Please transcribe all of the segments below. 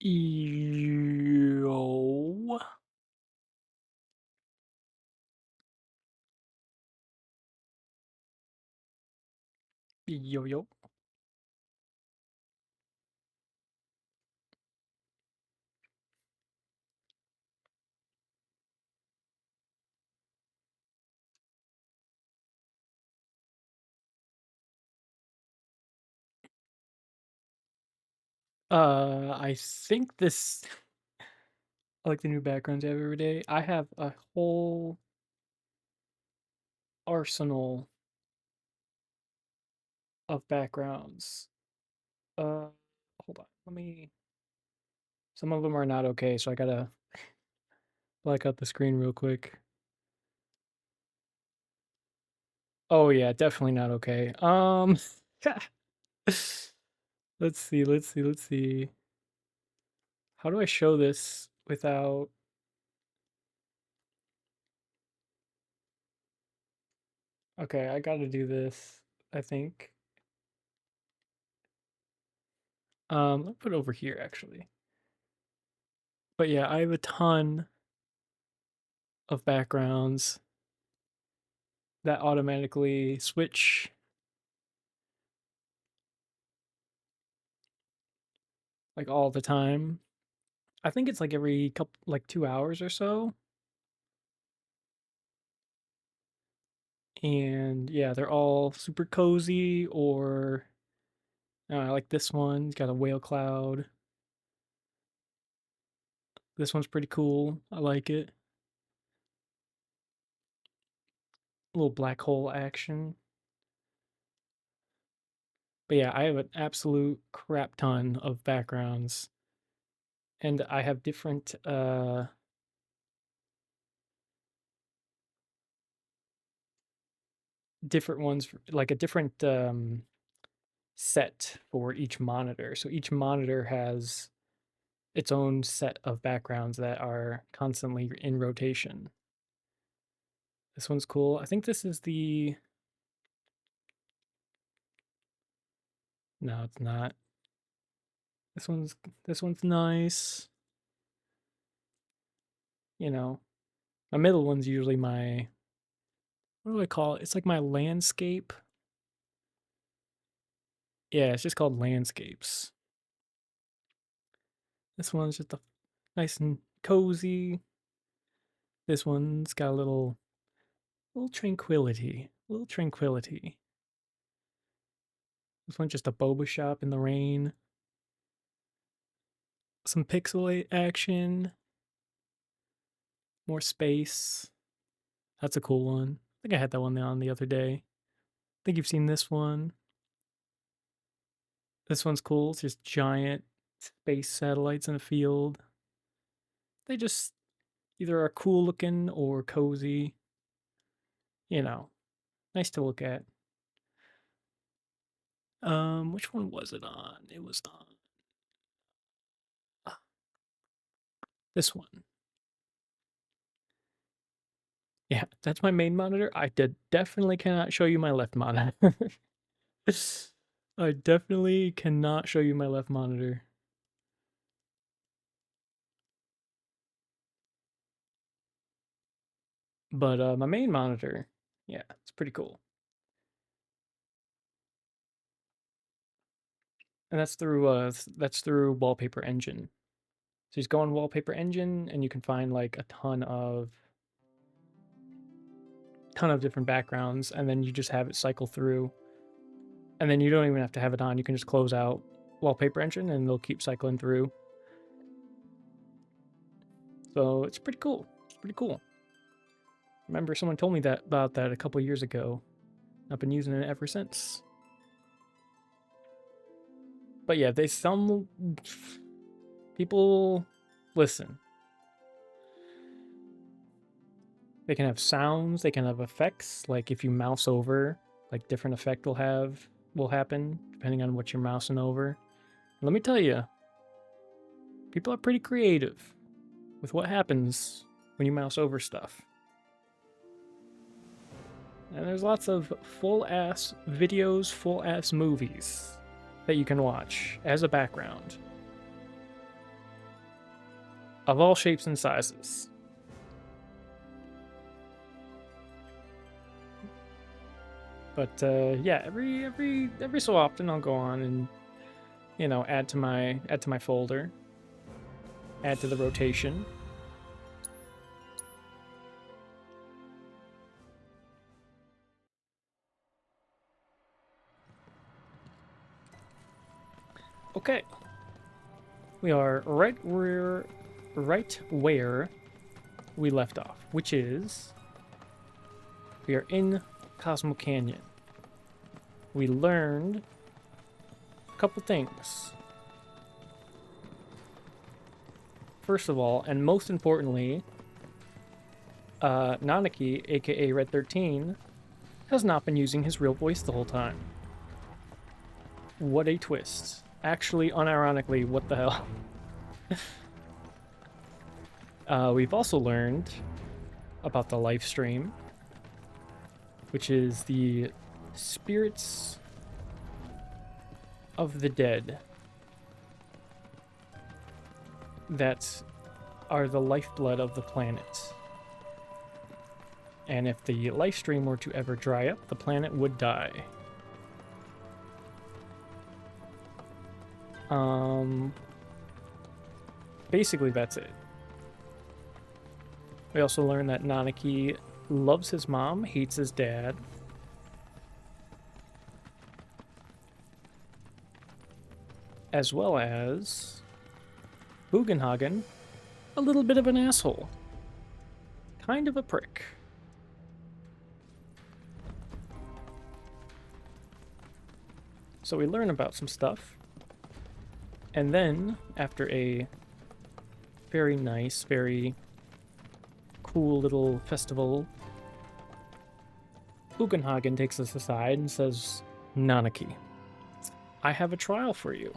Yo. Yo, yo. I think this, I like the new backgrounds I have every day. I have a whole arsenal of backgrounds. Uh, Hold on. Some of them are not okay, so I gotta black out the screen real quick. Oh yeah, definitely not okay. Let's see. How do I show this without? Okay, I gotta do this, I think. I'll put it over here actually. But yeah, I have a ton of backgrounds that automatically switch like all the time. I think it's like every couple, like 2 hours or so. And yeah, they're all super cozy or I like this one. It's got a whale cloud. This one's pretty cool. I like it. A little black hole action. But yeah, I have an absolute crap ton of backgrounds. And I have different ones like a different set for each monitor. So each monitor has its own set of backgrounds that are constantly in rotation. This one's cool. I think this is the. No, it's not. This one's this one's nice. You know, my middle one's usually my, what do I call it? It's like my landscape. Yeah, it's just called landscapes. This one's just a nice and cozy. This one's got a little tranquility. Little tranquility. This one's just a boba shop in the rain. Some pixelate action. More space. That's a cool one. I think I had that one on the other day. I think you've seen this one. This one's cool. It's just giant space satellites in a field. They just either are cool looking or cozy. You know, nice to look at. Which one was it on? It was on this one. Yeah, that's my main monitor. I definitely cannot show you my left monitor. I definitely cannot show you my left monitor. But my main monitor, yeah, it's pretty cool. And that's through Wallpaper Engine. So you just go on Wallpaper Engine and you can find like a ton of different backgrounds, and then you just have it cycle through. And then you don't even have to have it on. You can just close out Wallpaper Engine and they'll keep cycling through. So it's pretty cool. It's pretty cool. Remember someone told me about that a couple years ago. I've been using it ever since. But yeah, some people listen. They can have sounds, they can have effects, like if you mouse over, like different effect will happen depending on what you're mousing over. Let me tell you, people are pretty creative with what happens when you mouse over stuff. And there's lots of full ass videos, full ass movies that you can watch as a background. of all shapes and sizes. But yeah, every so often I'll go on and, you know, add to my folder, add to the rotation. Okay, we are right where we left off, which is we are in Cosmo Canyon. We learned a couple things. First of all, and most importantly, Nanaki, aka Red 13, has not been using his real voice the whole time. What a twist. Actually, unironically, what the hell? We've also learned about the life stream, which is the spirits of the dead that are the lifeblood of the planet. And if the life stream were to ever dry up, the planet would die. Basically that's it. We also learned that Nanaki loves his mom, hates his dad. As well as Bugenhagen, a little bit of an asshole. Kind of a prick. So we learn about some stuff. And then, after a very nice, very cool little festival, Bugenhagen takes us aside and says, Nanaki, I have a trial for you.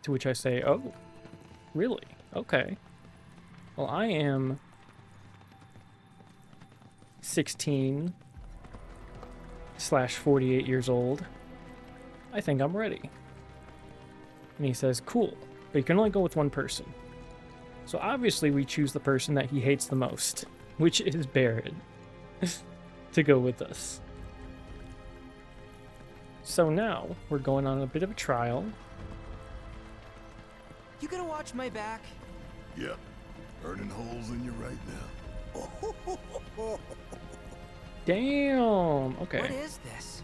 To which I say, oh, really? Okay. Well, I am 16/48 years old. I think I'm ready. And he says, cool, but you can only go with one person. So obviously we choose the person that he hates the most, which is Barret, to go with us. So now we're going on a bit of a trial. You gonna watch my back? Yep. Burning holes in you right now. Damn, okay. What is this?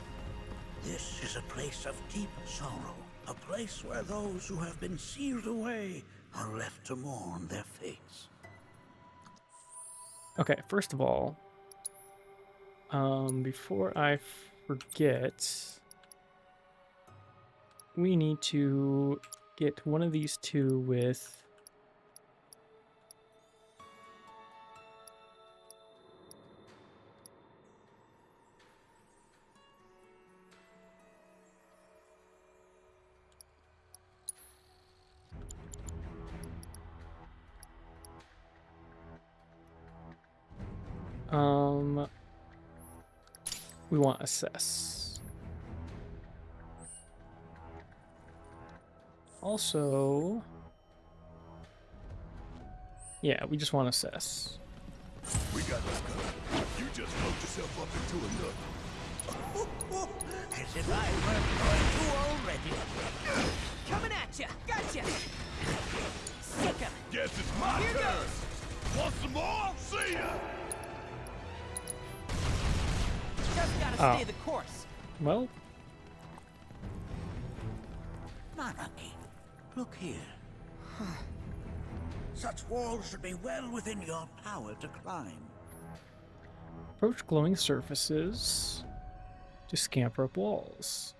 This is a place of deep sorrow, a place where those who have been sealed away are left to mourn their fates. Okay, first of all, before I forget, we need to get one of these two with we want assess. Also, yeah, we just want assess. We got this covered. You just load yourself up into another. As if I weren't going to already. Coming at ya! Gotcha! Sick 'em! Guess it's my Here turn. goes! Want some more? See ya! Just gotta Oh. stay the course. Well, Nanaki, look here. Such walls should be well within your power to climb. approach glowing surfaces to scamper up walls.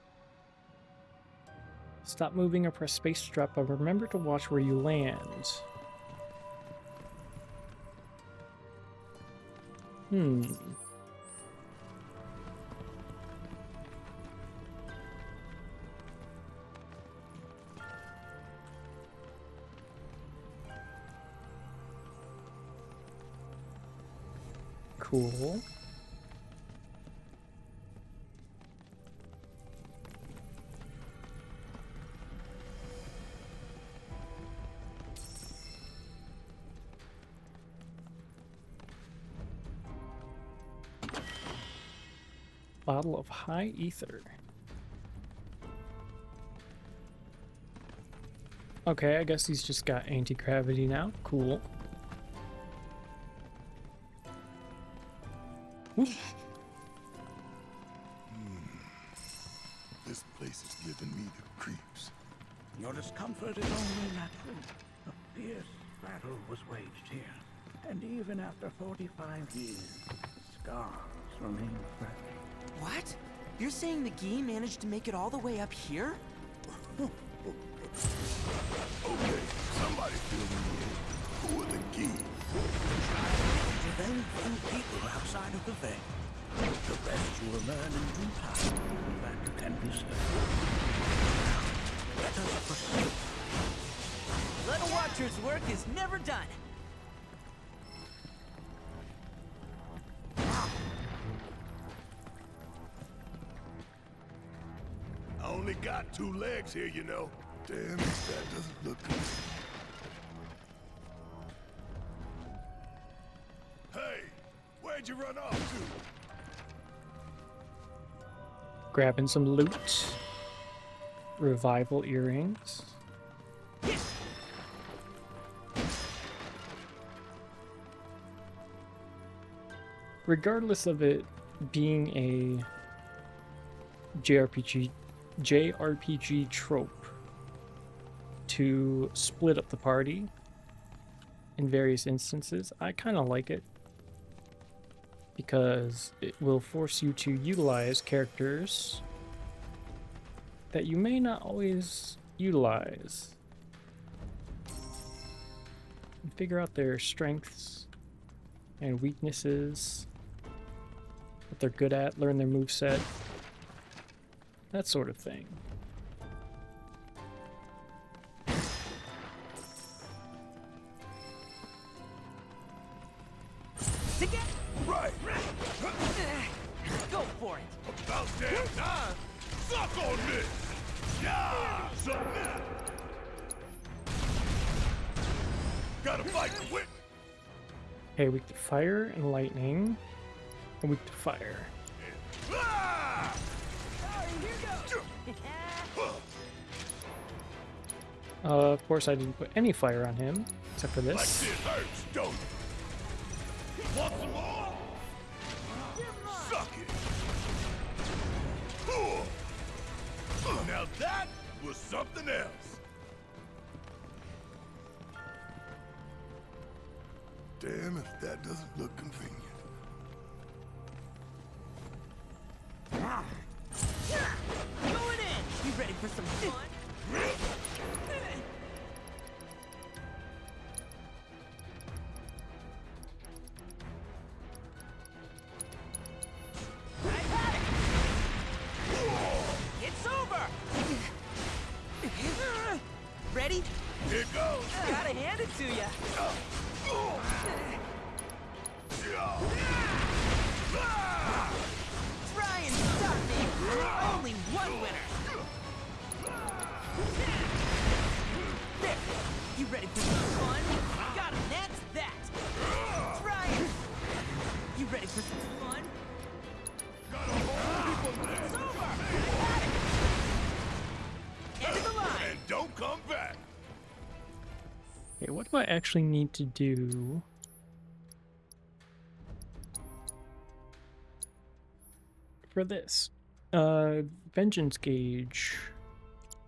Stop moving or press space to drop, but remember to watch where you land. Cool. bottle of high ether. Okay, I guess he's just got anti-gravity now. Cool. Woo. This place is giving me the creeps. Your discomfort is only natural. A fierce battle was waged here. And even after 45 years, scars remain fresh. What? You're saying the Gi managed to make it all the way up here? Okay, somebody fill me in. Who are the geese? Revenge from people outside of the veil. The rest you will learn in due time. That can be said. Now, let us proceed. Little Watcher's work is never done. I only got 2 legs here, you know. Damn, that doesn't look good. Hey, where'd you run off to? Grabbing some loot. Revival earrings. Regardless of it being a JRPG trope to split up the party in various instances, I kind of like it because it will force you to utilize characters that you may not always utilize and figure out their strengths and weaknesses, what they're good at, learn their moveset, that sort of thing. Right. Go for it. About damn time. Suck on this. Yeah. Something. Gotta fight the whip. Okay, weak to fire and lightning, and weak to fire. Ah! Of course, I didn't put any fire on him, except for Like this. this hurts, don't it? Want some more? Suck it. Now that was something else. Damn if that doesn't look convenient. Going in. You ready for some fun? It's over. Ready? Here goes. Gotta hand it to ya. Try and stop me. Only one winner. There. You ready for some fun? Got him. That's that. Try it. You ready for some fun? It's over. I got it. End of the line. And don't come back. Okay, what do I actually need to do? For this, vengeance gauge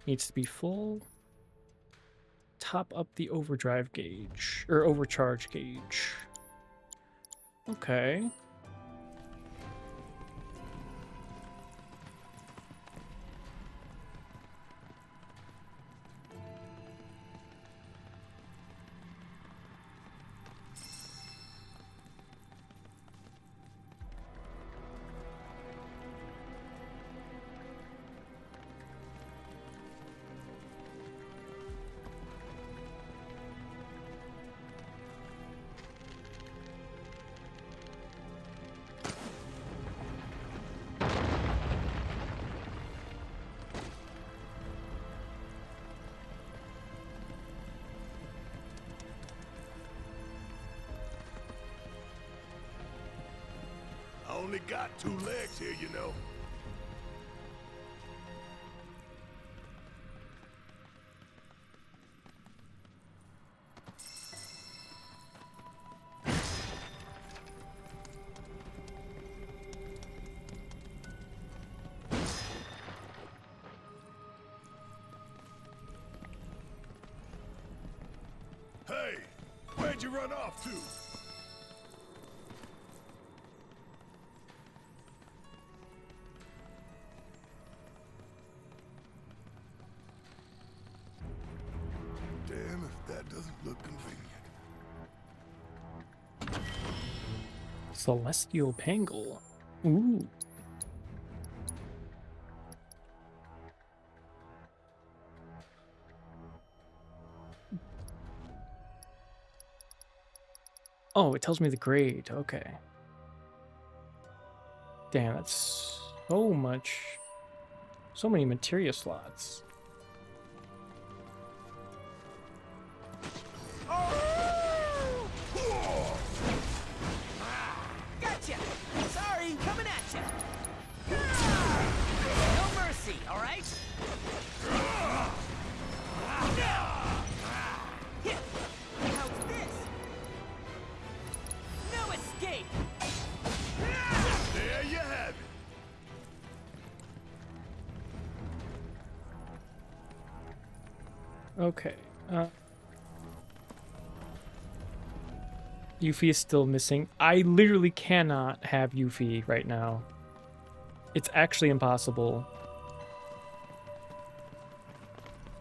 needs to be full. Top up the overdrive gauge, or overcharge gauge. Okay. I only got 2 legs here, you know. Where'd you run off to? Damn if that doesn't look convenient. Celestial Pangle. Ooh. Oh, it tells me the grade. Okay. Damn, that's so much. So many materia slots. Gotcha! Sorry, coming at ya! No mercy, alright? How's this? No escape! There you have it. Okay. Yuffie is still missing. I literally cannot have Yuffie right now. It's actually impossible.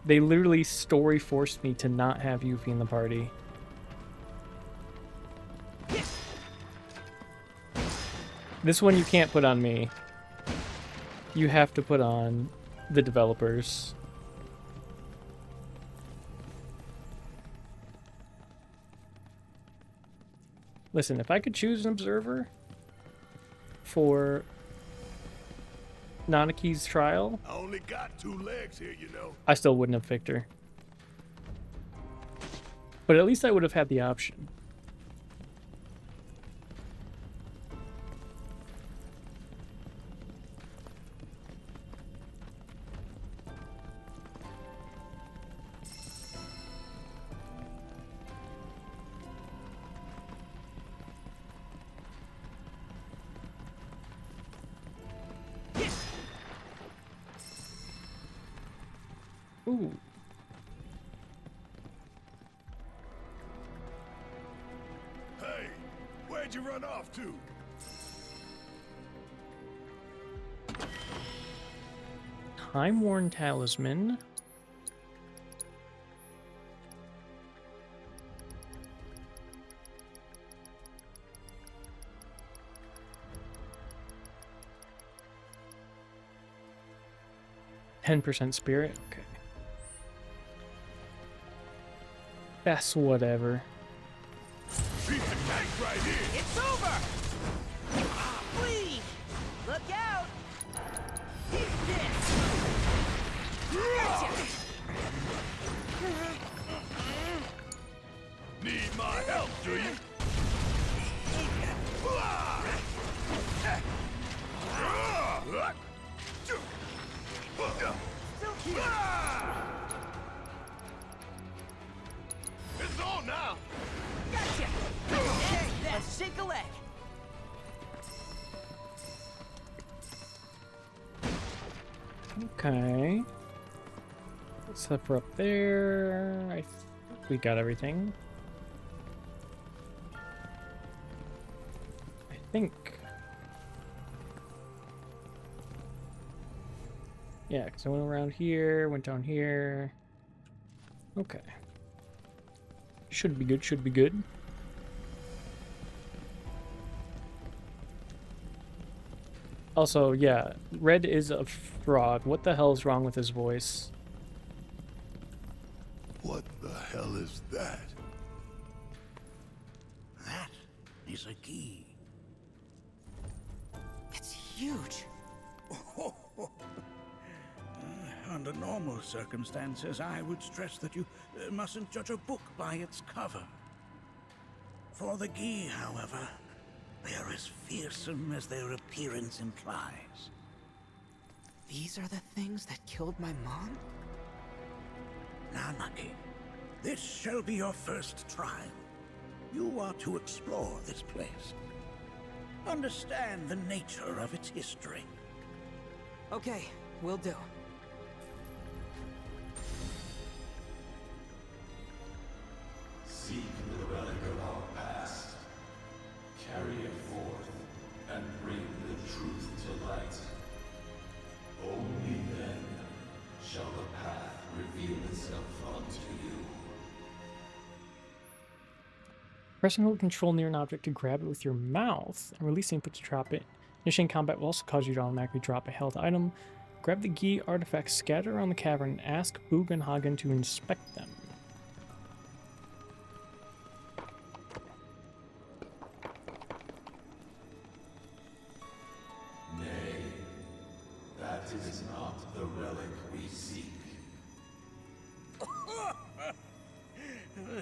They literally story forced me to not have Yuffie in the party. This one you can't put on me. You have to put on the developers. Listen, if I could choose an observer for Nanaki's trial, I only got 2 legs here, you know. I still wouldn't have picked her. But at least I would have had the option. Ooh. Hey, where'd you run off to? Time-worn talisman. %10 spirit. Okay. That's whatever. Piece of cake right here. It's over! Bleed! Look out! Eat this! Gotcha! Need my help, do you? Still here! It's on now. Gotcha! There's that. Shake a leg! Okay. Except for up there, I think we got everything. I think. Yeah, because I went around here, went down here. Okay. Should be good, should be good. Also, yeah, Red is a frog. What the hell is wrong with his voice? What the hell is that? That is a key. It's huge! Under normal circumstances, I would stress that you mustn't judge a book by its cover. For the Gi, however, they are as fearsome as their appearance implies. These are the things that killed my mom? Nanaki, this shall be your first trial. You are to explore this place. Understand the nature of its history. Okay, will do. Seek the relic Press and hold control near an object to grab it with your mouth, and releasing puts you drop it. Initiating combat will also cause you to automatically drop a held item. Grab the Gi artifacts scattered around the cavern and ask Bugenhagen to inspect them. That is not the relic we seek.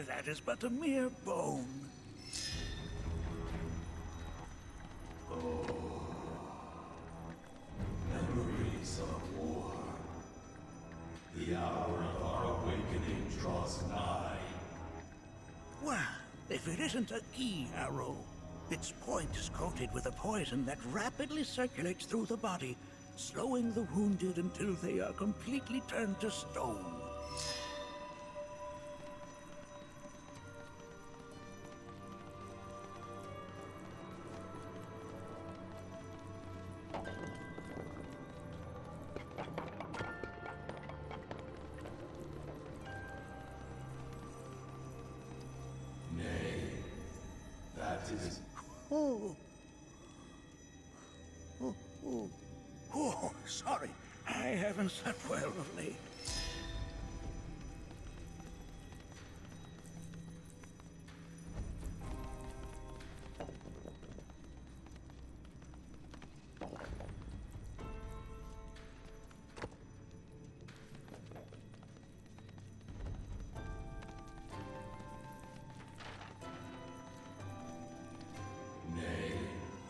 That is but a mere bone. Memories of war. The hour of our awakening draws nigh. Well, if it isn't a Gi arrow, its point is coated with a poison that rapidly circulates through the body, slowing the wounded until they are completely turned to stone. That is... Oh. Oh, sorry. I haven't slept well of late.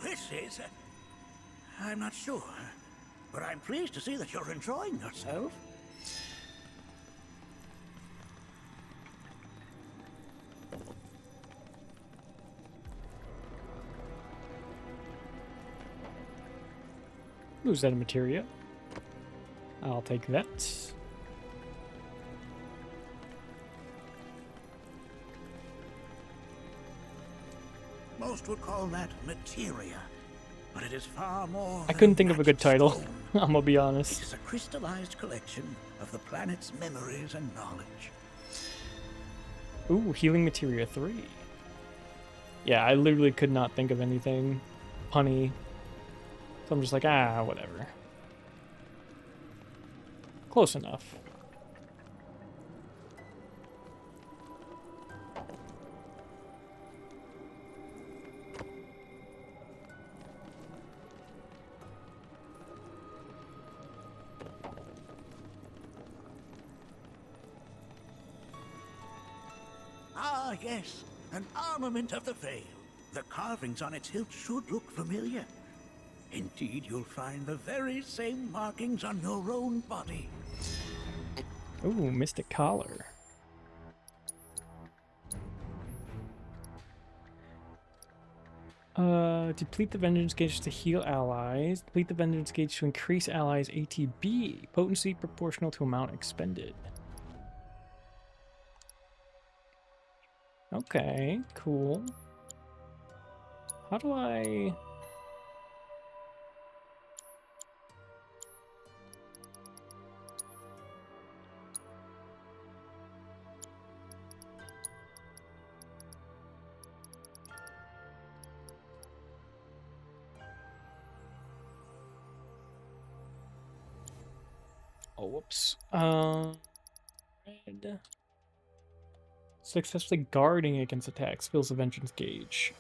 This is... I'm not sure, but I'm pleased to see that you're enjoying yourself. Ooh, is that a materia? I'll take that. Most would call that materia, but it is far more. I couldn't than think of a good magic title. stone. I'm gonna be It honest. is a crystallized collection of the planet's memories and knowledge. Ooh, healing materia 3. Yeah, I literally could not think of anything punny. So I'm just like, whatever. Close enough. Ah, yes, an armament of the Veil. The carvings on its hilt should look familiar. Indeed, you'll find the very same markings on your own body. Ooh, Mystic Collar. Deplete the Vengeance Gauge to heal allies. Deplete the Vengeance Gauge to increase allies' ATB. Potency proportional to amount expended. Okay, cool. How do I... Oh, whoops. Red. Successfully guarding against attacks fills the Vengeance Gauge.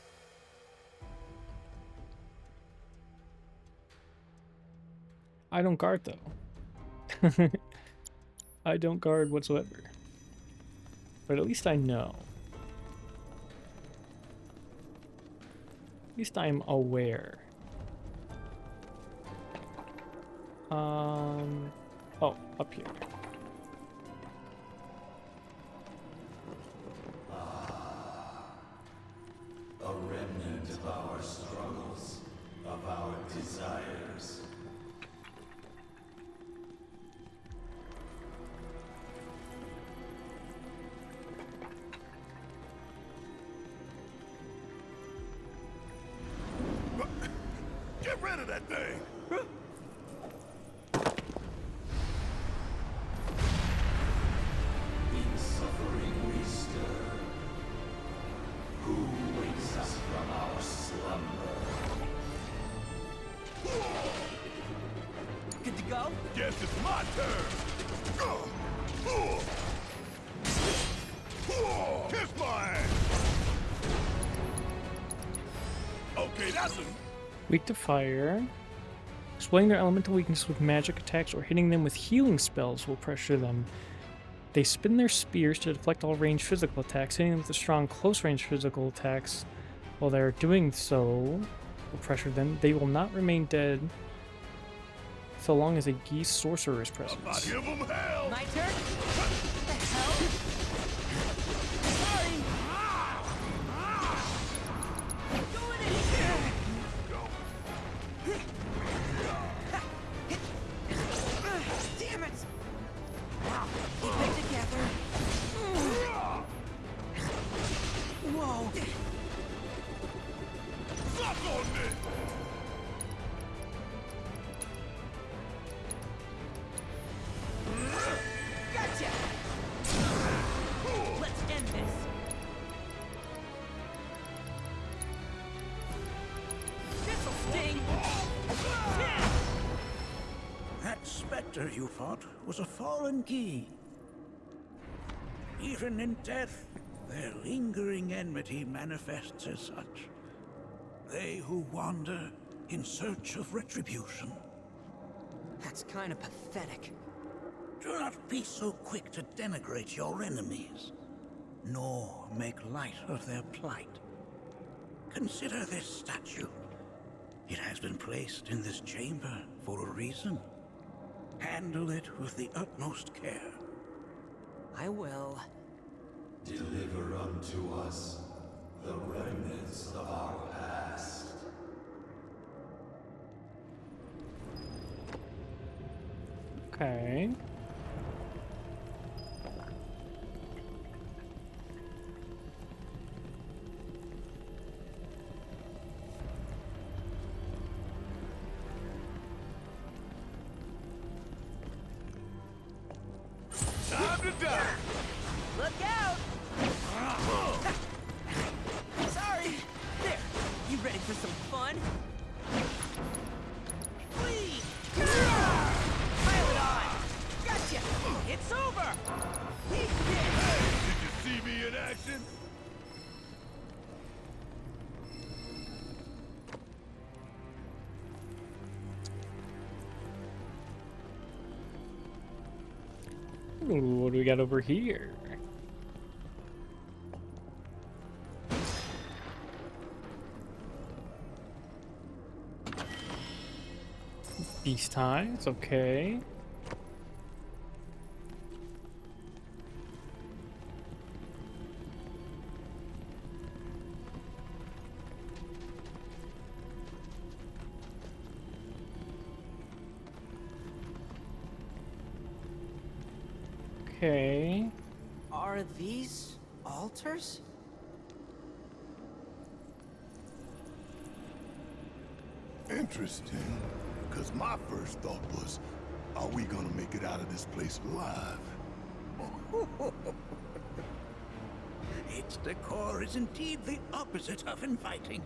I don't guard, though. I don't guard whatsoever. But at least I know. At least I'm aware. Oh, up here. A remnant of our struggles, of our desires. Get rid of that thing! Got him. Weak to fire. Exploiting their elemental weakness with magic attacks or hitting them with healing spells will pressure them. They spin their spears to deflect all ranged physical attacks, hitting them with the strong close-range physical attacks. While they are doing so, will pressure them. They will not remain dead so long as a geese sorcerer is present. I give him hell. My turn? What the hell? Sorry! Going in here! Damn it! Keep it together. Whoa! Suck on this. Gotcha! Let's end this. This'll sting! That specter you fought was a fallen key. Even in death, their lingering enmity manifests as such. They who wander in search of retribution. That's kind of pathetic. Do not be so quick to denigrate your enemies, nor make light of their plight. Consider this statue. It has been placed in this chamber for a reason. Handle it with the utmost care. I will. Deliver unto us the remnants of our past. Okay. Time to die. Look out! Sorry! There! You ready for some fun? Flee! Pile it on! Gotcha! It's over! Eat this! Did you see me in action? Ooh, what do we got over here? Beast ties, okay. Okay. Are these altars? Interesting. Because my first thought was, are we gonna make it out of this place alive? Its decor is indeed the opposite of inviting.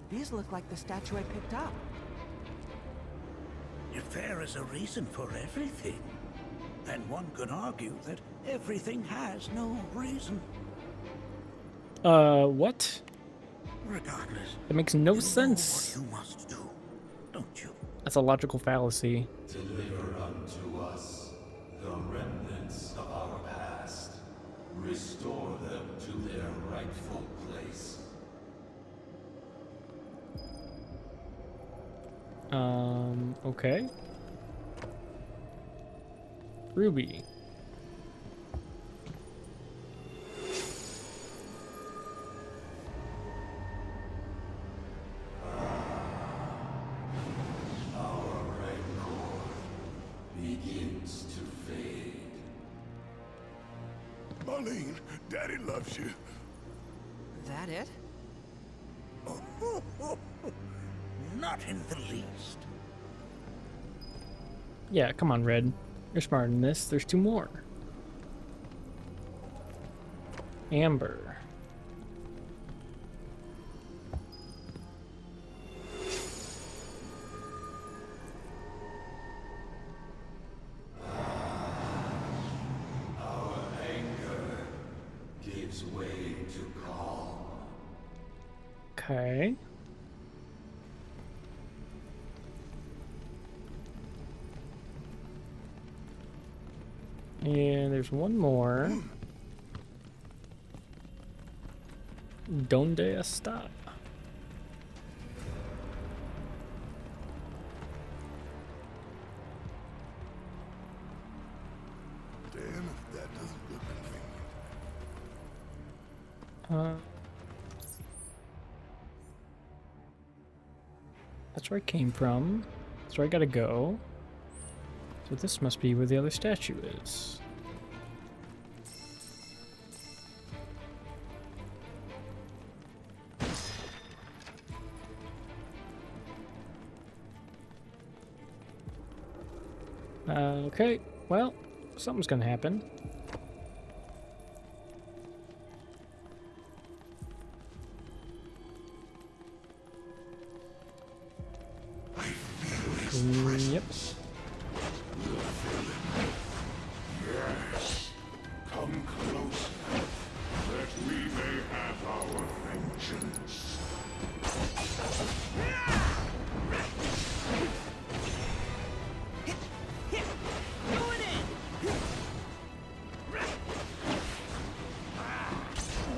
These look like the statue I picked up. If there is a reason for everything, then one could argue that everything has no reason. What? Regardless, That makes no you sense. know what you must do, don't you? That's a logical fallacy. Deliver unto us the remnants of our past. Restore them to their rightful place. Okay. Ruby. Begins to fade. Marlene, Daddy loves you. That it? Not in the least. Yeah, come on, Red. You're smarter than this. There's two more. Amber. Gives way to calm. Okay. And there's one more. Donde está? Damn if that doesn't look convenient. That's where I came from. That's where I gotta go. So this must be where the other statue is. Okay, well, something's gonna happen. Yep. Come closer, that we may have our vengeance. Going in!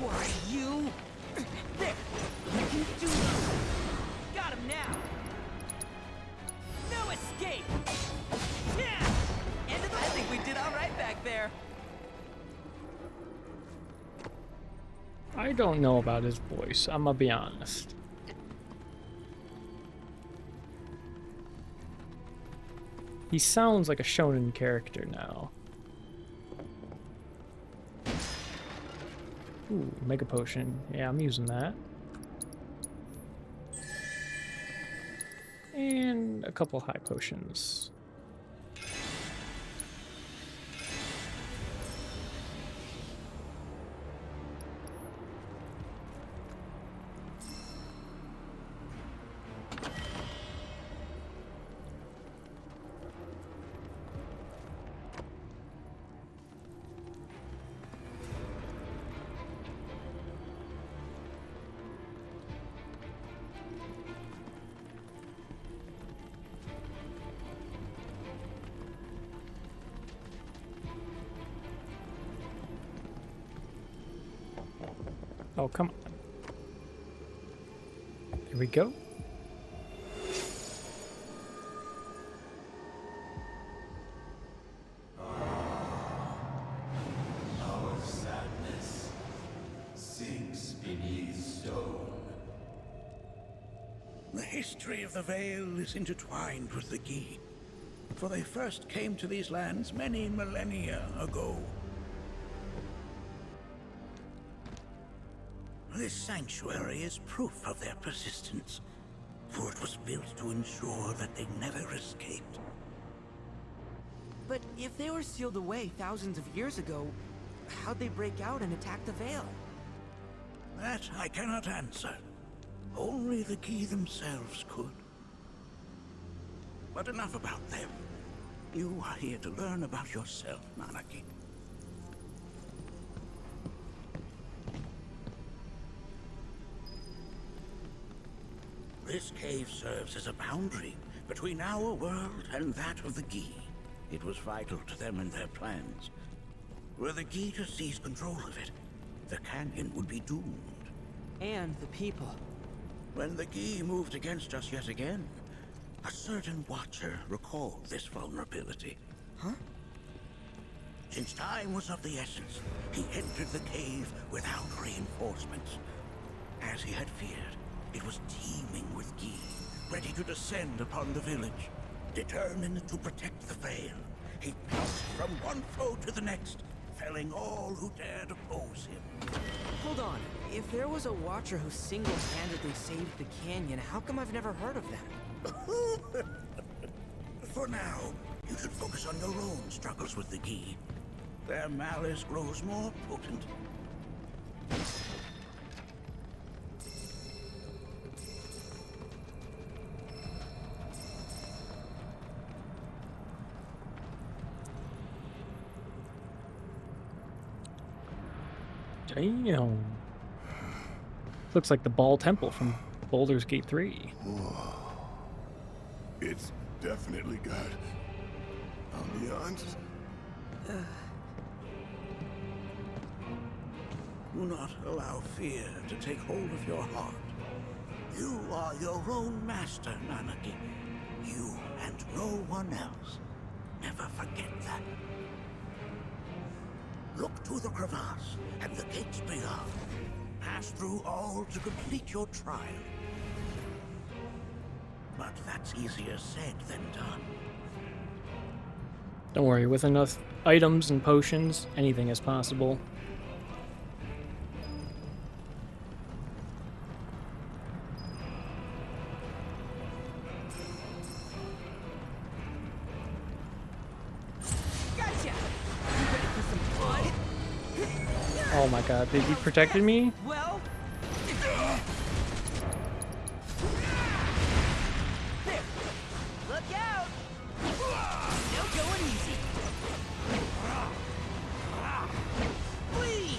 Why, you? There! You can do this! Got him now! No escape! Yeah! End of the... I think we did all right back there. I don't know about his voice, I'm gonna be honest. He sounds like a shonen character now. Ooh, Mega Potion. Yeah, I'm using that. And a couple high potions. Oh, come on. There we go. Our sadness sinks beneath stone. The history of the Vale is intertwined with the Gi, for they first came to these lands many millennia ago. This sanctuary is proof of their persistence, for it was built to ensure that they never escaped. But if they were sealed away thousands of years ago, how'd they break out and attack the Vale? That I cannot answer. Only the Gi themselves could. But enough about them. You are here to learn about yourself, Nanaki. This cave serves as a boundary between our world and that of the Gi. It was vital to them and their plans. Were the Gi to seize control of it, the canyon would be doomed. And the people. When the Gi moved against us yet again, a certain Watcher recalled this vulnerability. Huh? Since time was of the essence, he entered the cave without reinforcements. As he had feared, it was teeming with Gi, ready to descend upon the village. Determined to protect the Vale, he pounced from one foe to the next, felling all who dared oppose him. Hold on. If there was a Watcher who single-handedly saved the canyon, how come I've never heard of them? For now, you should focus on your own struggles with the Gi. Their malice grows more potent. Damn. Looks like the Ball Temple from Baldur's Gate 3. It's definitely got ambiance. Do not allow fear to take hold of your heart. You are your own master, Nanaki. You and no one else. Never forget that. Look to the crevasse and the gates beyond. Pass through all to complete your trial. But that's easier said than done. Don't worry, with enough items and potions, anything is possible. Gotcha! You ready for some fun? Oh my god, did you protected me? Well... There! Look out! No going easy. Flee!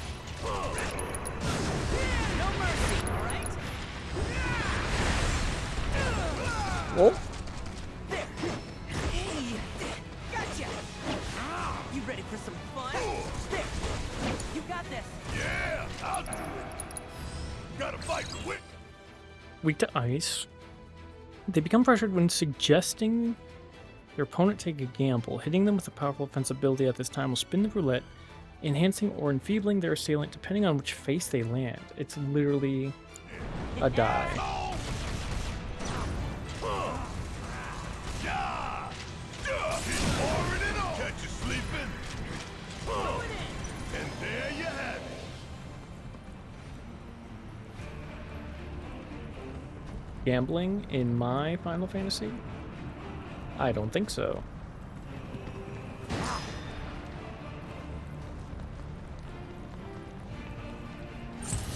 No mercy, alright? Oh, There! Hey! Gotcha! You ready for some fun? There! You got this! Yeah, I'll do it. Gotta fight quick. weak to ice. They become pressured when suggesting their opponent take a gamble. Hitting them with a powerful offensive ability at this time will spin the roulette, enhancing or enfeebling their assailant depending on which face they land. It's literally a die. Yeah. He's pouring it on. Catch you sleeping. And there you have it. Gambling in my Final Fantasy? I don't think so.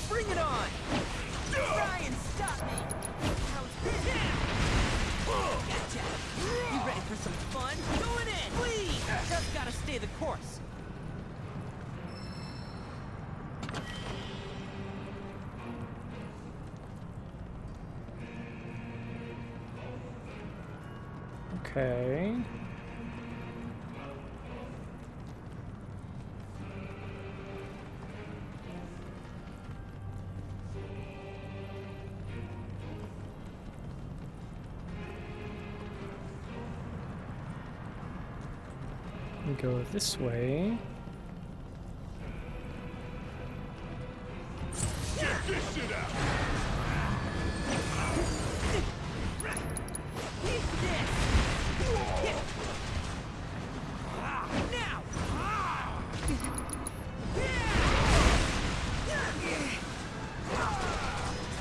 Bring it on! Try and stop me! How's this? Gotcha! You ready for some fun? Going in! Please! Just gotta stay the course. Okay. We go this way. Check this shit out. Eat this! Now!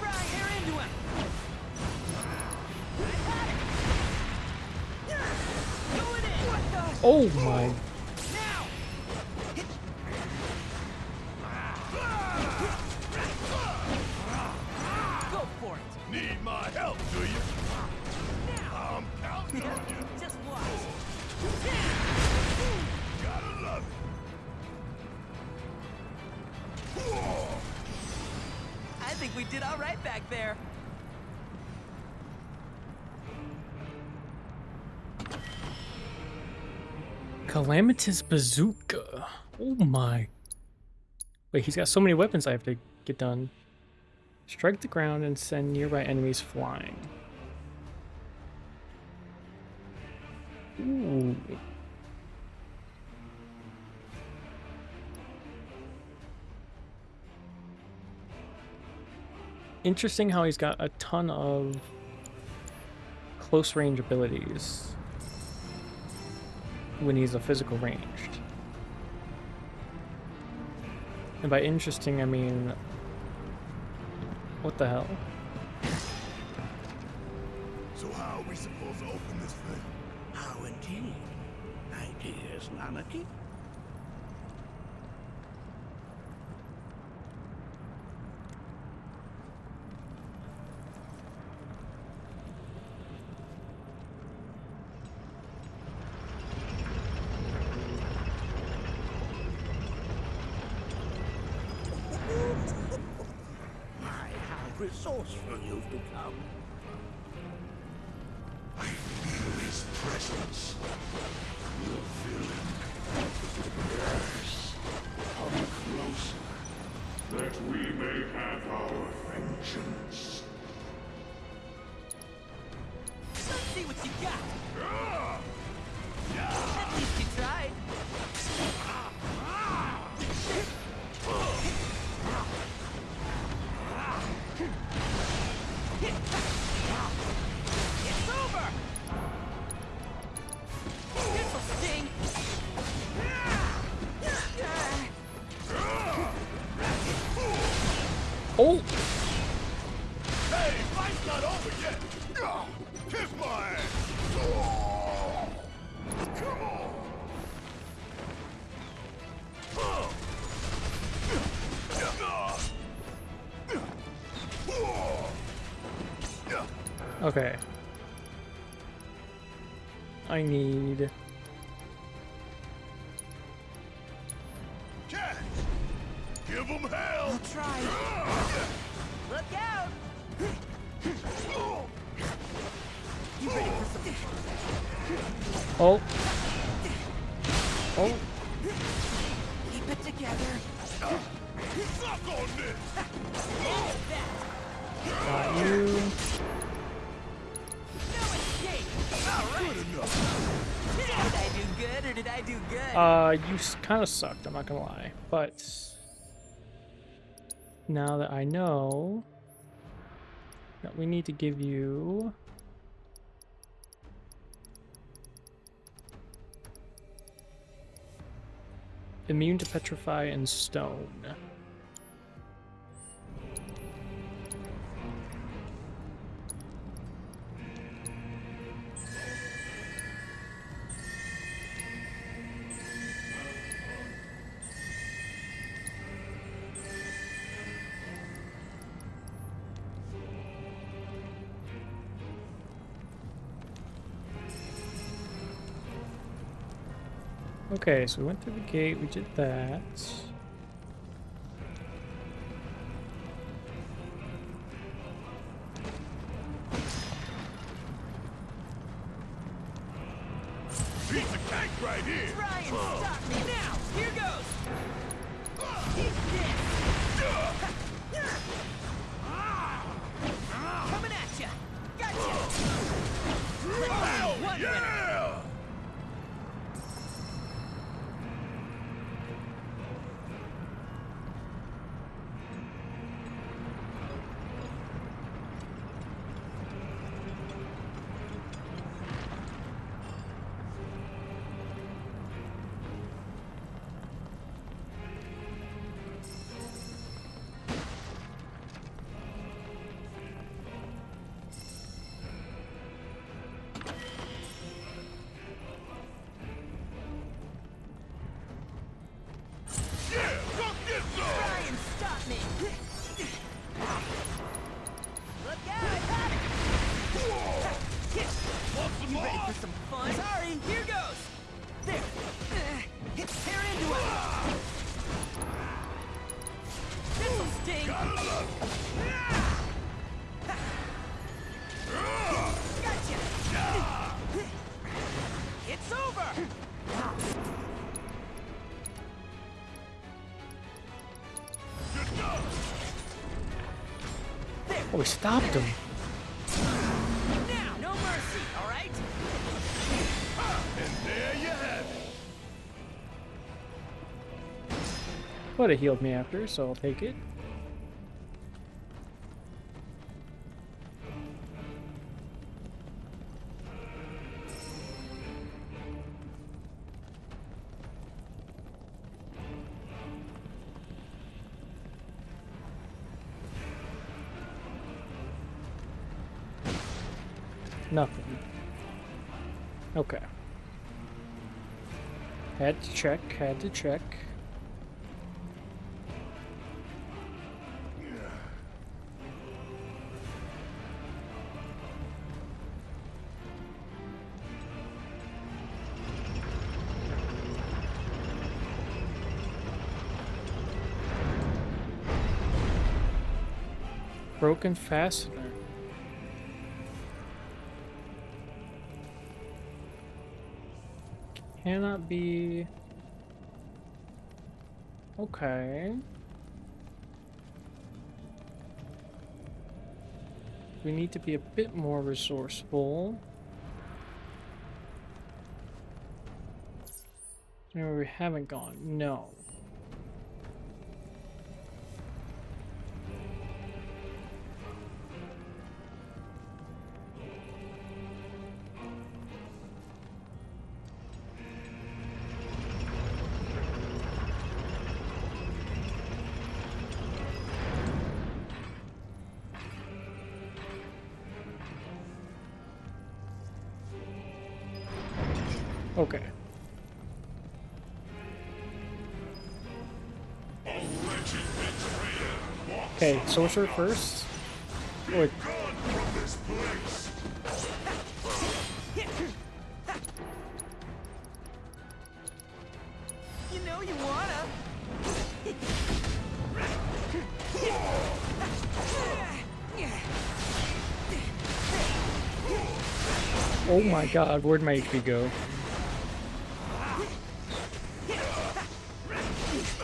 Try air into him! Going in! What the? Oh my. Now! Go for it! Need my help, do you? I'm counting on you. Just watch! Gotta love it. I think we did all right back there. Calamitous Bazooka. Oh my. Wait, he's got so many weapons I have to get done. Strike the ground and send nearby enemies flying. Ooh. Interesting how he's got a ton of close range abilities when he's a physical ranged. And by interesting, I mean, what the hell? So how are we supposed to open this thing? How indeed? Ideas, Nanaki? My, how resourceful you've become. I feel his presence. We'll feel him. Yes. Come closer, that we may have our vengeance. Let's see what you got. At least you tried. It's over. This'll sting. Oh! Hey, fight's not over yet! Kiss my ass! Oh, come on! Okay. I need... Catch! Give him hell! I'll try. Look out! You ready for some? Oh! Oh! Keep it together. Suck on this! That's that. Got you. No escape. All right. Good enough. Did I do good or did I do good? You kind of sucked, I'm not gonna lie. But... now that I know... that we need to give you... immune to petrify and stone. Okay, so we went through the gate, we did that. Piece of cake right here! Try and stop me now. Here goes. Eat this. Coming at ya. Gotcha. Hell One winner. yeah! Yeah, come get some! Try and stop me. Look out. Want some You ready more? for some fun? Sorry. Here goes. There. Tear into it. This'll sting. Gotta love Gotcha. It's over. Good stuff! Oh, we stopped him. Now, no mercy, all right? And there you have it! But it healed me after, so I'll take it. Nothing. Okay. Had to check, had to check. Broken fastener. Cannot be... Okay. We need to be a bit more resourceful. Anywhere we haven't gone? No. Okay. Okay, sorcerer first. Wait. You know you wanna. Oh my god, where'd my HP go?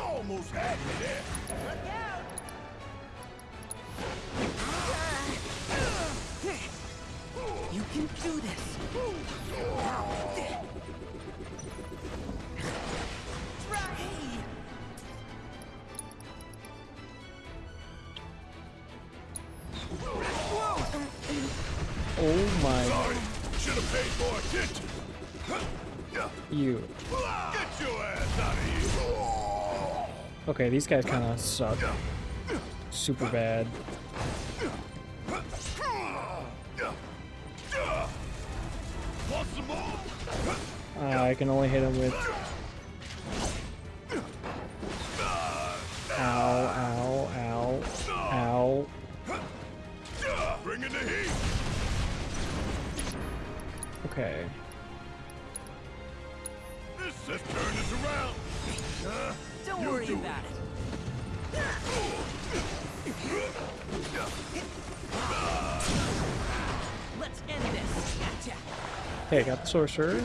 Almost had me there. Look out! You can do this. Try. Oh my... Sorry. Should have paid more attention. You. Get your ass out of here. Okay, these guys kind of suck. Super bad. Want some more? I can only hit him with... Ow, ow, ow, ow. Bring in the heat. Okay. Let's turn this around. Don't You worry do about it. Let's end this. Gotcha. Okay, got the sorcerer.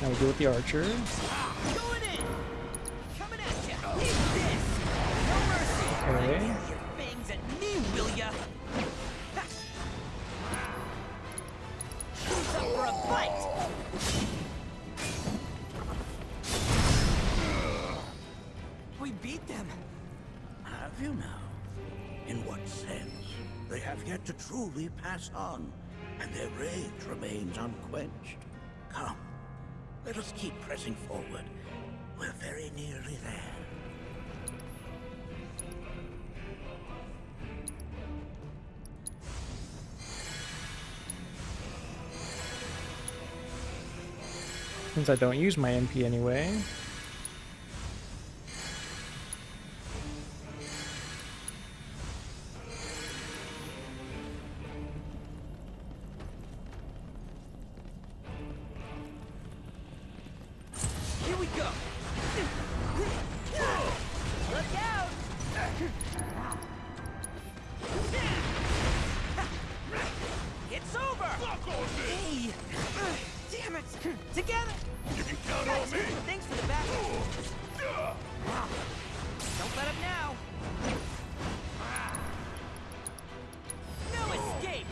Now we deal with the archer. Going in. Coming at ya. Eat this. No mercy. Okay. Get your fangs at me, will ya? Who's up for a fight? We beat them. Have you now? In what sense? They have yet to truly pass on, and their rage remains unquenched. Come, let us keep pressing forward. We're very nearly there. Since I don't use my MP anyway. Here we go. Look out. It's over. Hey. Damn it. Together. You can count on me. Thanks for the backup. Don't let up now. No escape.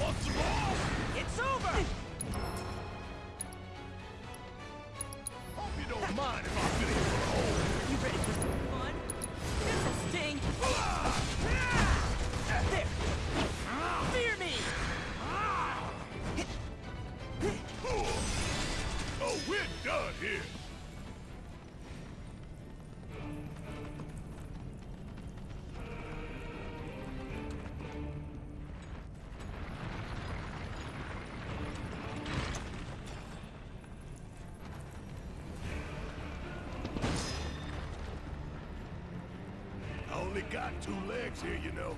Want some more? It's over. Hope you don't mind if I fill you for a hole. You ready for some fun? This'll sting. There. Fear me. Oh, we're done here. I only got 2 legs here, you know.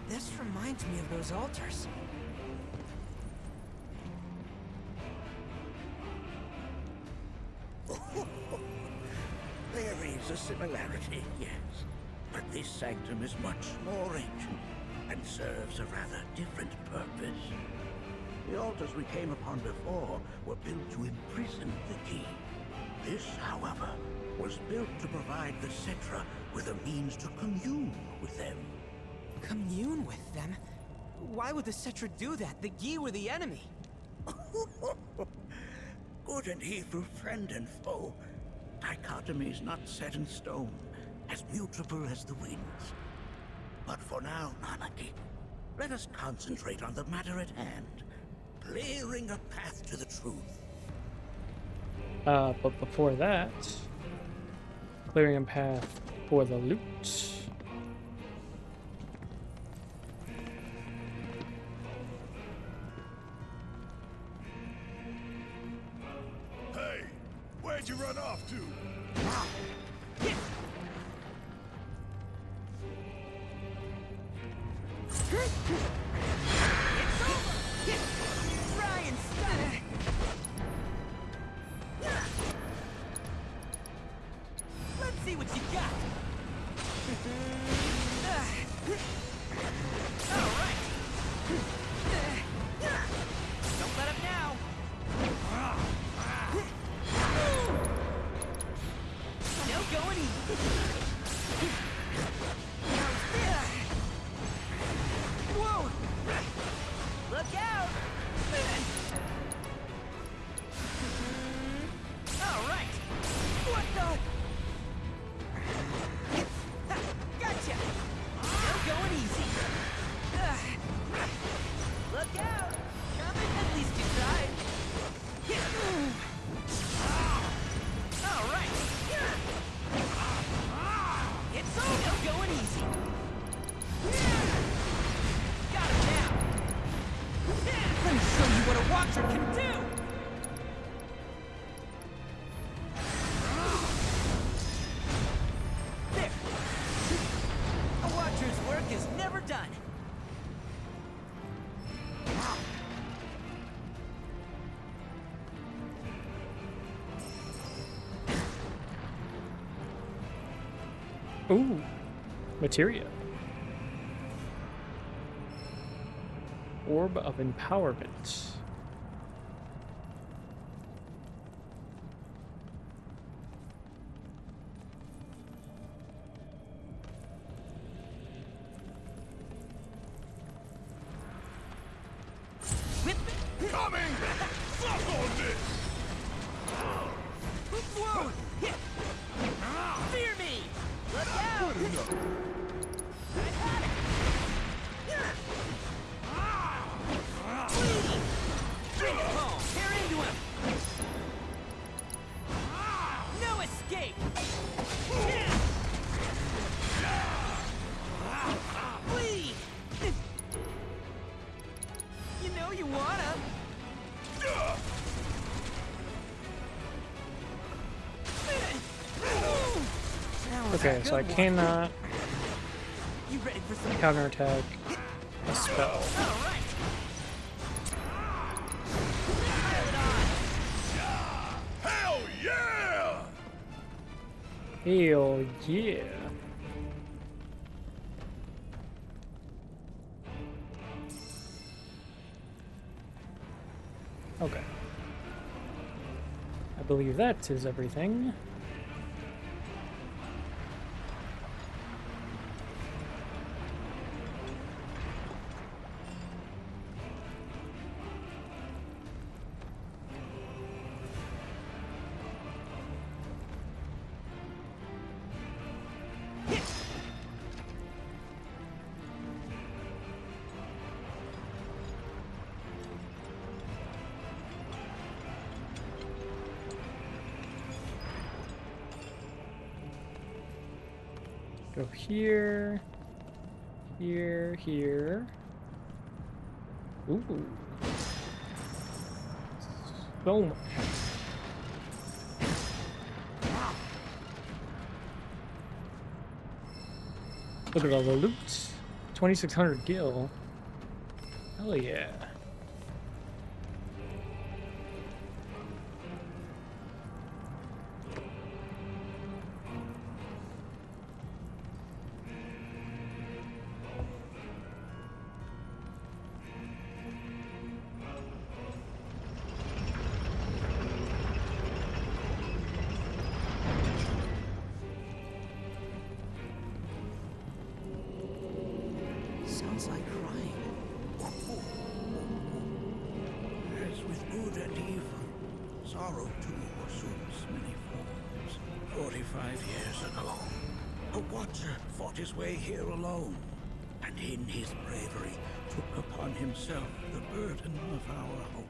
This reminds me of those altars. There is a similarity, yes. But this sanctum is much more ancient and serves a rather different purpose. The altars we came upon before were built to imprison the key. This, however, was built to provide the Cetra with a means to commune with them. Commune with them? Why would the Cetra do that? The Gi were the enemy. Good and evil, friend and foe. Dichotomy's not set in stone, as mutable as the winds. But for now, Nanaki, let us concentrate on the matter at hand, clearing a path to the truth. But before that, clearing a path for the loot. Hey, where'd you run off to? It's over! Ryan, stop it! Let's see what you got! Alright! Don't let up now! No going easy! Whoa! Look out! All right. What the? Gotcha. No going easy. Look out! Coming. At least you tried. All right. It's all no going easy. Got him now. Let me show you what a Watcher can do! There! A Watcher's work is never done! Ooh, materia. Orb of Empowerment. Whip! Coming! Suck on this! Whoa! Fear me! Look out! Good enough. I've had it! Bleeding! Bring it home! Tear into him! No escape! Bleed! You know you wanna! That was a Okay, so I good one. cannot You ready for some counterattack a spell. All right. Pile it on. Hell yeah! Hell yeah. Okay. I believe that is everything. Go here, here, here. Ooh. So much. Look at all the loot. 2,600 gil. Hell yeah. sorrow too assumes many forms. 45 years ago, a Watcher fought his way here alone, and in his bravery took upon himself the burden of our hope.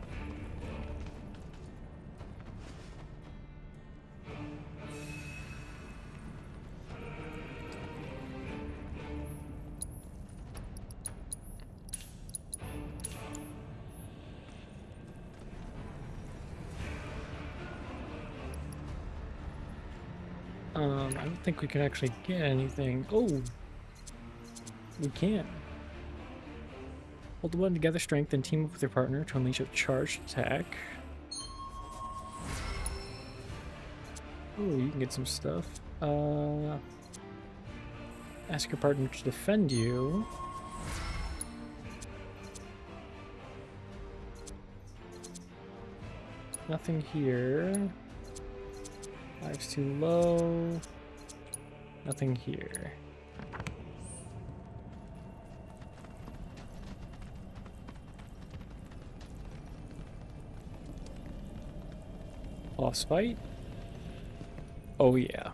I don't think we can actually get anything. Oh, we can. Hold the button to gather strength and team up with your partner to unleash a charged attack. Oh, you can get some stuff. Ask your partner to defend you. Nothing here. Life's too low. Nothing here. Boss fight? Oh yeah.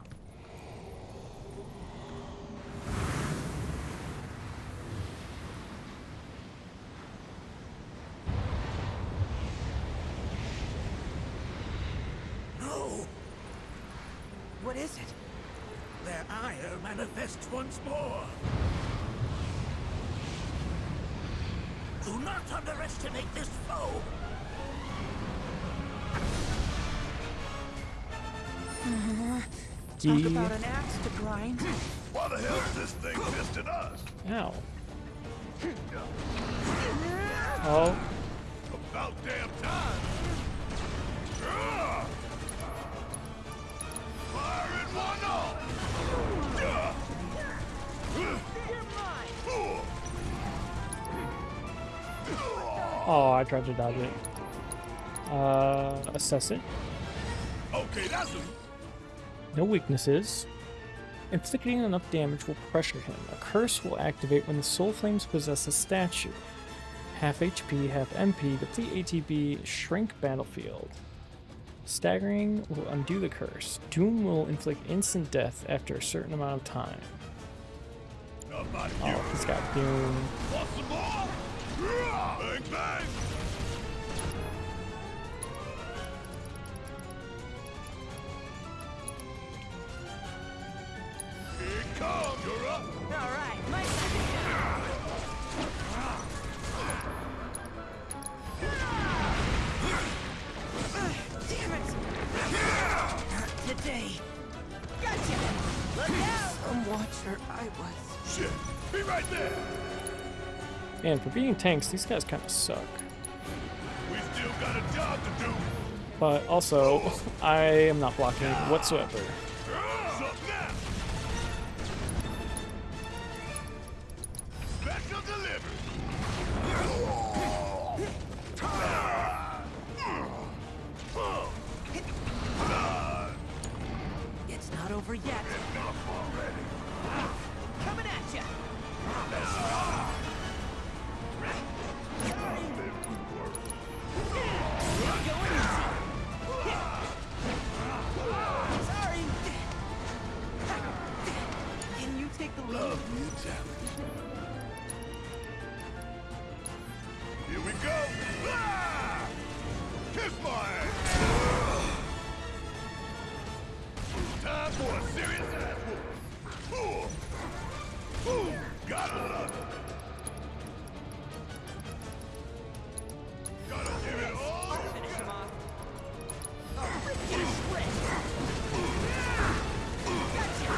No! What is it? Their ire manifests once more. Do not underestimate this foe. Talk about an axe to grind. Why the hell is this thing pissed at us? Ow. Oh, About damn time! Ah! Fire in one all! Yeah! oh, I tried to dodge it. Assess it. Okay, that's a... No weaknesses. Inflicting enough damage will pressure him. A curse will activate when the soul flames possess a statue. Half HP, half MP, deplete ATB, shrink battlefield. Staggering will undo the curse. Doom will inflict instant death after a certain amount of time. How about you? Oh, he's got Doom. Want some more? Yeah! Bang, bang! Here it comes, you're up! All right, my damn it! Not today. Gotcha! Look out! Some Watcher I was. Shit! Be right there! Man, for being tanks, these guys kind of suck. We still got a job to do! But also, I am not blocking whatsoever. Up now! Special delivery! It's not over yet. Enough already! Coming at ya! Sorry. Can you take the lead? Love brutality. Here we go! Ah! Kiss my ass! Time for a serious ass whoop! Ooh, gotta love it! Gotta give it all! Finish him off. Oh, freaking shred! Gotcha!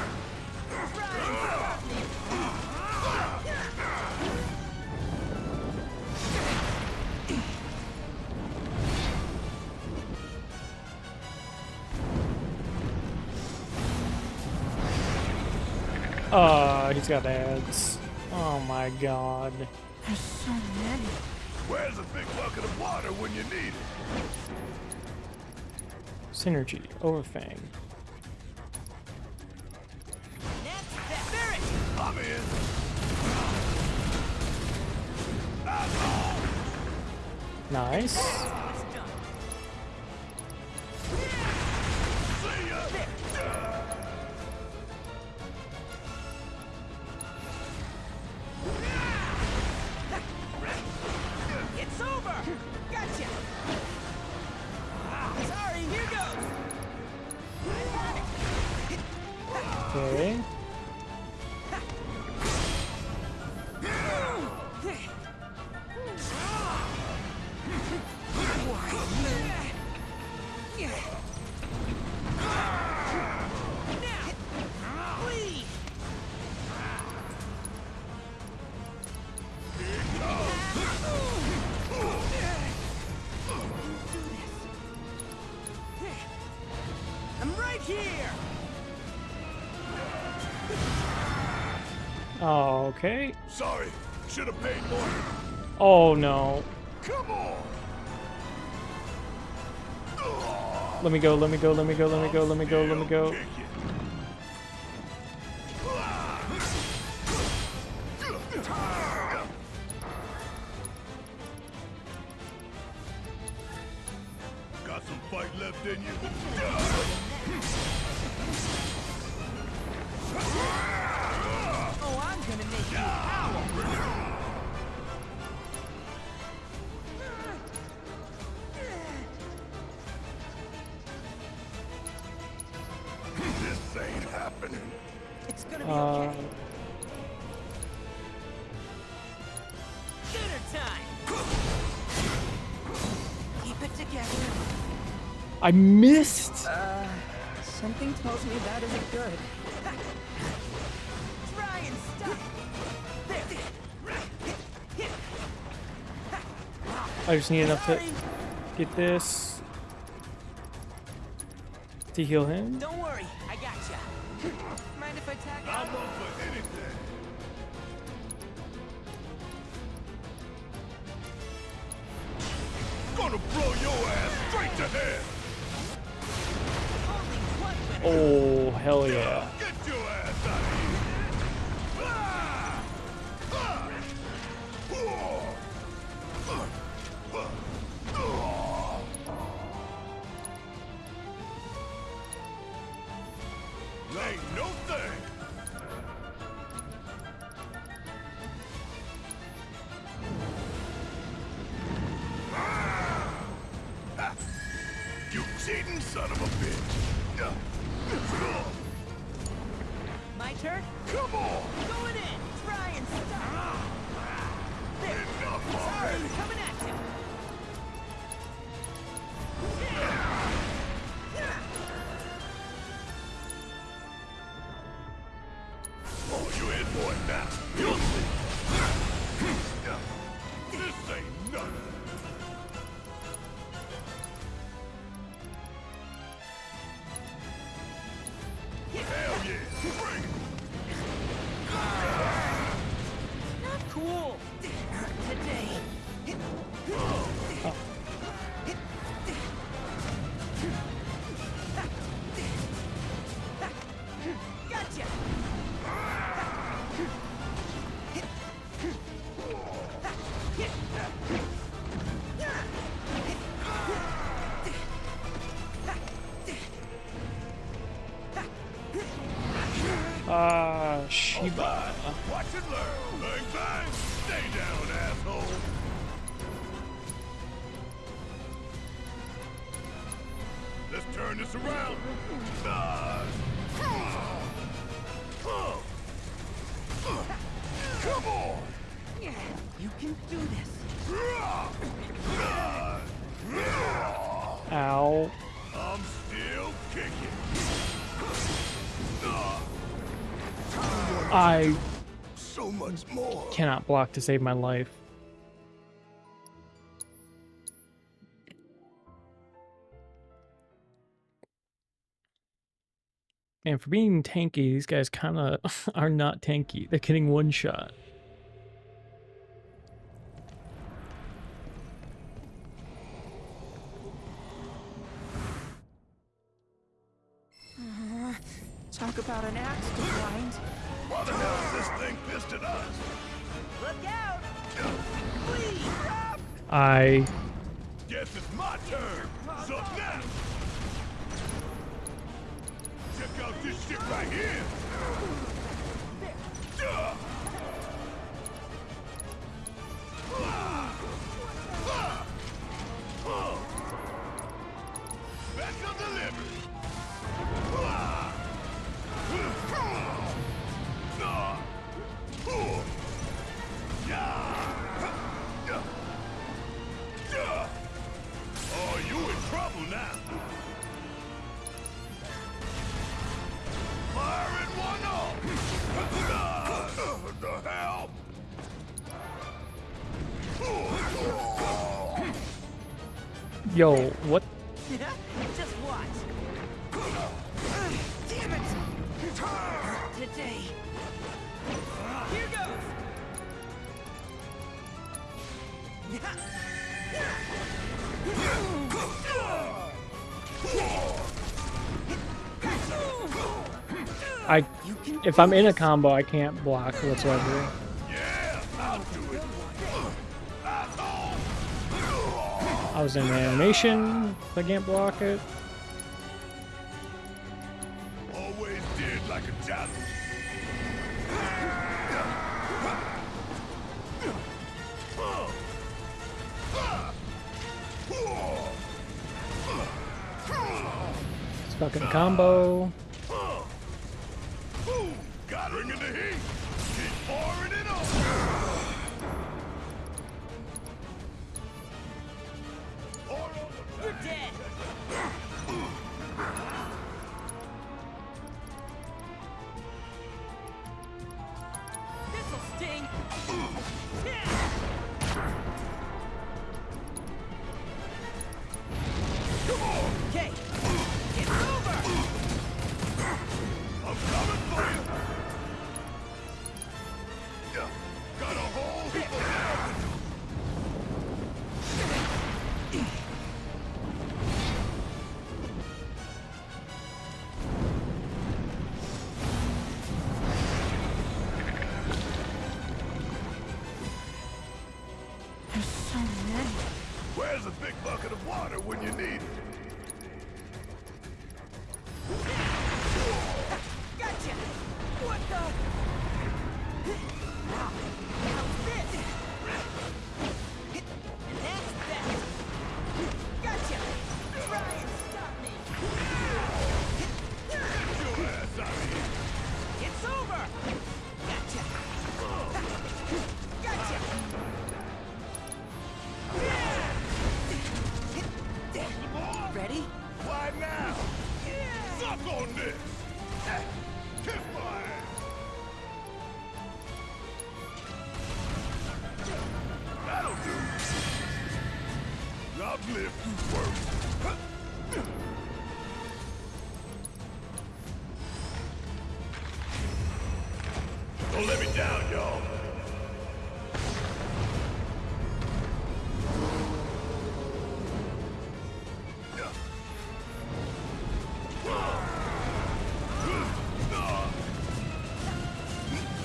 He's got ads. Oh my god. There's so many. Where's a big bucket of water when you need it? Synergy, Overfang. That's that. Barrett! I'm in! Nice. It's done. here! Okay. Sorry, should have paid more. Oh no. Come on! Let me go, let me go, let me go, let me go, let me go, let me go. Kick it. Got some fight left in you? Oh, I'm gonna make you howl! This ain't happening. It's gonna be Uh, okay. Dinner time! Keep it together. I missed. Something tells me that isn't good. Try and stop! There! I just need enough to Sorry. get this to heal him. Don't worry, I gotcha. Mind if I tag out? I'm up for anything. Gonna blow your ass straight to hell. Only one winner. Oh hell yeah! Get your ass out of here. Ah! Ah! Ain't no thing. Ah! You cheating son of a bitch. My turn? Come on. Going in! Try and stop! There! Enough Sorry, already. coming at you! Oh, you in for it now. You'll see. This ain't nothing. Hell yeah. Bring it. Not cool! Not today. Gotcha! Shiba. Watch and learn. Bang, bang. Stay down, asshole. Let's turn this around. Come on. You can do this. Ow. I'm still kicking. I So much more. cannot block to save my life. And for being tanky, these guys kind of are not tanky. They're getting one shot. Talk about an axe to grind. Why the hell is this thing pissed at us? Look out! Please stop! I Guess it's my turn. So now. Check out this shit right here. Duh. Special delivery. Oh, you in trouble now. Firing one off. The hell? yo, what? Just watch. Damn it! Today. Here goes. I, if I'm in a combo, I can't block whatsoever. Yeah, I'll do it. I was in animation. If I can't block it. Always did like a challenge. It's fucking combo. Got her in the heat. Keep pouring it on. You're dead. This'll sting. Okay, it's over. I'm coming for you. Yeah, got a whole heap of damage. There's so many. Where's a big bucket of water when you need it? Gotcha. What the? How's this? And that's that. Gotcha. Try and stop me. Get your ass out of here. It's over. Gotcha. Gotcha. Ready? Why now? Suck on this. Kiss my ass. That'll do. I've lived through worse. Don't let me down, y'all.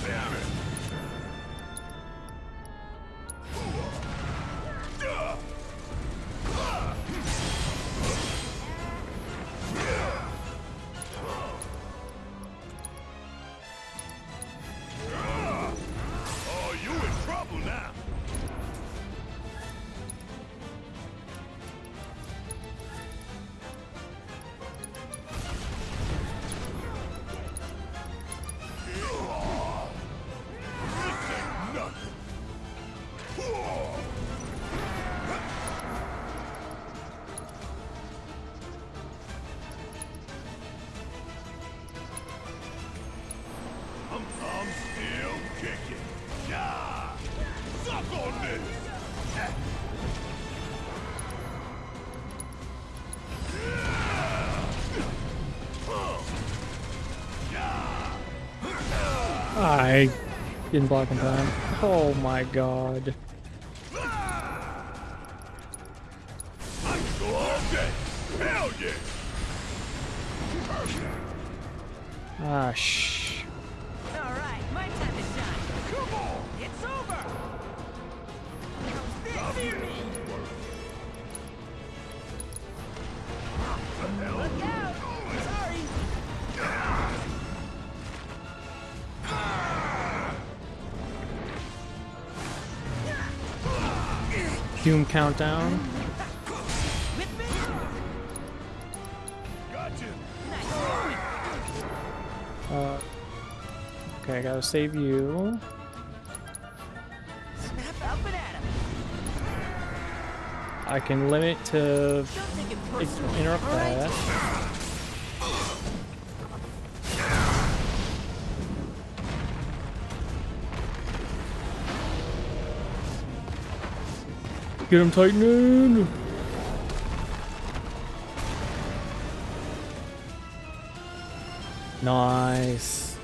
Damn it. Oh, you in trouble now. This ain't nothing. I'm still kicking. Yeah! Suck on this! I didn't block in time. Oh my god. I can go all day. Hell yeah! Ah, shh. All right, my time to shine. Come on! It's over. How's this? Fear me. Look out! Sorry. Doom countdown. With me? Gotcha! Nice. Okay, I gotta save you. Snap up and at him. I can limit to Don't take it personally. interrupt all right? that. Get him, Titan! Nice.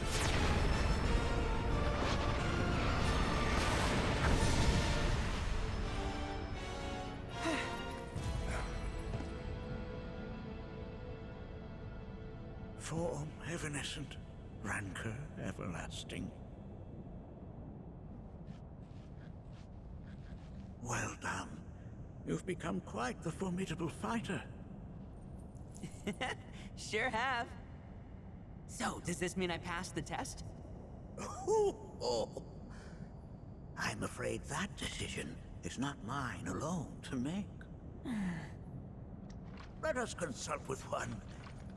Form evanescent, rancor everlasting. Well done. You've become quite the formidable fighter. Sure have. So, does this mean I passed the test? I'm afraid that decision is not mine alone to make. Let us consult with one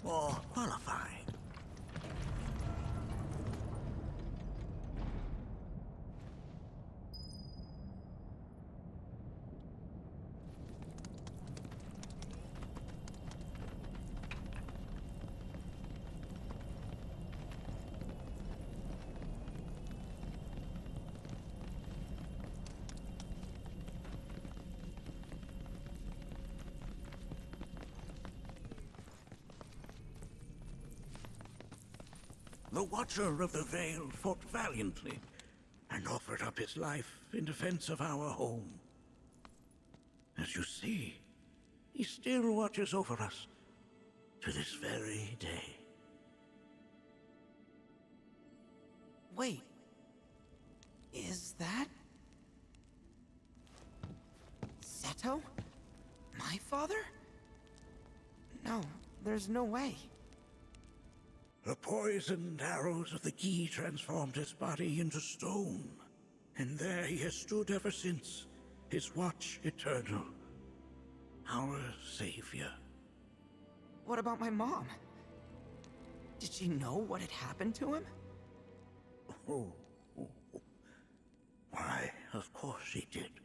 more qualified. The Watcher of the Veil fought valiantly and offered up his life in defense of our home. As you see, he still watches over us to this very day. Wait. Is that... Seto? My father? No, there's no way. The poisoned arrows of the Gi transformed his body into stone, and there he has stood ever since, his watch eternal, our savior. What about my mom? Did she know what had happened to him? Oh. Why, of course she did.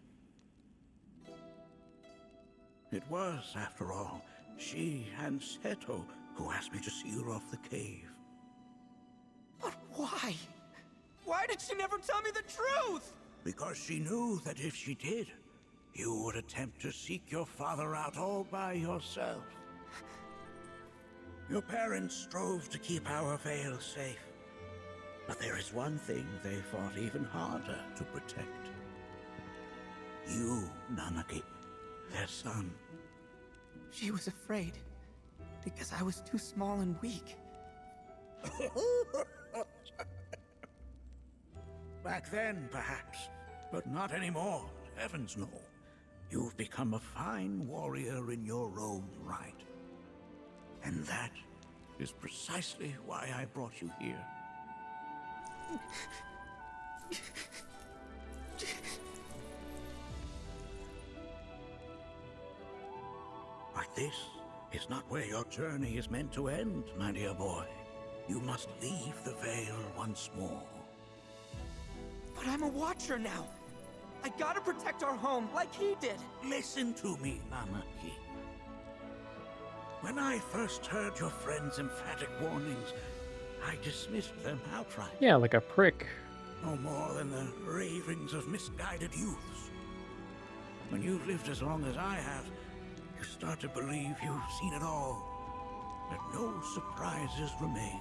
It was, after all, she and Seto who asked me to seal off the cave. But why? Why did she never tell me the truth? Because she knew that if she did, you would attempt to seek your father out all by yourself. Your parents strove to keep our Vale safe. But there is one thing they fought even harder to protect. You, Nanaki, their son. She was afraid. Because I was too small and weak. Back then, perhaps. But not anymore. Heavens no. You've become a fine warrior in your own right. And that is precisely why I brought you here. But this is not where your journey is meant to end, my dear boy. You must leave the Vale once more. But I'm a Watcher now. I gotta protect our home like he did. Listen to me, Nanaki. When I first heard your friend's emphatic warnings, I dismissed them outright. Yeah, like a prick. No more than the ravings of misguided youths. When you've lived as long as I have, you start to believe you've seen it all, that no surprises remain.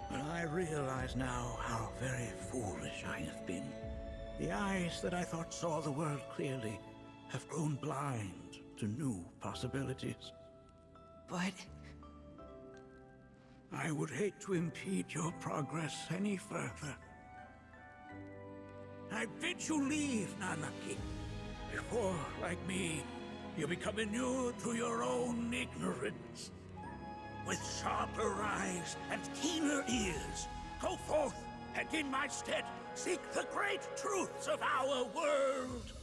But I realize now how very foolish I have been. The eyes that I thought saw the world clearly have grown blind to new possibilities. But... I would hate to impede your progress any further. I bid you leave, Nanaki, before, like me, you become inured to your own ignorance. With sharper eyes and keener ears, go forth and in my stead seek the great truths of our world.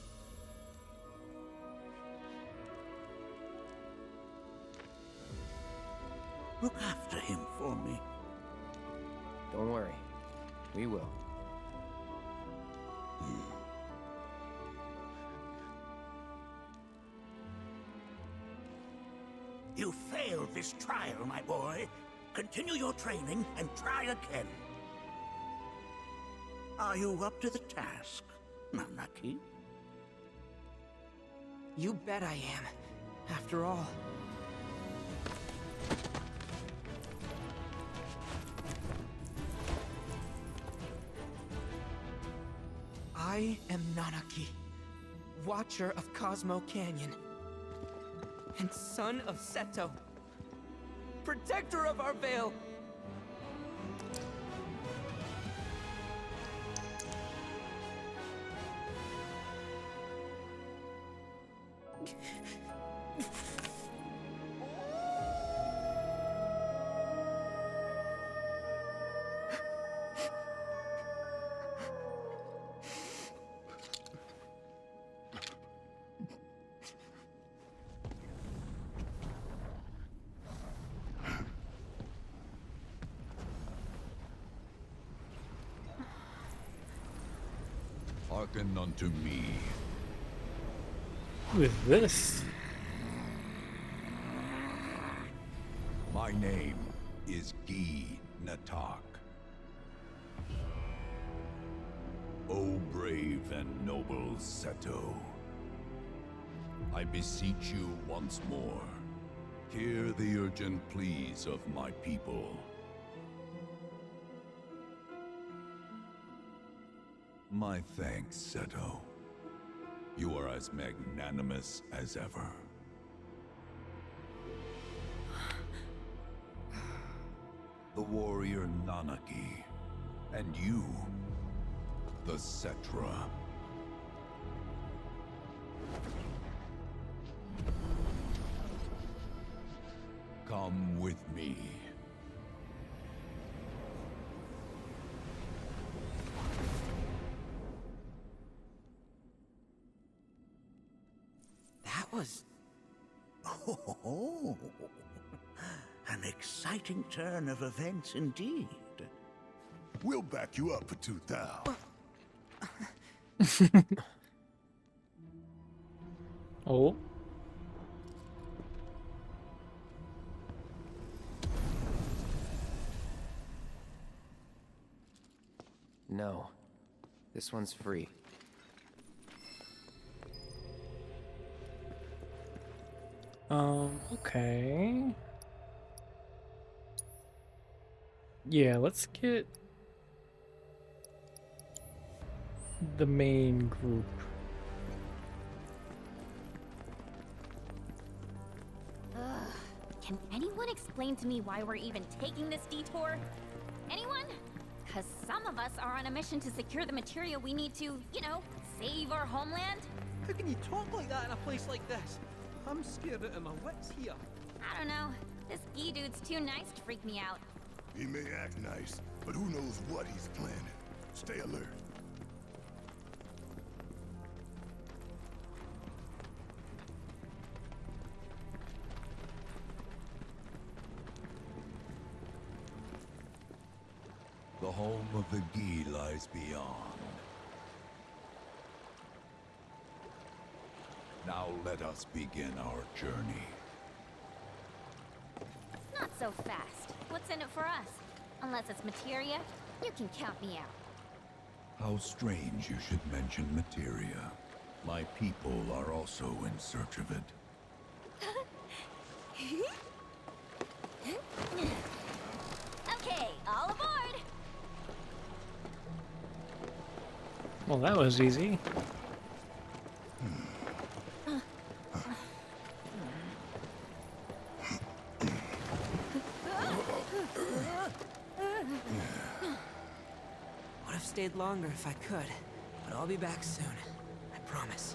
Look after him for me. Don't worry. We will. You failed this trial, my boy. Continue your training and try again. Are you up to the task, Nanaki? you bet I am. After all. I am Nanaki, Watcher of Cosmo Canyon, and son of Seto, Protector of our Vale. Hearken unto me. Who is this? My name is Gi Natak. O brave and noble Seto, I beseech you once more, hear the urgent pleas of my people. My thanks, Seto. You are as magnanimous as ever. The warrior Nanaki, and you, the Cetra. Come with me. That was... Oh, an exciting turn of events indeed. We'll back you up for 2,000. Oh. No. This one's free. Okay. Yeah, let's get the main group. Can anyone explain to me why we're even taking this detour? Anyone? Because some of us are on a mission to secure the material we need to, you know, save our homeland. How can you talk like that in a place like this? I'm scared out of my wits here. I don't know. This Gi dude's too nice to freak me out. He may act nice, but who knows what he's planning. Stay alert. The home of the Gi lies beyond. Now let us begin our journey. Not so fast. What's in it for us? Unless it's materia, you can count me out. How strange you should mention materia. My people are also in search of it. Okay, all aboard! Well, that was easy. Would have stayed longer if I could, but I'll be back soon. I promise.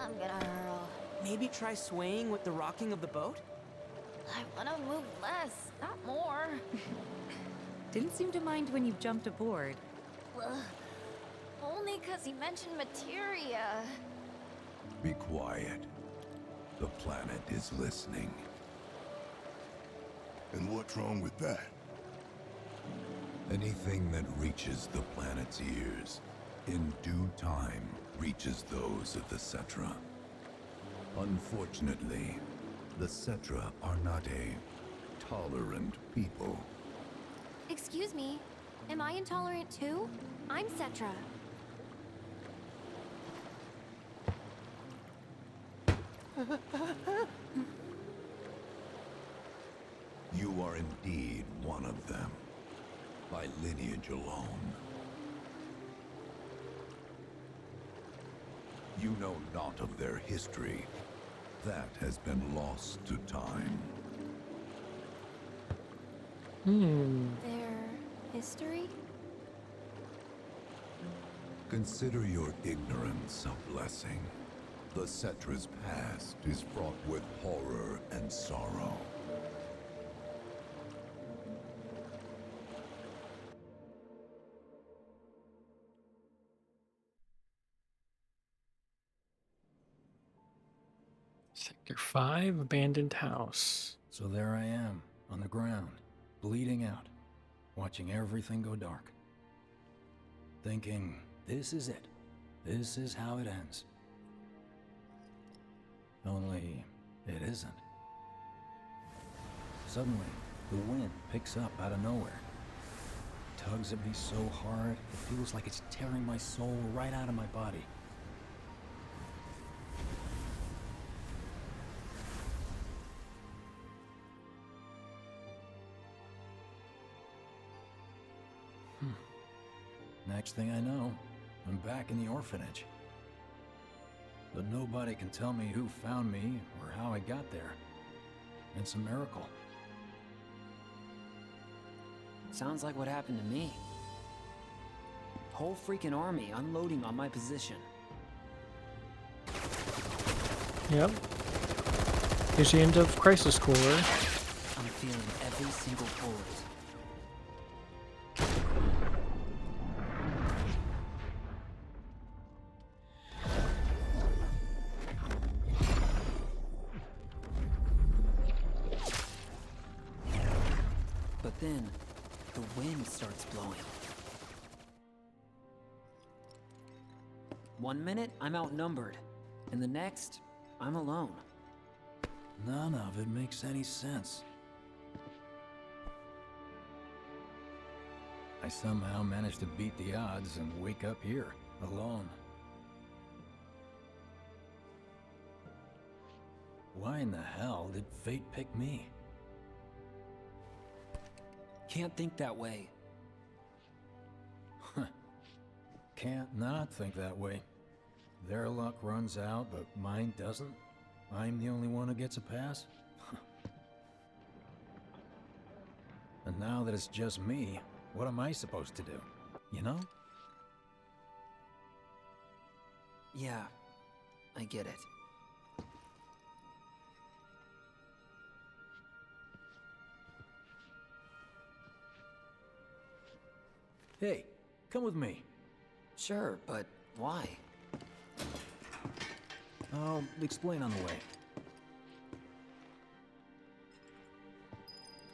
I'm gonna hurl. Maybe try swaying with the rocking of the boat? I wanna move less, not more. Didn't seem to mind when you jumped aboard. Ugh. Only 'cause he mentioned materia. Be quiet. The planet is listening. And what's wrong with that? Anything that reaches the planet's ears, in due time, reaches those of the Cetra. Unfortunately, the Cetra are not a tolerant people. Excuse me, am I intolerant too? I'm Cetra. You are indeed one of them, by lineage alone. You know not of their history. That has been lost to time. Their history? Consider your ignorance a blessing. The Cetra's past is fraught with horror and sorrow. Sector 5, abandoned house. So there I am, on the ground, bleeding out, watching everything go dark. Thinking, this is it. This is how it ends. Only, it isn't. Suddenly, the wind picks up out of nowhere. It tugs at me so hard, it feels like it's tearing my soul right out of my body. Next thing I know, I'm back in the orphanage. But nobody can tell me who found me or how I got there. It's a miracle. Sounds like what happened to me. Whole freaking army unloading on my position. Yep. Here's the end of Crisis Core. I'm feeling every single bullet. But then, the wind starts blowing. 1 minute, I'm outnumbered. And the next, I'm alone. None of it makes any sense. I somehow managed to beat the odds and wake up here, alone. Why in the hell did fate pick me? Can't think that way. Can't not think that way. Their luck runs out, but mine doesn't. I'm the only one who gets a pass. And now that it's just me, what am I supposed to do? You know? Yeah, I get it. Hey, come with me. Sure, but why? I'll explain on the way.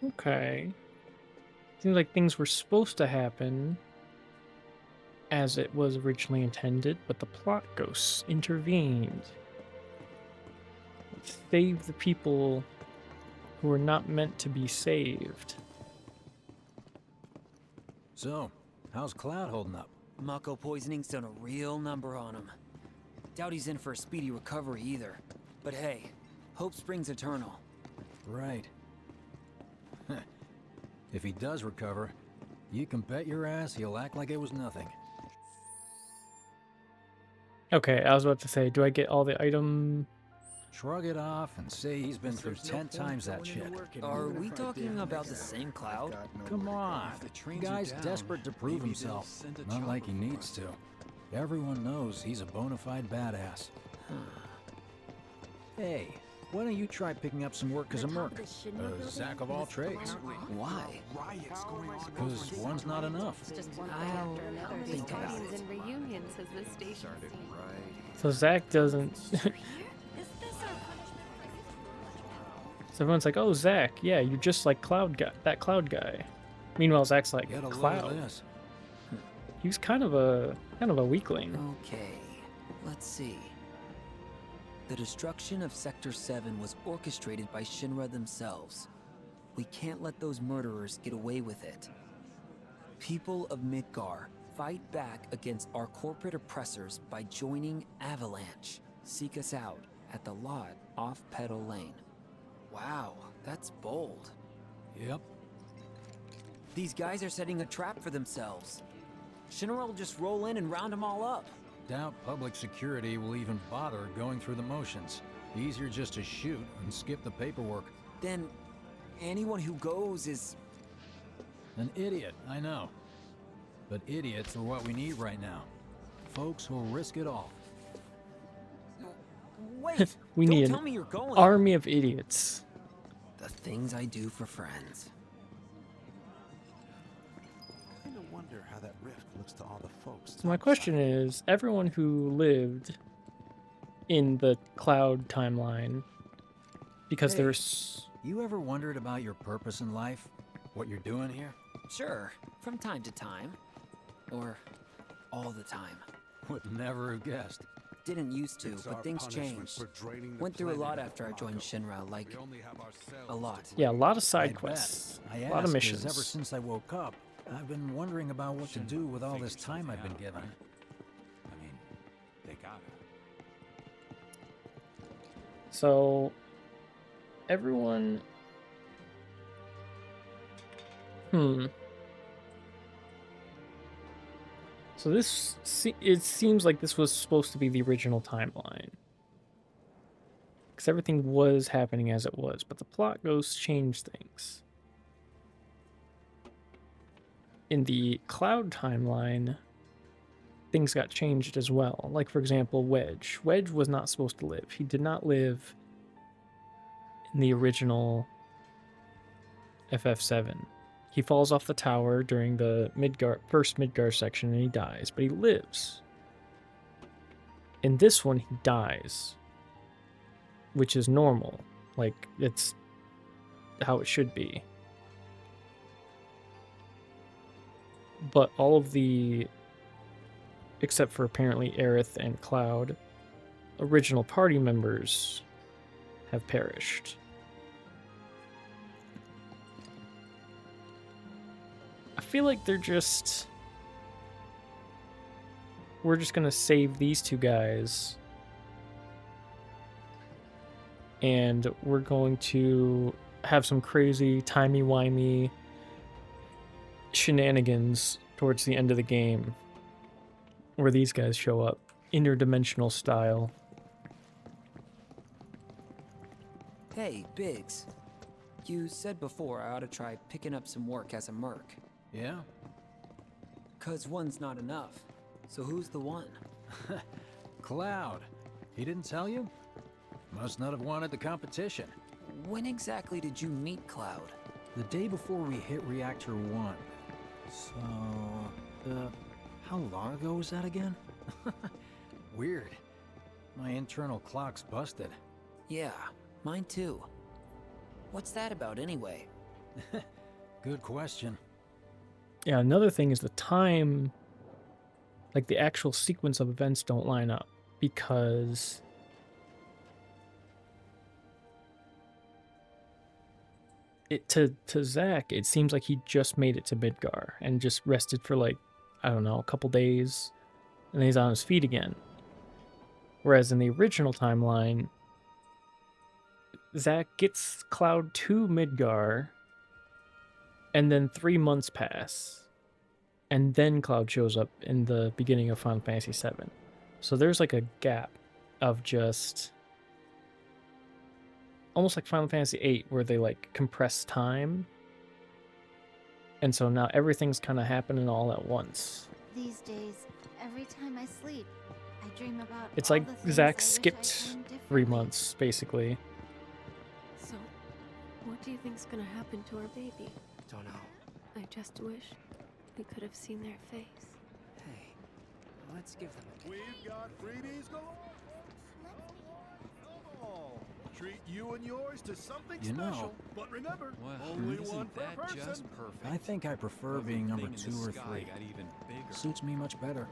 Okay. Seems like things were supposed to happen as it was originally intended, but the plot ghosts intervened. Saved the people who were not meant to be saved. So, how's Cloud holding up? Mako poisoning's done a real number on him. Doubt he's in for a speedy recovery either. But hey, hope springs eternal. Right. If he does recover, you can bet your ass he'll act like it was nothing. Okay, I was about to say, do I get all the item? Shrug it off and say he's been through 10 times that shit. Are we talking about the same Cloud? Come on, the guy's desperate to prove himself. Not like he needs to. Everyone knows he's a bona fide badass. Hey, why don't you try picking up some work as a merc? A Zack of all trades. Why? Because one's not enough. I'll think about it. and reunions has this station seen. So Zack doesn't. So everyone's like, "Oh, Zack, yeah, you're just like Cloud guy, that Cloud guy." Meanwhile, Zack's like, Get a load of "Cloud." this. He was kind of a weakling. Okay. Let's see. The destruction of Sector 7 was orchestrated by Shinra themselves. We can't let those murderers get away with it. People of Midgar, fight back against our corporate oppressors by joining Avalanche. Seek us out at the lot off Petal Lane. Wow, that's bold. Yep. These guys are setting a trap for themselves. Shinra will just roll in and round them all up. Doubt public security will even bother going through the motions. Easier just to shoot and skip the paperwork. Then, anyone who goes is... An idiot, I know. But idiots are what we need right now. Folks who'll risk it all. Wait! We don't need tell an me you're going. army of idiots. The things I do for friends. I kind of wonder how that rift looks to all the folks. So my question is, everyone who lived in the Cloud timeline, because Hey, there's... You ever wondered about your purpose in life? What you're doing here? Sure, from time to time. Or all the time. Would never have guessed. Didn't used to, It's our but things punishment changed. for draining the Went through a lot planet of after I joined Shinra, like We only have ourselves a lot. Yeah, a lot of I side bet. quests. I A lot of ask, 'cause missions. ever since I woke up, I've been wondering about what to do with all this time I've been given. I mean, they got it. So, everyone... So it seems like this was supposed to be the original timeline. Because everything was happening as it was, but the plot ghosts changed things. In the Cloud timeline, things got changed as well. Like, for example, Wedge. Wedge was not supposed to live. He did not live in the original FF7. He falls off the tower during the first Midgar section and he dies, but he lives. In this one, he dies, which is normal. Like, it's how it should be. But all of the, except for apparently Aerith and Cloud, original party members have perished. I feel like we're just gonna save these two guys and we're going to have some crazy timey-wimey shenanigans towards the end of the game where these guys show up, interdimensional style. Hey, Biggs. You said before I ought to try picking up some work as a merc. Yeah? 'Cause one's not enough. So who's the one? Cloud. He didn't tell you? Must not have wanted the competition. When exactly did you meet Cloud? The day before we hit Reactor 1. So, how long ago was that again? Weird. My internal clock's busted. Yeah, mine too. What's that about anyway? Good question. Yeah, another thing is the time, like the actual sequence of events don't line up because to Zack, it seems like he just made it to Midgar and just rested for like, I don't know, a couple days and then he's on his feet again. Whereas in the original timeline, Zack gets Cloud to Midgar and then 3 months pass. And then Cloud shows up in the beginning of Final Fantasy VII. So there's like a gap of just almost like Final Fantasy VIII where they like compress time. And so now everything's kind of happening all at once. These days, every time I sleep, I dream about It's all like the things Zack I wish I'd skipped done 3 differently. months, basically. So, what do you think's gonna happen to our baby? Don't know. I just wish we could have seen their face. Hey, let's give them a... We've got freebies galore. Oh, treat you and yours to something You know, special. But remember, only one per person. I think I prefer being number 2 or 3. Suits me much better.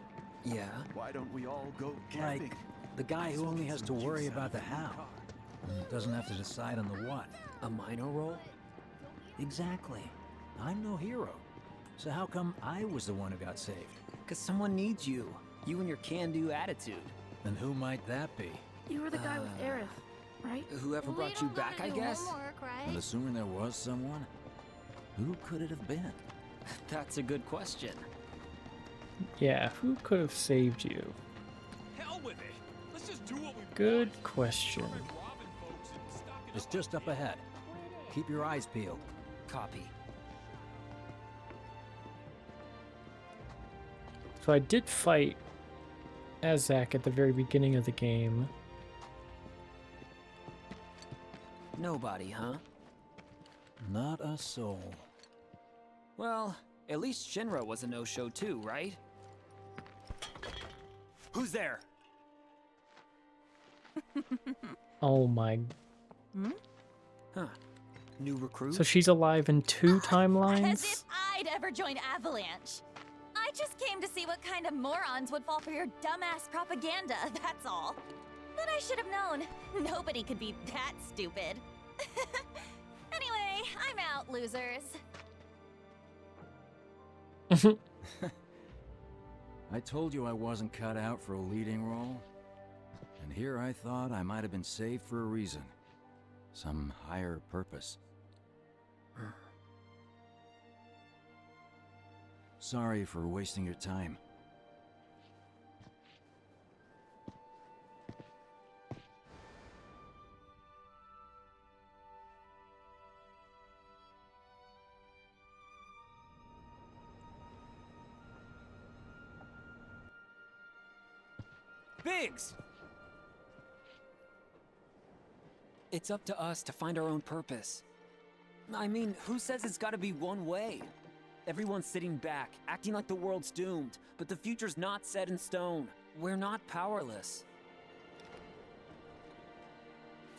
Yeah? Why don't we all go camping? Like the guy who only has to worry about the how. And doesn't have to decide on the what. A minor role? Exactly. I'm no hero. So how come I was the one who got saved? Because someone needs you. You and your can-do attitude. And who might that be? You were the guy with Aerith, right? Whoever brought you back, I guess? Homework, right? And assuming there was someone, who could it have been? That's a good question. Yeah, who could have saved you? Hell with it. Let's just do what we Good question. It's just up ahead. Keep your eyes peeled. Copy. So I did fight as Zack at the very beginning of the game. Nobody, huh? Not a soul. Well, at least Shinra was a no-show too, right? Who's there? Oh my. Huh. New recruit? So she's alive in 2 As timelines? if I'd ever join Avalanche. I just came to see what kind of morons would fall for your dumbass propaganda, that's all. But I should have known. Nobody could be that stupid. Anyway, I'm out, losers. I told you I wasn't cut out for a leading role. And here I thought I might have been saved for a reason. Some higher purpose. Sorry for wasting your time. Biggs! It's up to us to find our own purpose. I mean, who says it's gotta be one way? Everyone's sitting back, acting like the world's doomed, but the future's not set in stone. We're not powerless.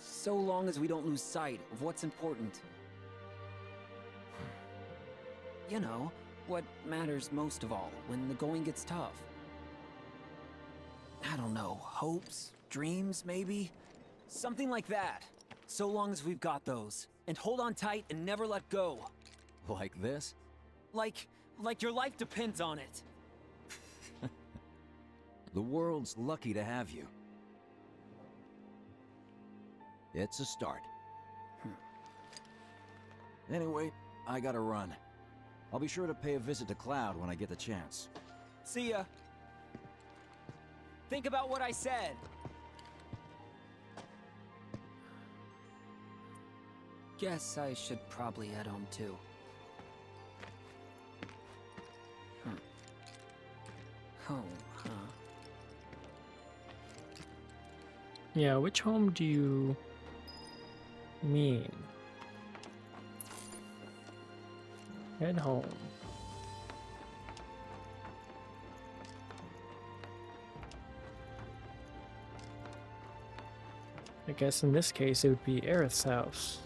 So long as we don't lose sight of what's important. You know, what matters most of all when the going gets tough. I don't know, hopes, dreams, maybe? Something like that. So long as we've got those. And hold on tight and never let go. Like this? Like your life depends on it. The world's lucky to have you. It's a start. Anyway, I gotta run. I'll be sure to pay a visit to Cloud when I get the chance. See ya. Think about what I said. Guess I should probably head home too. Home, huh? Yeah, which home do you mean? Head home. I guess in this case it would be Aerith's house.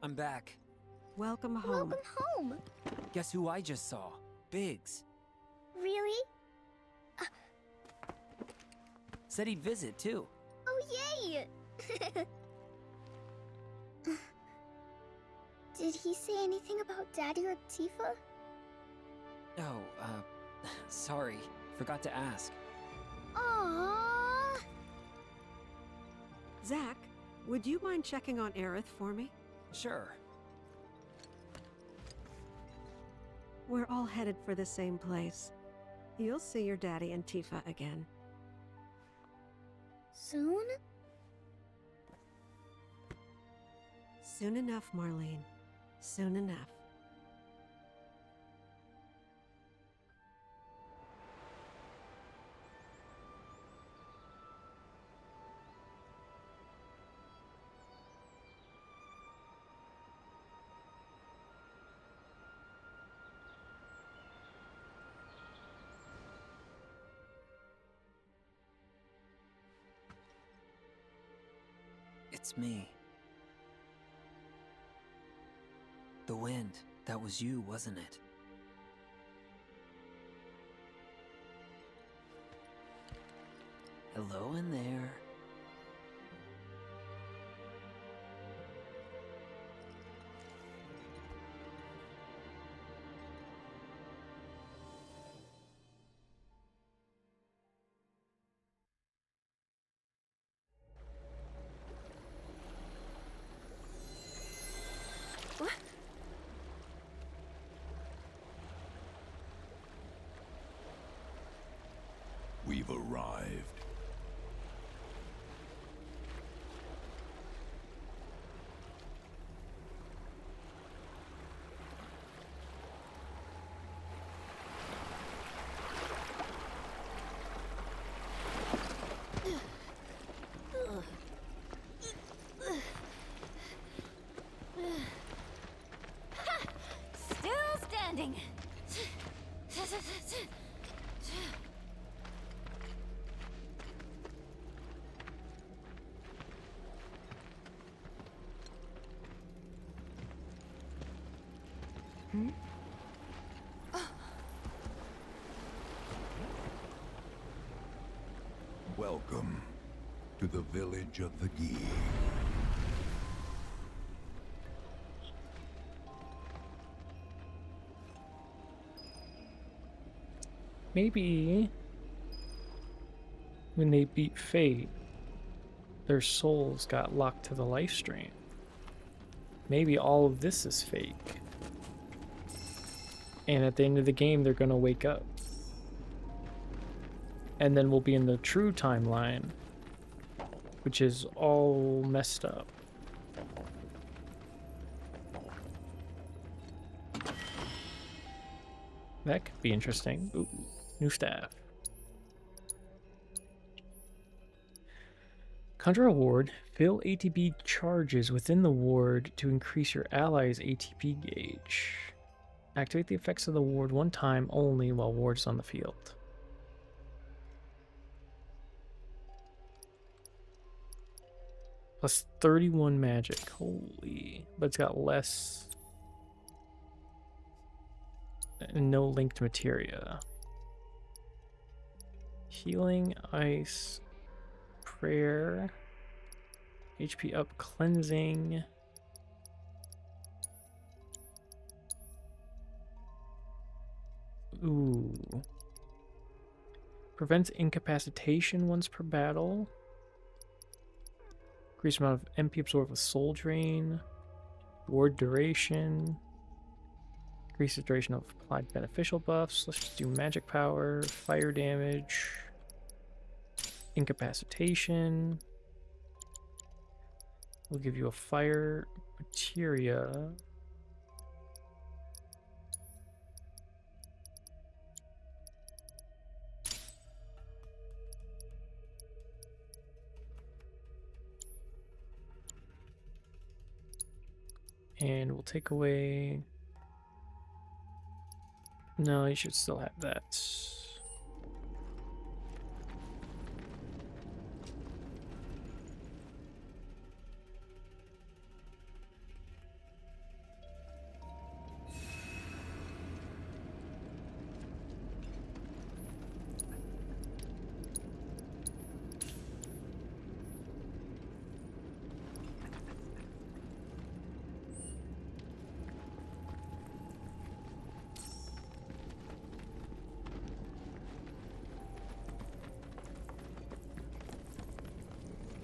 I'm back. Welcome home. Welcome home. Guess who I just saw? Biggs. Really? Said he'd visit too. Oh, yay! Did he say anything about Daddy or Tifa? Oh, sorry. Forgot to ask. Aww. Zack, would you mind checking on Aerith for me? Sure. We're all headed for the same place. You'll see your daddy and Tifa again. Soon? Soon enough, Marlene. Soon enough. It's me. The wind, that was you, wasn't it? Hello in there. We've arrived. Still standing. Welcome to the village of the Gi. Maybe when they beat Fate, their souls got locked to the life stream. Maybe all of this is fake. And at the end of the game, they're gonna wake up. And then we'll be in the true timeline, which is all messed up. That could be interesting. Ooh, new staff. Conjure a ward. Fill ATB charges within the ward to increase your ally's ATB gauge. Activate the effects of the ward one time only while ward is on the field. Plus 31 magic. Holy. But it's got less. And no linked materia. Healing, ice, prayer, HP up, cleansing. Ooh. Prevents incapacitation once per battle. Increased amount of MP absorbed with soul drain. Ward duration. Increase the duration of applied beneficial buffs. Let's just do magic power, fire damage, incapacitation. We'll give you a fire materia. And we'll take away... No, you should still have that.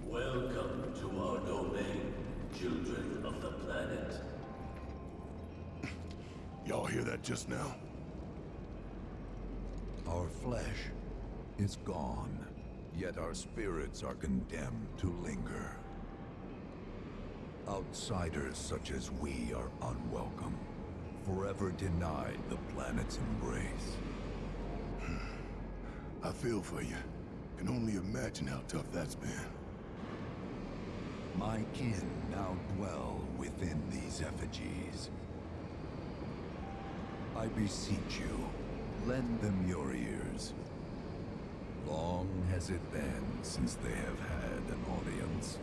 Welcome to our domain, children of the planet. Y'all hear that just now? Our flesh is gone, yet our spirits are condemned to linger. Outsiders such as we are unwelcome, forever denied the planet's embrace. I feel for you. Can only imagine how tough that's been. My kin now dwell within these effigies. I beseech you, lend them your ears. Long has it been since they have had an audience.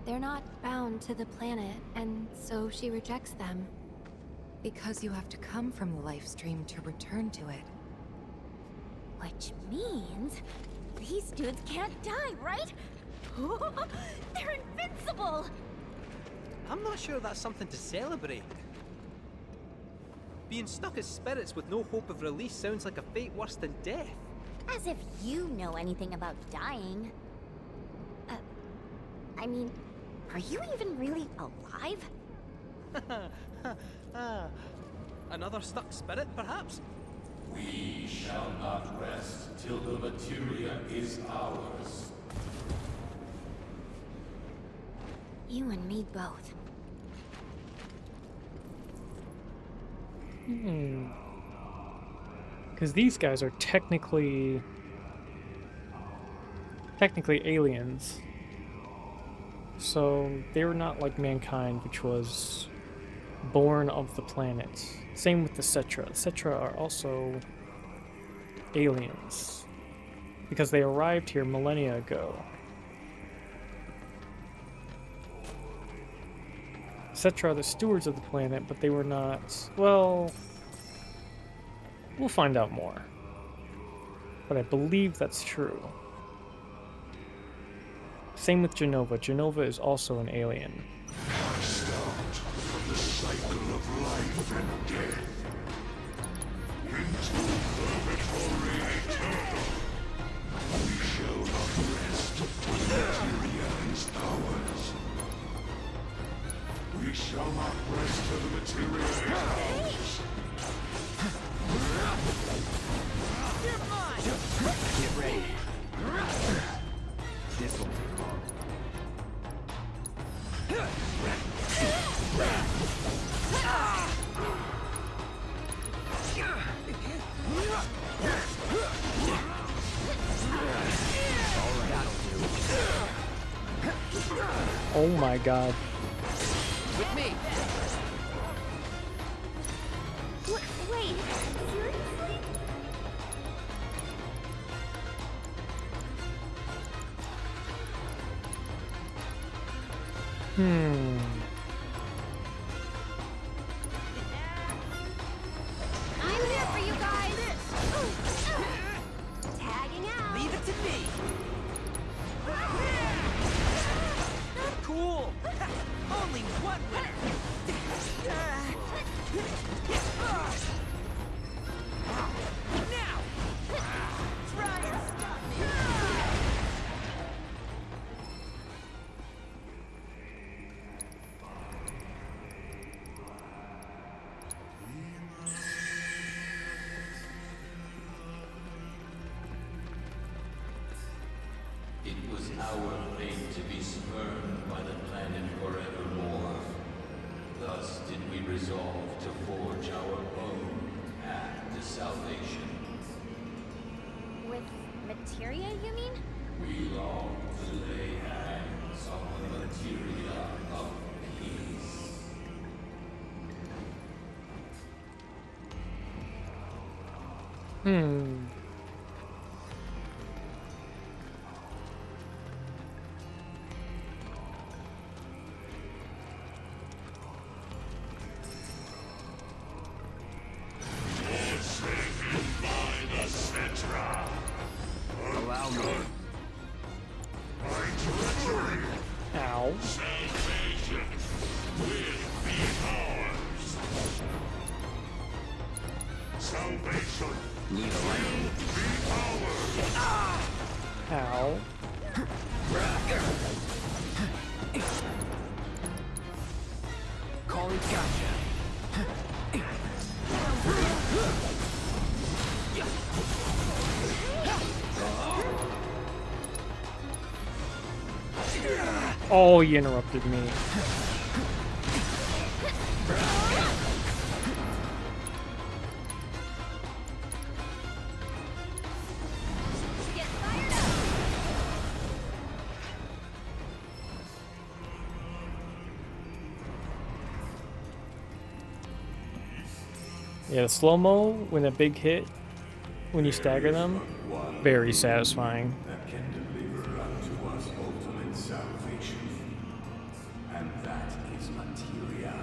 They're not bound to the planet, and so she rejects them. Because you have to come from the life stream to return to it. Which means these dudes can't die, right? They're invincible! I'm not sure that's something to celebrate. Being stuck as spirits with no hope of release sounds like a fate worse than death. As if you know anything about dying. I mean, are you even really alive? Another stuck spirit, perhaps? We shall not rest till the materia is ours. You and me both. Because these guys are technically aliens. So they were not like mankind, which was born of the planet. Same with the Cetra. Cetra are also aliens because they arrived here millennia ago. Cetra are the stewards of the planet, but they were not... Well, we'll find out more. But I believe that's true. Same with Jenova. Jenova is also an alien. Cast out from the cycle of life and death into purgatory eternal. We shall not rest till the materia is ours. We shall not rest till the materia is ours. You're mine! Get ready. This will take long. Oh my god. With me. Wait, seriously? I'm here for you guys! Tagging out! Leave it to me! Cool! Only one winner! Now! Try and stop me! It was our fate to be spurned by the planet forevermore. Thus did we resolve to forge our own path to salvation. With materia, you mean? We long to lay hands on the materia of peace. Allow me. Ow. Salvation will be ours. Salvation Need a light. be ours. Ow. Calling gotcha. Oh, you interrupted me. Get fired up! Yeah, the slow-mo, when a big hit, when you stagger them, very satisfying. That can deliver unto us ultimate salvation. and that is materia.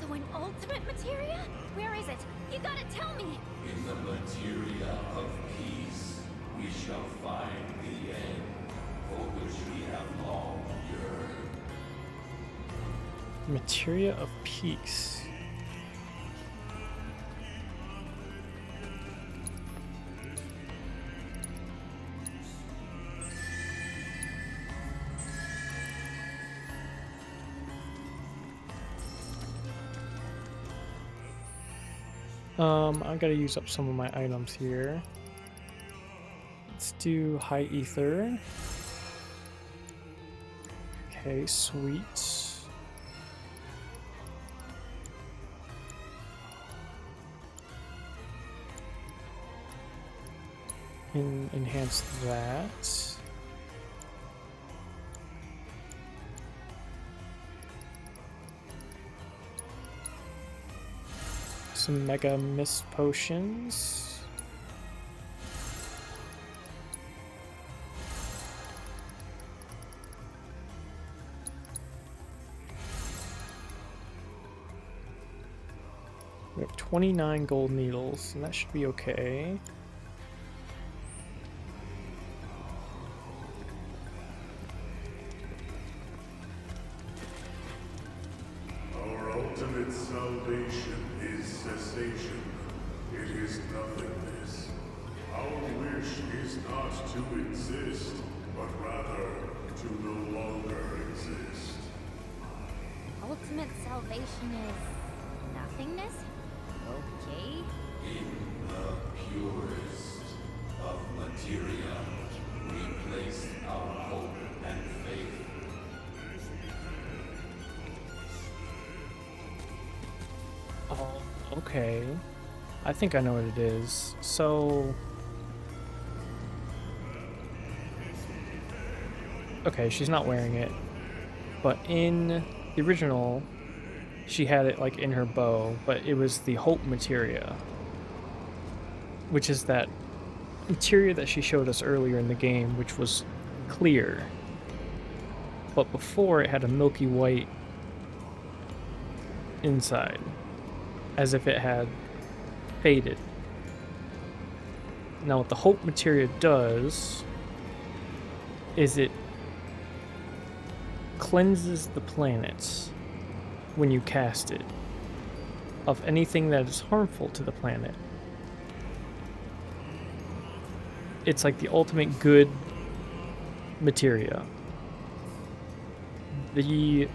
So an ultimate materia? Where is it? You gotta tell me! In the materia of peace, we shall find the end for which we have long yearned. Materia of peace. I gotta use up some of my items here. Let's do high ether. Okay, sweet. Enhance that. Some mega mist potions. We have 29 gold needles, and that should be okay. Our ultimate salvation is cessation. It is nothingness. Our wish is not to exist, but rather to no longer exist. Ultimate salvation is nothingness? Okay. In the purest of materia, we place our hope and faith. Oh, okay. I think I know what it is. So... Okay, she's not wearing it. But in the original, she had it like in her bow, but it was the hope materia. Which is that materia that she showed us earlier in the game, which was clear. But before it had a milky white inside. As if it had faded. Now what the hope materia does is it cleanses the planet when you cast it of anything that is harmful to the planet. It's like the ultimate good materia. The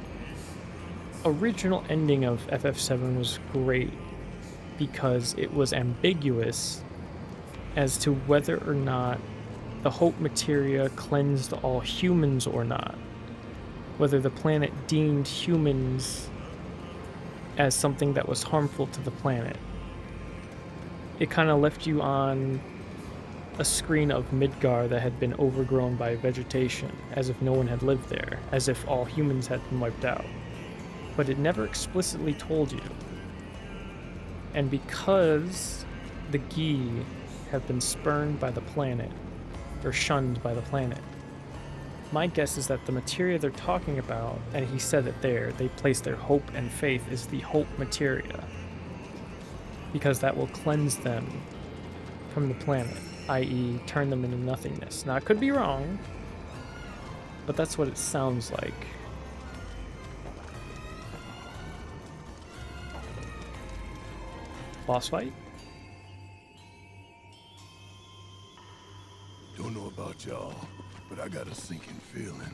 original ending of FF7 was great because it was ambiguous as to whether or not the hope materia cleansed all humans or not. Whether the planet deemed humans as something that was harmful to the planet. It kind of left you on a screen of Midgar that had been overgrown by vegetation, as if no one had lived there, as if all humans had been wiped out. But it never explicitly told you. And because the Gi have been spurned by the planet, or shunned by the planet, my guess is that the materia they're talking about, and he said it there, they place their hope and faith, is the hope materia. Because that will cleanse them from the planet, i.e. turn them into nothingness. Now, I could be wrong, but that's what it sounds like. Boss fight? Don't know about y'all, but I got a sinking feeling.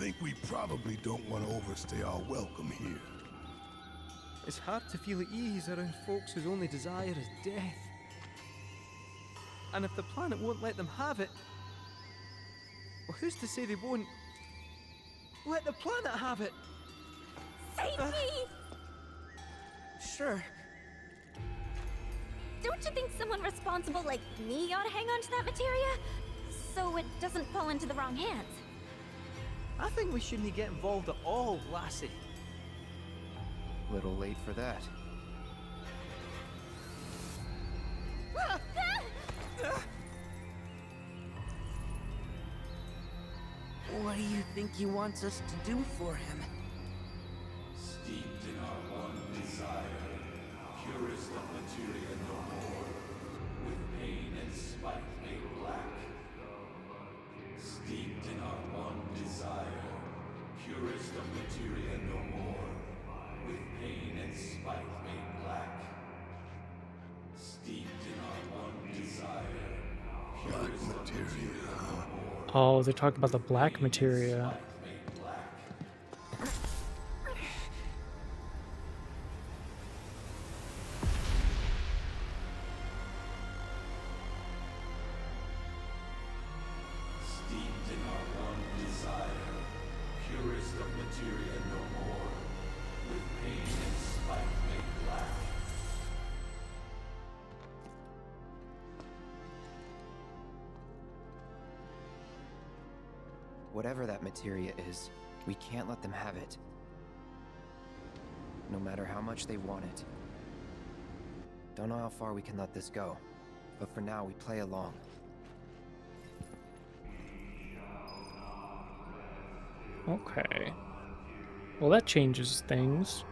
Think we probably don't want to overstay our welcome here. It's hard to feel at ease around folks whose only desire is death. And if the planet won't let them have it, well, who's to say they won't let the planet have it? Save me! Sure. Don't you think someone responsible like me ought to hang on to that materia? So it doesn't fall into the wrong hands. I think we shouldn't get involved at all, lassie. Little late for that. What do you think he wants us to do for him? Steeped in our one desire, purest of materia no more, with pain and spite made black. Steeped in our one desire, purest of materia no more, with pain and spite made black. Steeped in our one desire, purest of materia no more. Oh, they talk about the black materia. Steeped in our one desire, purest of materia no more, with pain and spite made black. Whatever that materia is, we can't let them have it. No matter how much they want it. Don't know how far we can let this go, but for now we play along. Okay. Well, that changes things.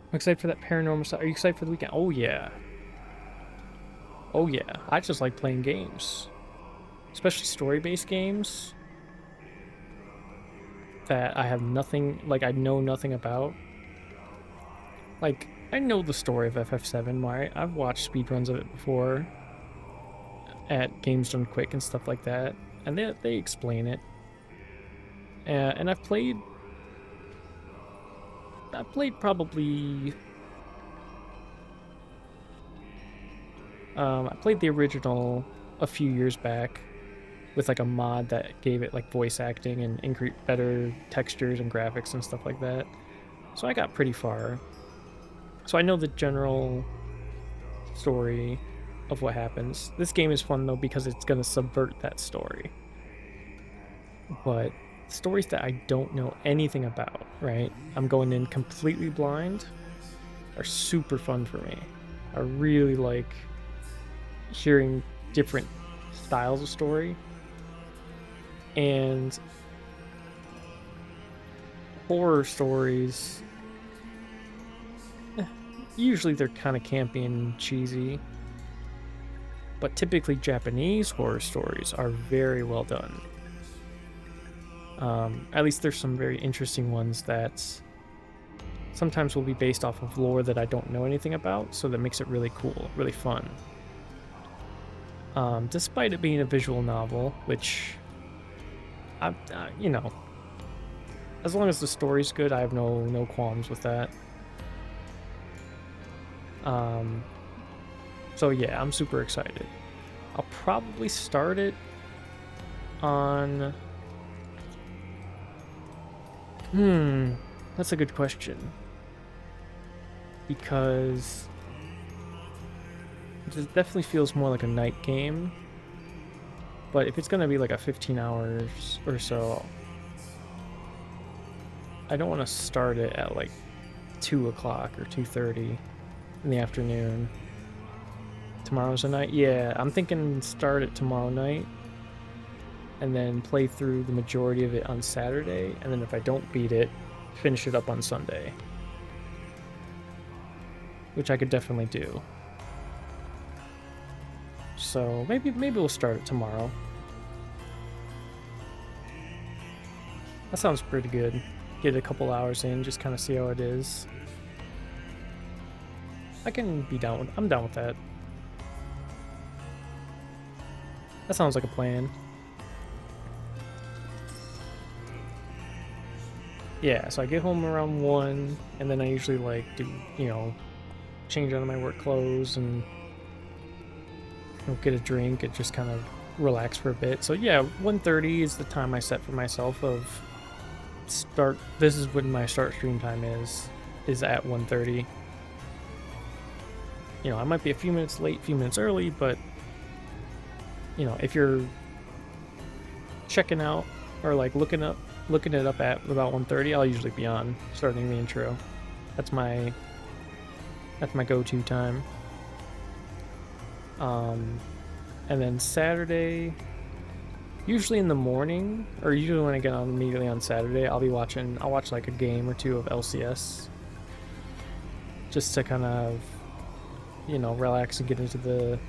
I'm excited for that paranormal stuff. Are you excited for the weekend? Oh, yeah. Oh, yeah. I just like playing games. Especially story-based games that I have nothing, like, I know nothing about. Like, I know the story of FF7, why I've watched speedruns of it before at Games Done Quick and stuff like that, and they explain it. And I've played probably I played the original a few years back with like a mod that gave it like voice acting and better textures and graphics and stuff like that. So I got pretty far. So I know the general story of what happens. This game is fun though because it's going to subvert that story. But stories that I don't know anything about, right? I'm going in completely blind, are super fun for me. I really like hearing different styles of story. And horror stories, usually they're kind of campy and cheesy, but typically Japanese horror stories are very well done. At least there's some very interesting ones that sometimes will be based off of lore that I don't know anything about, so that makes it really cool, really fun. Despite it being a visual novel, which, you know, as long as the story's good, I have no qualms with that. So yeah, I'm super excited. I'll probably start it on... that's a good question. Because it definitely feels more like a night game. But if it's gonna be like a 15 hours or so, I don't want to start it at like 2 o'clock or 2:30 in the afternoon. Tomorrow's a night? Yeah, I'm thinking start it tomorrow night and then play through the majority of it on Saturday, and then if I don't beat it, finish it up on Sunday. Which I could definitely do. So maybe we'll start it tomorrow. That sounds pretty good. Get a couple hours in, just kind of see how it is. I can be down with, I'm down with that. That sounds like a plan. Yeah, so I get home around 1, and then I usually like do, you know, change out of my work clothes and get a drink and just kind of relax for a bit. So yeah, 1:30 is the time I set for myself of start. This is when my start stream time is at 1:30. You know, I might be a few minutes late, a few minutes early, but you know, if you're checking out or like looking it up at about 1:30, I'll usually be on starting the intro. That's my go-to time. And then Saturday, Usually in the morning, or usually when I get on immediately on Saturday, I'll watch like a game or two of LCS. Just to kind of, you know, relax and get into the...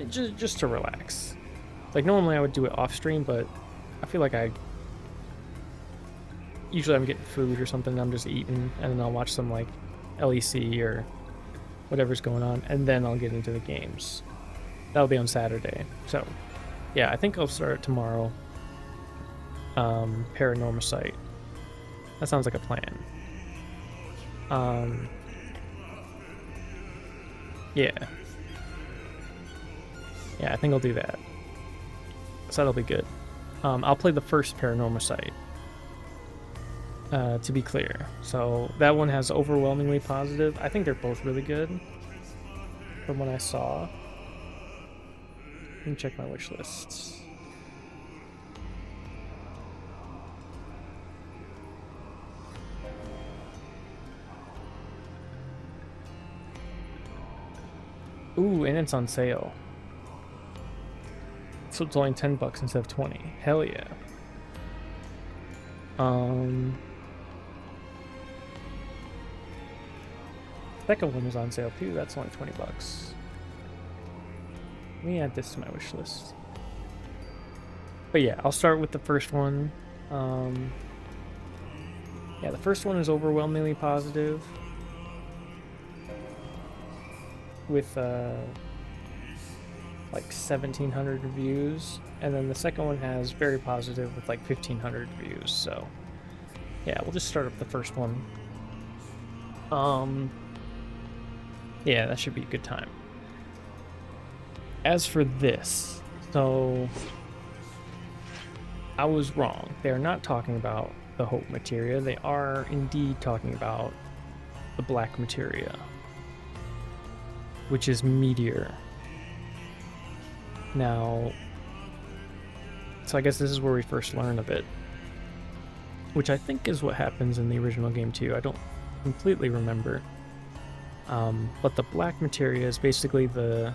Just to relax. Like normally I would do it off stream, but I feel like usually I'm getting food or something, I'm just eating, and then I'll watch some like LEC or whatever's going on, and then I'll get into the games. That'll be on Saturday. So, yeah, I think I'll start tomorrow. Paranormal Site. That sounds like a plan. Yeah. Yeah, I think I'll do that. So that'll be good. I'll play the first Paranormal Site. To be clear. So that one has overwhelmingly positive. I think they're both really good. From what I saw. Let me check my wish lists. Ooh, and it's on sale. So it's only $10 instead of 20. Hell yeah. Second one is on sale too. That's only $20. Let me add this to my wish list. But yeah, I'll start with the first one. Yeah, the first one is overwhelmingly positive. With like 1,700 reviews. And then the second one has very positive with like 1,500 reviews. So yeah, we'll just start up the first one. Yeah, that should be a good time. As for this, so I was wrong. They are not talking about the Hope Materia. They are indeed talking about the Black Materia, which is Meteor. Now, so I guess this is where we first learn of it, which I think is what happens in the original game too. I don't completely remember. But the Black Materia is basically the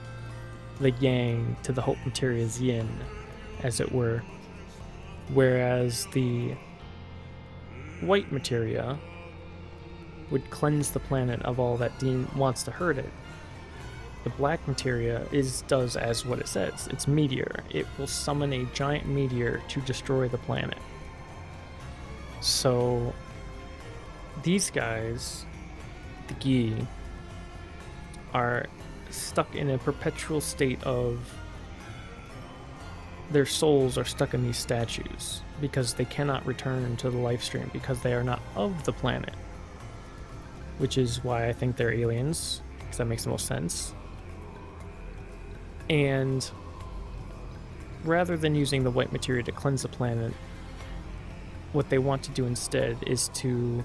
yang to the Hope Materia's yin, as it were. Whereas the White Materia would cleanse the planet of all that wants to hurt it. The Black Materia does as what it says. It's Meteor. It will summon a giant meteor to destroy the planet. So these guys, the Gi, are stuck in a perpetual state of their souls are stuck in these statues because they cannot return to the life stream because they are not of the planet, which is why I think they're aliens, because that makes the most sense. And rather than using the White Materia to cleanse the planet, what they want to do instead is to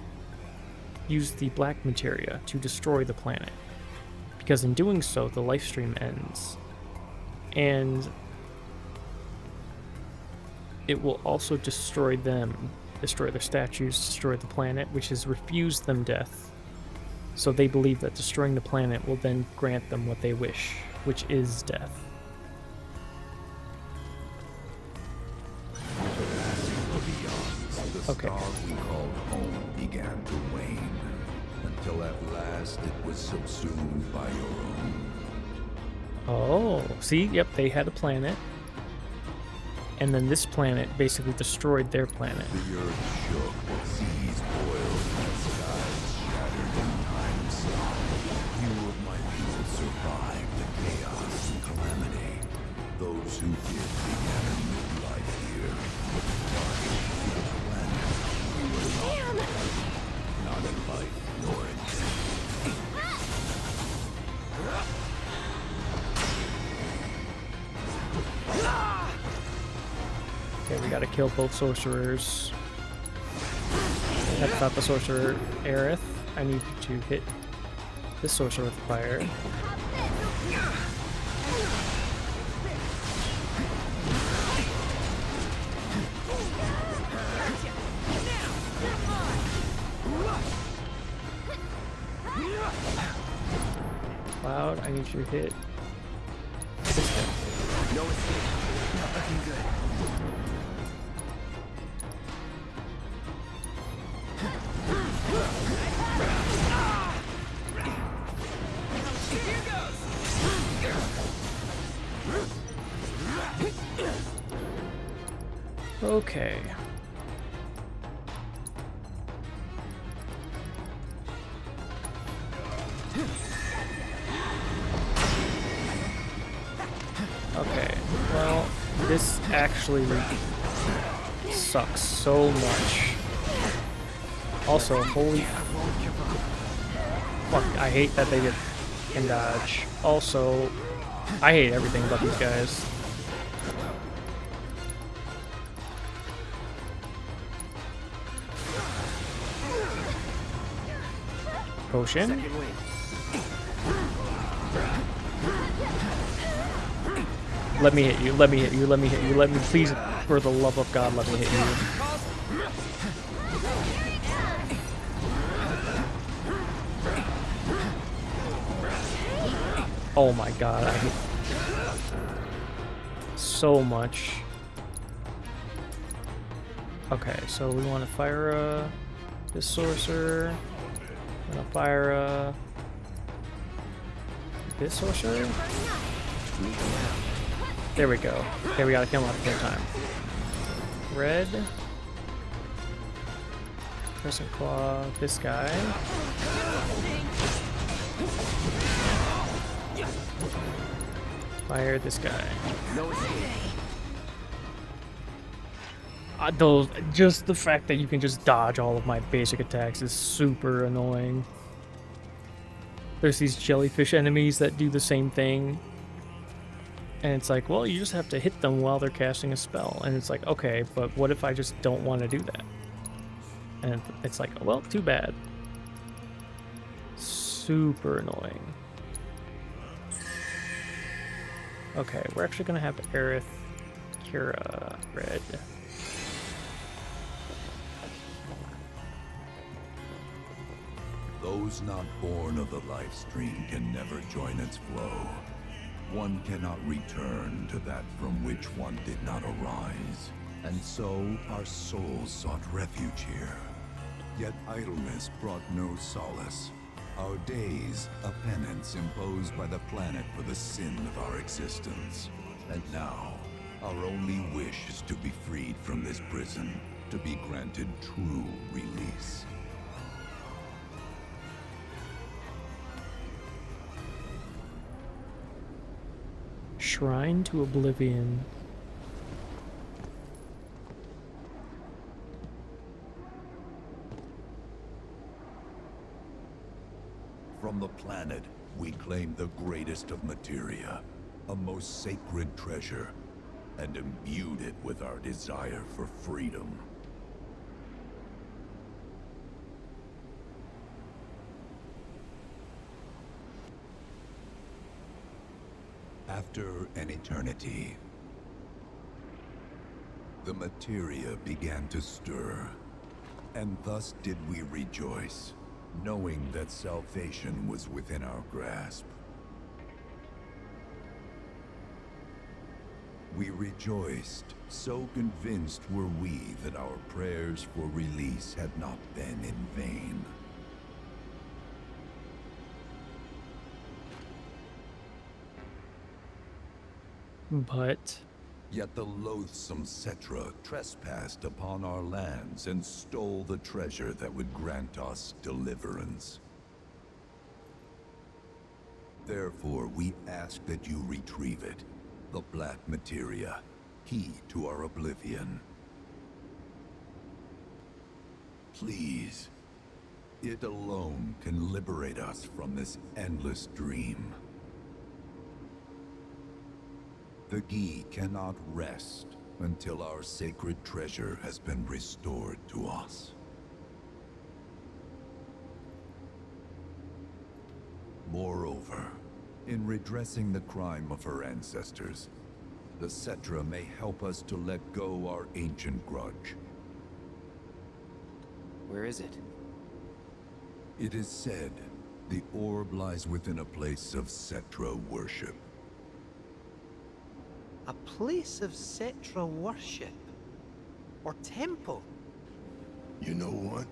use the Black Materia to destroy the planet, because in doing so the life stream ends, and it will also destroy them, destroy their statues, destroy the planet, which is refuse them death. So they believe that destroying the planet will then grant them what they wish, which is death. The star we called home began to wane, until at last it was subsumed by your own. Oh, see, yep, they had a planet, and then this planet basically destroyed their planet. The earth shook, seas boiled, and skies shattered in time stopped. Few of my people survived the chaos and calamity. Those who did began a new life here. Damn! Not in life nor in death. Okay, we gotta kill both sorcerers. That's not the sorcerer Aerith. I need to hit this sorcerer with fire. Cloud, I need you to hit this guy. No No escape. Not looking good. Okay. Okay, well, this actually sucks so much. Also, holy fuck, I hate that they can dodge. Also, I hate everything about these guys. Potion? Let me hit you, let me hit you, let me hit you, let me, please, for the love of God, let me hit you. Oh my God, I hate so much. Okay, so we want to fire this sorcerer. I'm gonna fire this sorcerer. There we go. Okay, we gotta kill him at the same time. Red. Crescent Claw, this guy. Fire this guy. Those, just the fact that you can just dodge all of my basic attacks is super annoying. There's these jellyfish enemies that do the same thing. And it's like, well, you just have to hit them while they're casting a spell. And it's like, okay, but what if I just don't want to do that? And it's like, well, too bad. Super annoying. Okay, we're actually going to have Aerith, Kira, Red. Those not born of the life stream can never join its flow. One cannot return to that from which one did not arise. And so our souls sought refuge here. Yet idleness brought no solace. Our days a penance imposed by the planet for the sin of our existence. And now, our only wish is to be freed from this prison, to be granted true release. Shrine to Oblivion. From the planet, we claim the greatest of materia, a most sacred treasure, and imbued it with our desire for freedom. After an eternity, the materia began to stir, and thus did we rejoice, knowing that salvation was within our grasp. We rejoiced, so convinced were we that our prayers for release had not been in vain. But yet the loathsome Cetra trespassed upon our lands and stole the treasure that would grant us deliverance. Therefore, we ask that you retrieve it, the Black Materia, key to our oblivion. Please, it alone can liberate us from this endless dream. The Gi cannot rest until our sacred treasure has been restored to us. Moreover, in redressing the crime of her ancestors, the Cetra may help us to let go our ancient grudge. Where is it? It is said the orb lies within a place of Cetra worship. A place of Cetra worship. Or temple. You know what?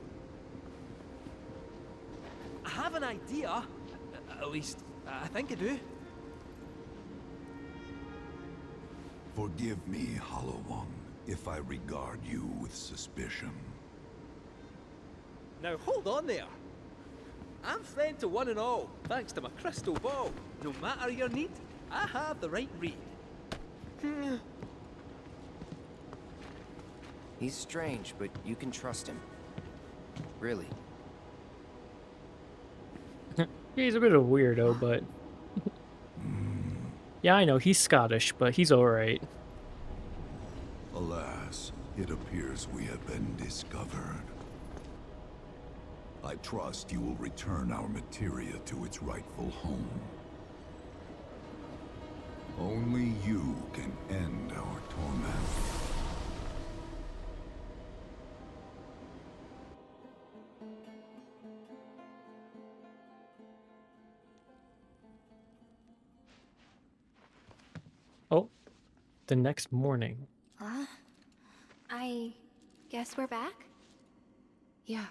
I have an idea. At least, I think I do. Forgive me, Hollow One, if I regard you with suspicion. Now hold on there. I'm friend to one and all, thanks to my crystal ball. No matter your need, I have the right read. He's strange, but you can trust him. Really. He's a bit of a weirdo, but... Yeah, I know, he's Scottish, but he's alright. Alas, it appears we have been discovered. I trust you will return our materia to its rightful home. Only you can end our torment. Oh, the next morning. I guess we're back? Yeah.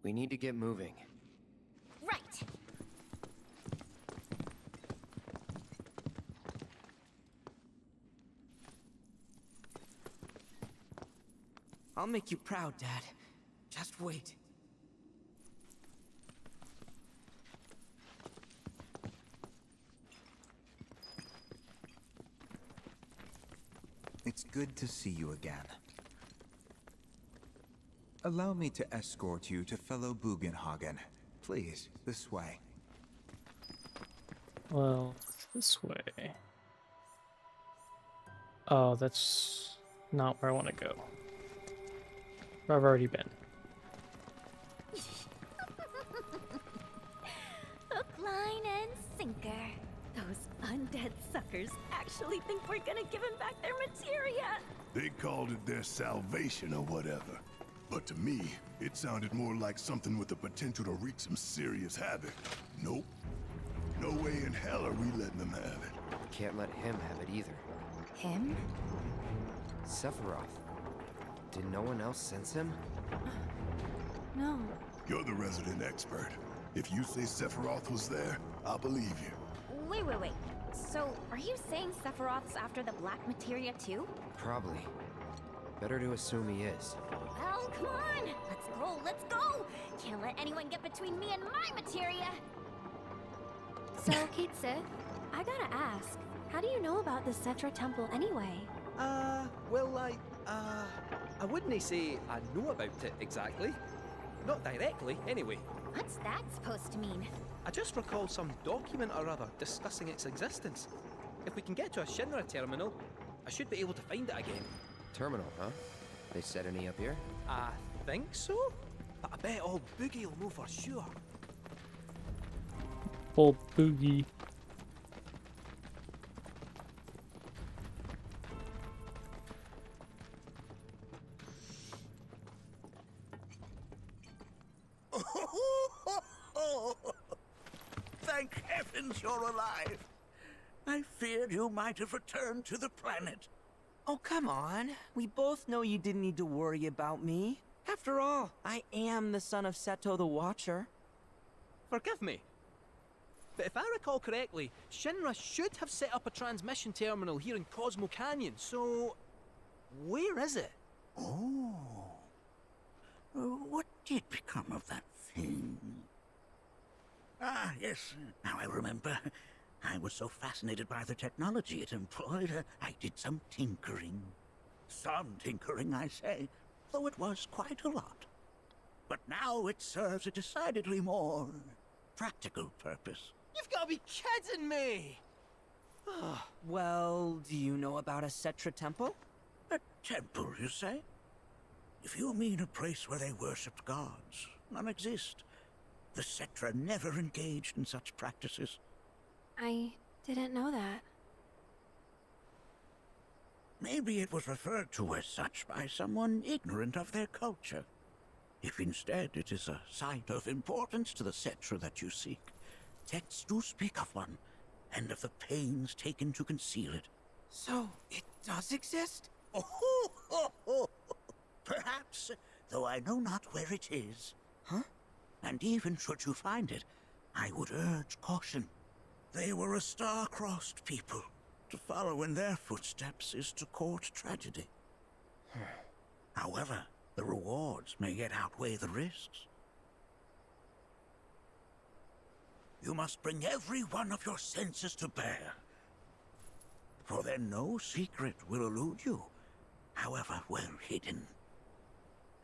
We need to get moving. Right. I'll make you proud, Dad. Just wait. It's good to see you again. Allow me to escort you to fellow Bugenhagen. Please, this way. Well, this way. Oh, that's not where I want to go. Where I've already been. Hook, line, and sinker. Those undead suckers actually think we're gonna give him back their materia. They called it their salvation or whatever. But to me, it sounded more like something with the potential to wreak some serious havoc. Nope. No way in hell are we letting them have it. Can't let him have it either. Him? Sephiroth. Did no one else sense him? No. You're the resident expert. If you say Sephiroth was there, I'll believe you. Wait. So, are you saying Sephiroth's after the black materia too? Probably. Better to assume he is. Well, come on! Let's go! Can't let anyone get between me and my materia! So, Kate Sith, I gotta ask, how do you know about the Cetra Temple anyway? Well, I wouldn't say I know about it exactly. Not directly, anyway. What's that supposed to mean? I just recall some document or other discussing its existence. If we can get to a Shinra terminal, I should be able to find it again. Terminal, huh? They set any up here? I think so? But I bet old Boogie will know for sure. Old Boogie. Thank heavens you're alive. I feared you might have returned to the planet. Oh, come on. We both know you didn't need to worry about me. After all, I am the son of Seto the Watcher. Forgive me. But if I recall correctly, Shinra should have set up a transmission terminal here in Cosmo Canyon, so... where is it? Oh. What did become of that thing? Ah, yes. Now I remember. I was so fascinated by the technology it employed, I did some tinkering. Some tinkering, I say, though it was quite a lot. But now it serves a decidedly more practical purpose. You've got to be kidding me! Well, do you know about a Cetra temple? A temple, you say? If you mean a place where they worshipped gods, none exist. The Cetra never engaged in such practices. I didn't know that. Maybe it was referred to as such by someone ignorant of their culture. If instead it is a site of importance to the Cetra that you seek, texts do speak of one, and of the pains taken to conceal it. So, it does exist? Oh, perhaps, though I know not where it is. Huh? And even should you find it, I would urge caution. They were a star-crossed people. To follow in their footsteps is to court tragedy. However, the rewards may yet outweigh the risks. You must bring every one of your senses to bear. For then no secret will elude you, however well hidden.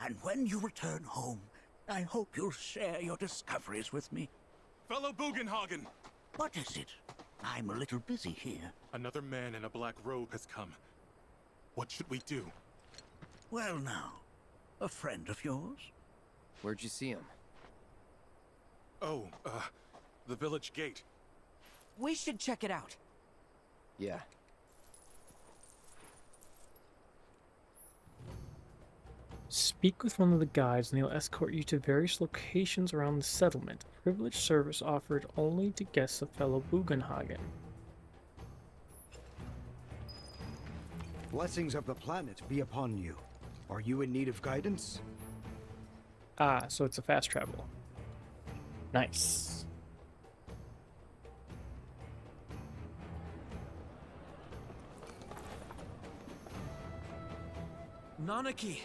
And when you return home, I hope you'll share your discoveries with me. Fellow Bugenhagen! What is it? I'm a little busy here. Another man in a black robe has come. What should we do? Well now, a friend of yours? Where'd you see him? Oh, the village gate. We should check it out. Yeah. Speak with one of the guides and they'll escort you to various locations around the settlement. Privileged service offered only to guests of fellow Bugenhagen. Blessings of the planet be upon you. Are you in need of guidance? Ah, so it's a fast travel. Nice. Nanaki!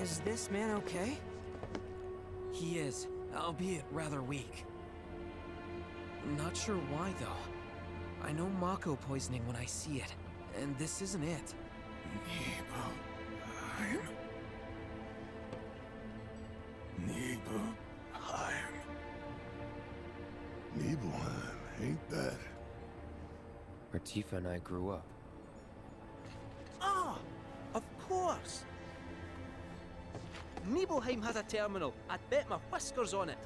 Is this man okay? He is, albeit rather weak. Not sure why, though. I know Mako poisoning when I see it, and this isn't it. Nibelheim. Nibelheim, ain't that? Where Tifa and I grew up. Ah! Of course! Nibelheim has a terminal. I'd bet my whiskers on it.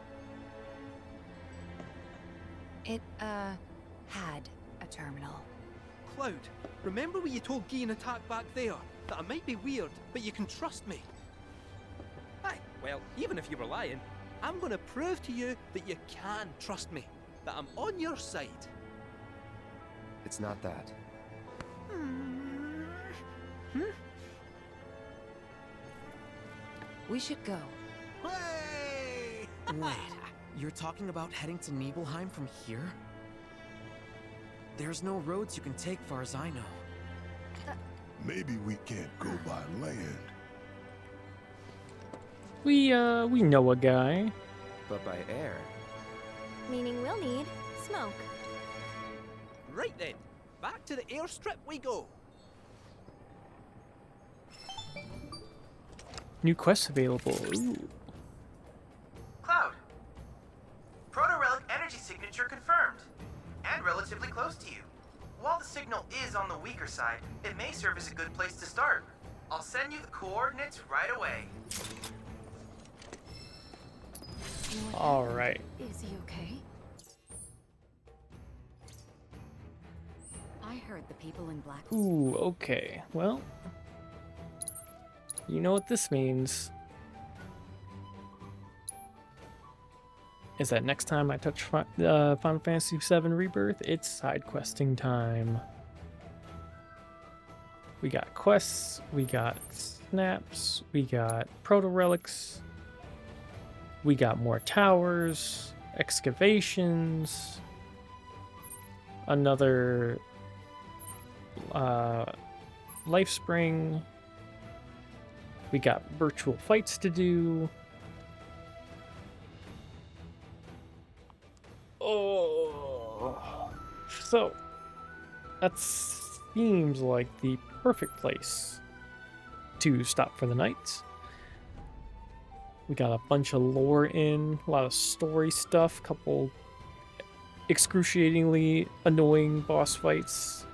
It, had a terminal. Cloud, remember what you told Guy in Attack back there? That I might be weird, but you can trust me. Aye, well, even if you were lying, I'm gonna prove to you that you can trust me. That I'm on your side. It's not that. We should go. Hey! Wait, you're talking about heading to Nibelheim from here? There's no roads you can take far as I know. Maybe we can't go by land. We know a guy. But by air. Meaning we'll need smoke. Right then, back to the airstrip we go. New quests available. Ooh. Cloud. Proto-relic energy signature confirmed. And relatively close to you. While the signal is on the weaker side, it may serve as a good place to start. I'll send you the coordinates right away. All right. Is he okay? I heard the people in Black. Ooh, okay. Well, you know what this means. Is that next time I touch Final Fantasy VII Rebirth, it's side questing time. We got quests, we got snaps, we got proto-relics, we got more towers, excavations, another life spring. We got virtual fights to do. Oh, so that seems like the perfect place to stop for the night. We got a bunch of lore in, a lot of story stuff, couple excruciatingly annoying boss fights.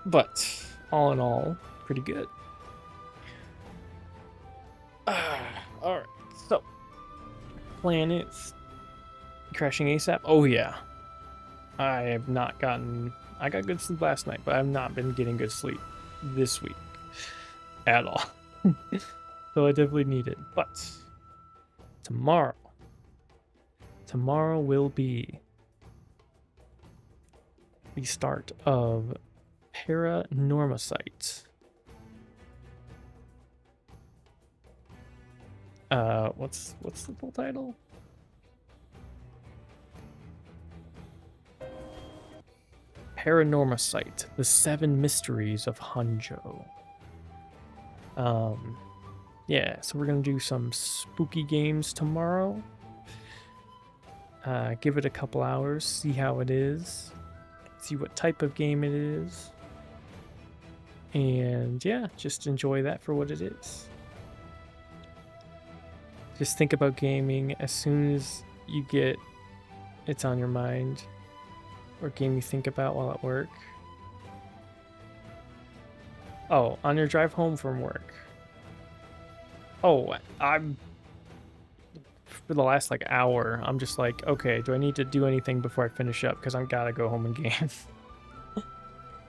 But all in all, pretty good. Alright, so planets crashing ASAP. Oh yeah. I got good sleep last night, but I've not been getting good sleep. this week at all. So I definitely need it. But tomorrow will be the start of Paranormasight. What's the full title? Paranormasight: The Seven Mysteries of Hanzhou. Yeah, so we're gonna do some spooky games tomorrow. Give it a couple hours, see how it is, see what type of game it is, and yeah, just enjoy that for what it is. Just think about gaming as soon as you get it's on your mind, or game you think about while at work. Oh, on your drive home from work. Oh, I'm for the last like hour, I'm just like, okay, do I need to do anything before I finish up? Because I gotta go home and game.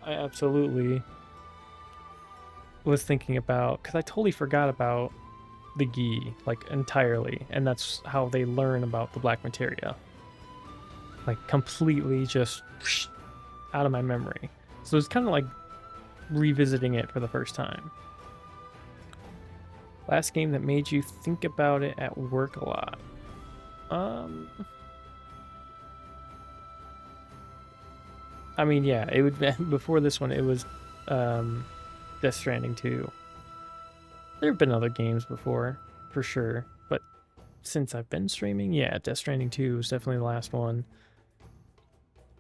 I absolutely was thinking about, because I totally forgot about the Gi, like entirely, and that's how they learn about the Black Materia. Like completely just out of my memory. So it's kind of like revisiting it for the first time. Last game that made you think about it at work a lot. I mean, yeah, it would before this one. It was Death Stranding 2. There have been other games before, for sure, but since I've been streaming, yeah, Death Stranding 2 was definitely the last one,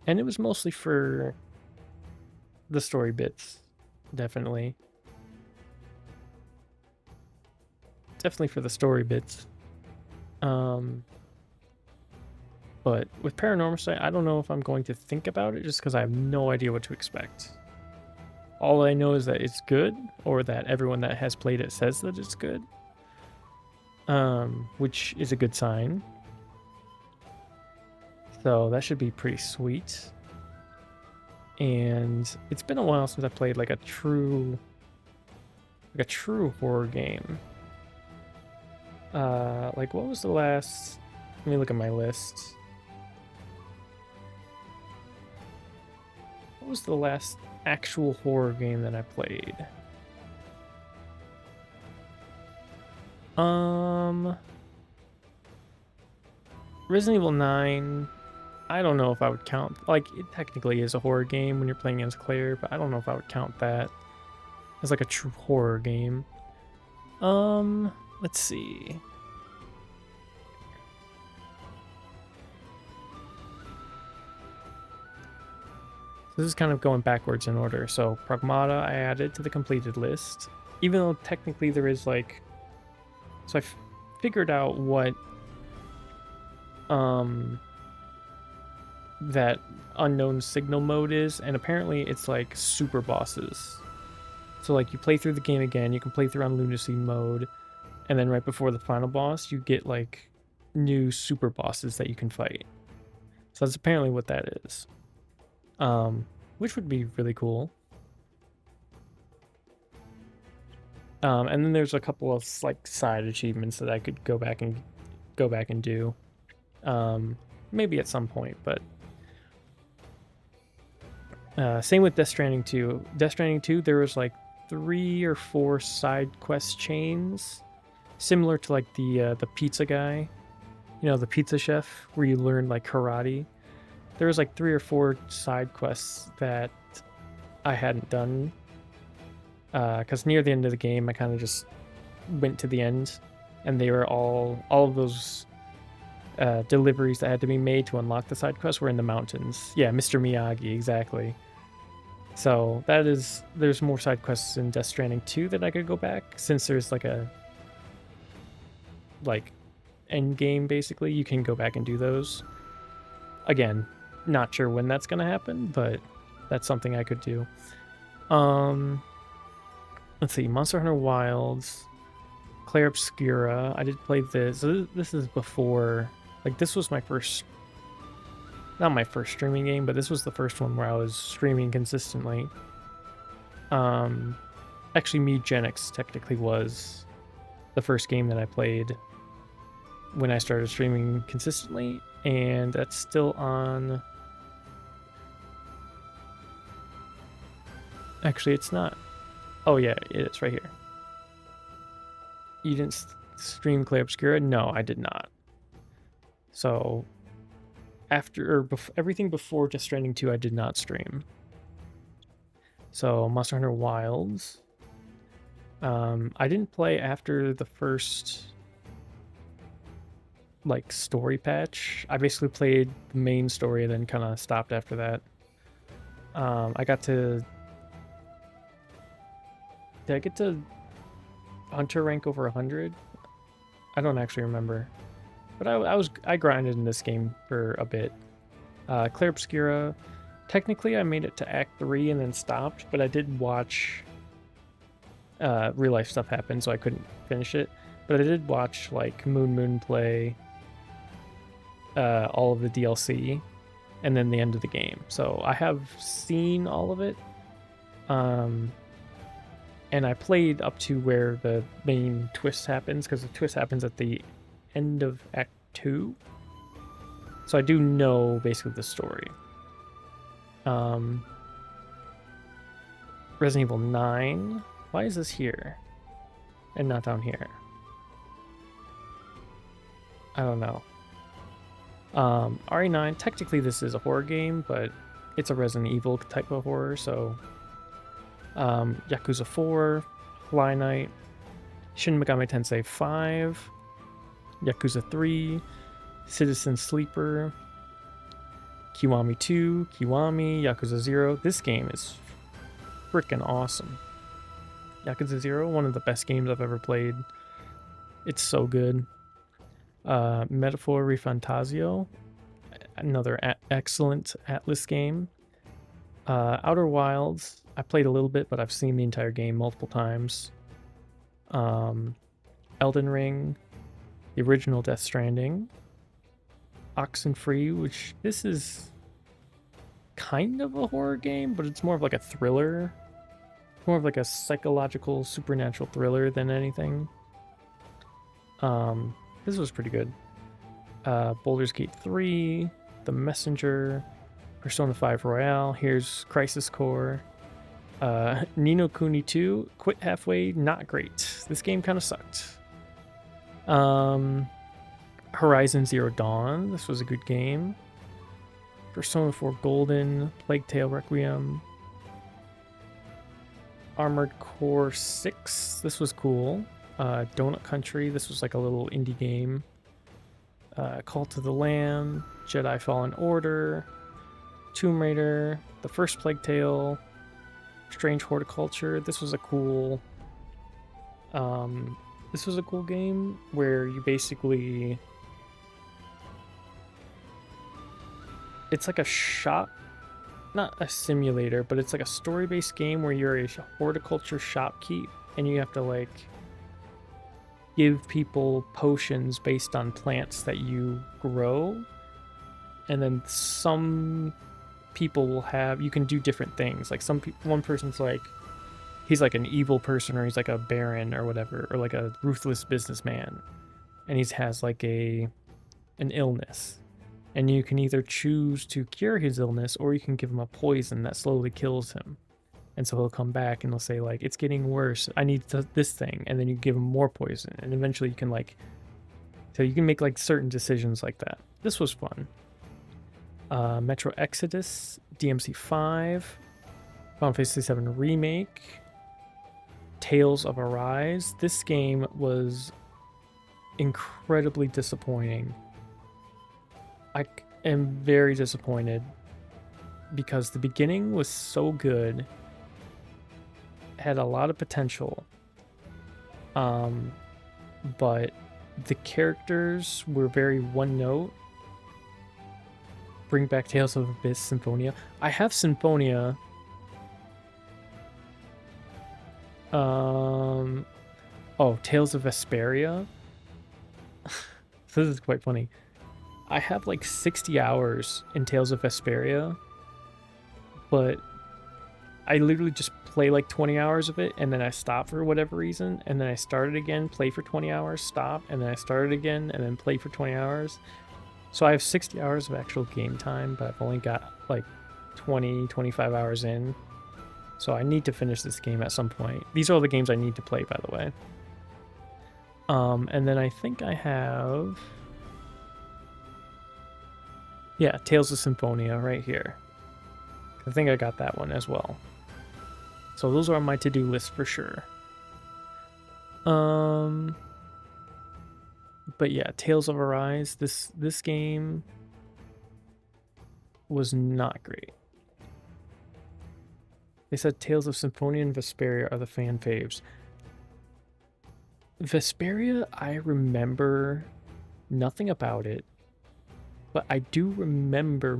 and it was mostly for the story bits, definitely. Definitely for the story bits. But with Paranormasight, I don't know if I'm going to think about it just because I have no idea what to expect. All I know is that it's good, or that everyone that has played it says that it's good. Which is a good sign. So that should be pretty sweet. And it's been a while since I played like a true horror game. Like what was the last? Let me look at my list. What was the last actual horror game that I played? Resident Evil 9. I don't know if I would count, like, it technically is a horror game when you're playing as Claire, but I don't know if I would count that as like a true horror game. Let's see. This is kind of going backwards in order. So Pragmata I added to the completed list, even though technically there is like, so I figured out what that unknown signal mode is, and apparently it's like super bosses. So like you play through the game again, you can play through on lunacy mode, and then right before the final boss you get like new super bosses that you can fight. So that's apparently what that is. Which would be really cool. And then there's a couple of like side achievements that I could go back and do. Maybe at some point, but same with Death Stranding 2. Death Stranding 2, there was like 3 or 4 side quest chains, similar to like the pizza guy, you know, the pizza chef, where you learn like karate. There was like 3 or 4 side quests that I hadn't done, because near the end of the game I kind of just went to the end, and they were all of those deliveries that had to be made to unlock the side quests were in the mountains. Yeah, Mr. Miyagi, exactly. So there's more side quests in Death Stranding 2 that I could go back, since there's like a end game basically. You can go back and do those. Again, not sure when that's gonna happen, but that's something I could do. Let's see, Monster Hunter Wilds, Claire Obscura. I did play this. This is before, like, this was my first, not my first streaming game, but this was the first one where I was streaming consistently. Actually, Mugenics technically was the first game that I played when I started streaming consistently, and that's still on. Actually, it's not. Oh yeah, it's right here. You didn't stream Clay Obscura? No, I did not. So after or everything before Death Stranding 2, I did not stream. So Monster Hunter Wilds. I didn't play after the first like story patch. I basically played the main story and then kind of stopped after that. I got to. Did I get to Hunter rank over 100? I don't actually remember, but I grinded in this game for a bit. Clay Obscura. Technically, I made it to Act 3 and then stopped, but I did watch real life stuff happen, so I couldn't finish it. But I did watch like Moon play all of the DLC and then the end of the game. So I have seen all of it. And I played up to where the main twist happens, because the twist happens at the end of Act 2. So I do know basically the story. Resident Evil 9. Why is this here and not down here? I don't know. RE9, technically this is a horror game, but it's a Resident Evil type of horror, so Yakuza 4, Fly Night, Shin Megami Tensei 5, Yakuza 3, Citizen Sleeper, Kiwami 2, Kiwami, Yakuza 0. This game is freaking awesome. Yakuza 0, one of the best games I've ever played. It's so good. Metaphor Refantasio, another excellent Atlas game. Outer Wilds, I played a little bit, but I've seen the entire game multiple times. Elden Ring, the original Death Stranding, Oxenfree, which this is kind of a horror game, but it's more of like a thriller. More of like a psychological, supernatural thriller than anything. This was pretty good. Baldur's Gate 3, The Messenger, Persona 5 Royale, here's Crisis Core. Ni no Kuni 2, quit halfway, not great. This game kind of sucked. Horizon Zero Dawn, this was a good game. Persona 4 Golden, Plague Tale Requiem. Armored Core 6, this was cool. Donut Country, this was like a little indie game. Call to the Lamb, Jedi Fallen Order, Tomb Raider, the first Plague Tale, Strange Horticulture. This was a cool game where you basically, it's like a shop, not a simulator, but it's like a story-based game where you're a horticulture shopkeep and you have to like give people potions based on plants that you grow, and then some people will have, you can do different things. Like one person's like, he's like an evil person, or he's like a baron or whatever, or like a ruthless businessman, and he has like an illness, and you can either choose to cure his illness or you can give him a poison that slowly kills him. And so he'll come back and he'll say like, it's getting worse, I need this thing, and then you give him more poison, and eventually you can like, so you can make like certain decisions like that. This was fun. Metro Exodus, DMC 5, Final Fantasy 7 Remake, Tales of Arise. This game was incredibly disappointing. I am very disappointed because the beginning was so good, had a lot of potential, but the characters were very one note. Bring back Tales of Abyss, Symphonia. I have Symphonia. Oh, Tales of Vesperia. This is quite funny. I have like 60 hours in Tales of Vesperia, but I literally just play like 20 hours of it, and then I stop for whatever reason, and then I started again, play for 20 hours, stop, and then I started again, and then play for 20 hours. So I have 60 hours of actual game time, but I've only got like 20, 25 hours in. So I need to finish this game at some point. These are all the games I need to play, by the way. And then I think I have... Yeah, Tales of Symphonia right here. I think I got that one as well. So those are on my to-do list for sure. But yeah, Tales of Arise, this game was not great. They said Tales of Symphonia and Vesperia are the fan faves. Vesperia, I remember nothing about it, but I do remember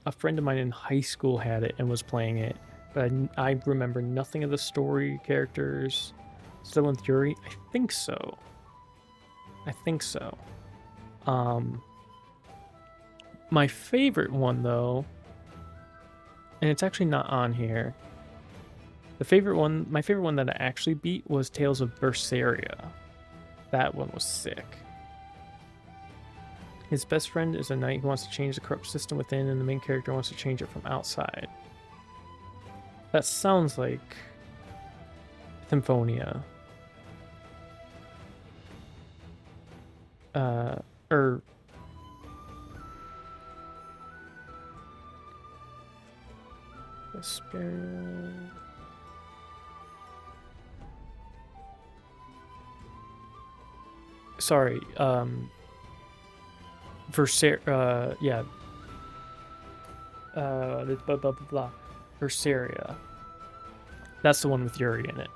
a friend of mine in high school had it and was playing it, but I remember nothing of the story, characters. Still in Theory? I think so. My favorite one, though, and it's actually not on here. My favorite one that I actually beat was Tales of Berseria. That one was sick. His best friend is a knight who wants to change the corrupt system within, and the main character wants to change it from outside. That sounds like Symphonia. Vesperia. Sorry, Berseria, yeah. Blah, blah, blah, blah. Berseria. That's the one with Yuri in it.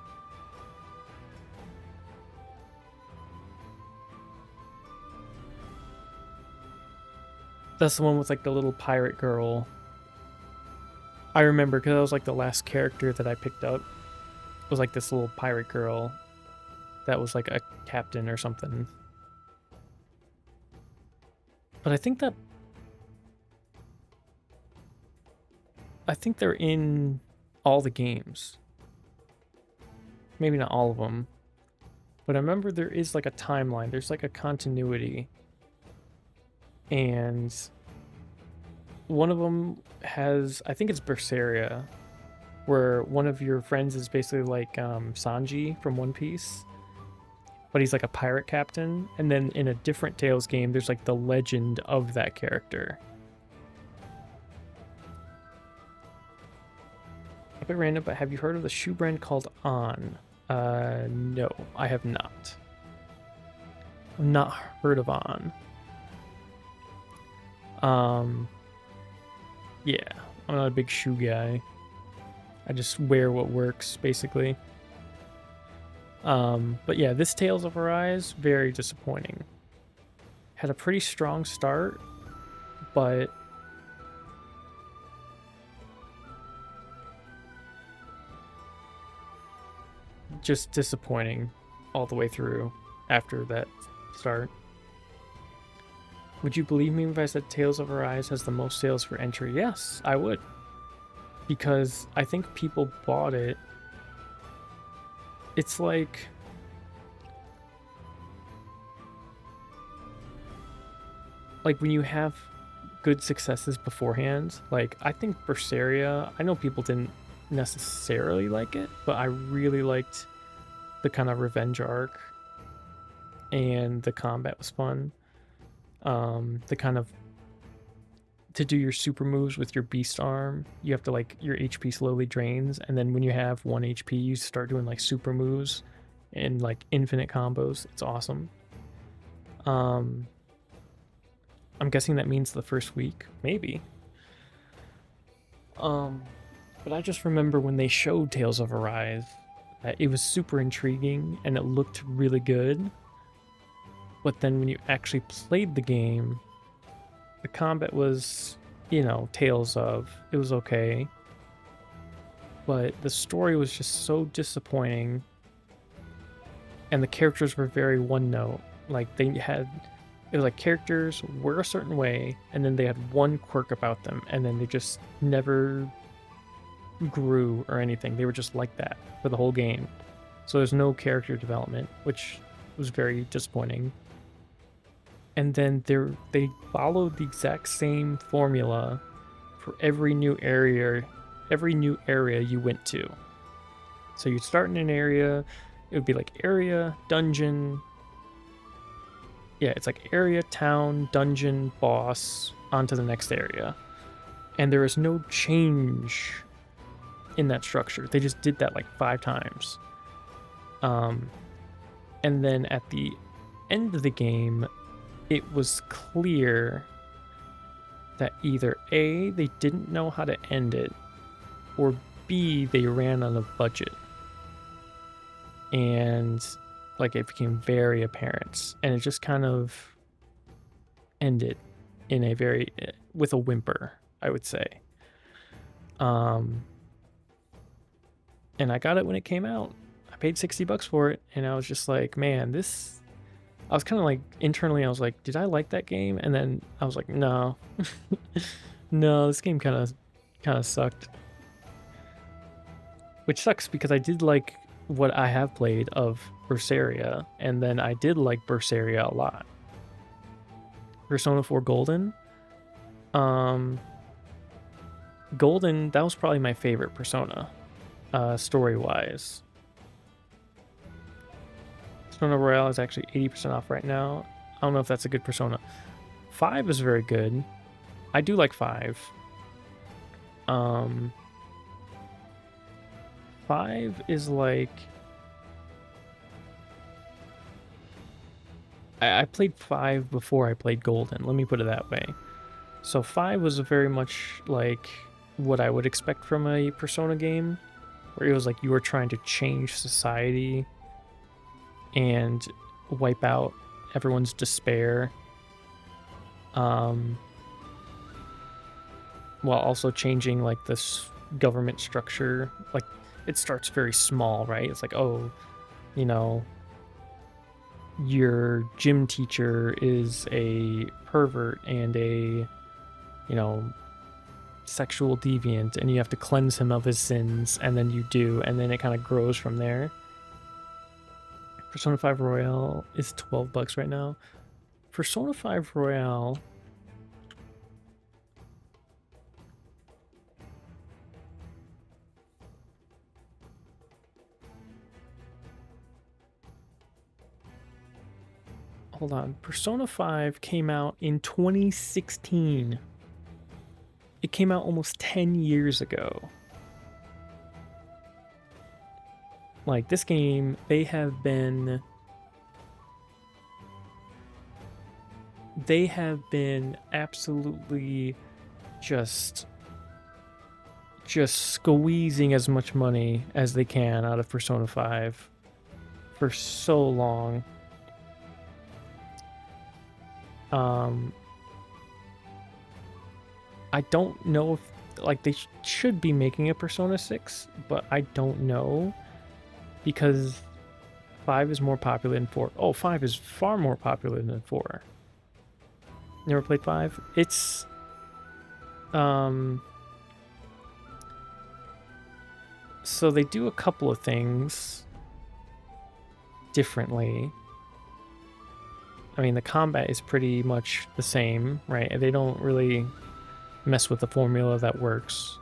That's the one with like the little pirate girl. I remember because that was like the last character that I picked up. It was like this little pirate girl that was like a captain or something. But I think they're in all the games. Maybe not all of them. But I remember there is like a timeline. There's like a continuity. And one of them has, I think it's Berseria, where one of your friends is basically like Sanji from One Piece, but he's like a pirate captain. And then in a different Tales game, there's like the legend of that character. A bit random, but have you heard of the shoe brand called On? No, I have not. I've not heard of On. Yeah, I'm not a big shoe guy. I just wear what works, basically. But yeah, this Tales of Arise, very disappointing. Had a pretty strong start, but just disappointing all the way through after that start. Would you believe me if I said Tales of Arise has the most sales for entry? Yes, I would. Because I think people bought it. It's like... when you have good successes beforehand, like I think Berseria, I know people didn't necessarily like it, but I really liked the kind of revenge arc, and the combat was fun. The kind of to do your super moves with your beast arm, you have to like your HP slowly drains, and then when you have 1 HP you start doing like super moves and like infinite combos. It's awesome. I'm guessing that means the first week, maybe. But I just remember when they showed Tales of Arise, that it was super intriguing and it looked really good. But then when you actually played the game, the combat was, you know, Tales of. It was okay. But the story was just so disappointing. And the characters were very one note. Like it was like characters were a certain way, and then they had one quirk about them, and then they just never grew or anything. They were just like that for the whole game. So there's no character development, which was very disappointing. And then they followed the exact same formula for every new area you went to. So you'd start in an area, it would be like area, dungeon. Yeah, it's like area, town, dungeon, boss, onto the next area. And there is no change in that structure. They just did that like 5 times. And then at the end of the game, it was clear that either A, they didn't know how to end it, or B, they ran on a budget. And like it became very apparent, and it just kind of ended in a with a whimper, I would say. And I got it when it came out. I paid $60 for it, and I was just like, man, I was kind of like, internally, I was like, did I like that game? And then I was like, no. No, this game kind of sucked. Which sucks, because I did like what I have played of Berseria, and then I did like Berseria a lot. Persona 4 Golden. Golden, that was probably my favorite Persona, story-wise. Persona Royale is actually 80% off right now. I don't know if that's a good Persona. 5 is very good. I do like 5. 5 is like... I played 5 before I played Golden, let me put it that way. So 5 was very much like what I would expect from a Persona game, where it was like you were trying to change society and wipe out everyone's despair, while also changing like this government structure. Like, it starts very small, right? It's like, oh, you know, your gym teacher is a pervert and a, you know, sexual deviant, and you have to cleanse him of his sins, and then you do, and then it kind of grows from there. Persona 5 Royale is $12 right now. Persona 5 Royale... Hold on. Persona 5 came out in 2016. It came out almost 10 years ago. Like, this game, they have been absolutely just squeezing as much money as they can out of Persona 5 for so long. I don't know if, like, they should be making a Persona 6, but I don't know, because 5 is more popular than 4. Oh, 5 is far more popular than 4. Never played 5? It's, so they do a couple of things differently. I mean, the combat is pretty much the same, right? They don't really mess with the formula that works.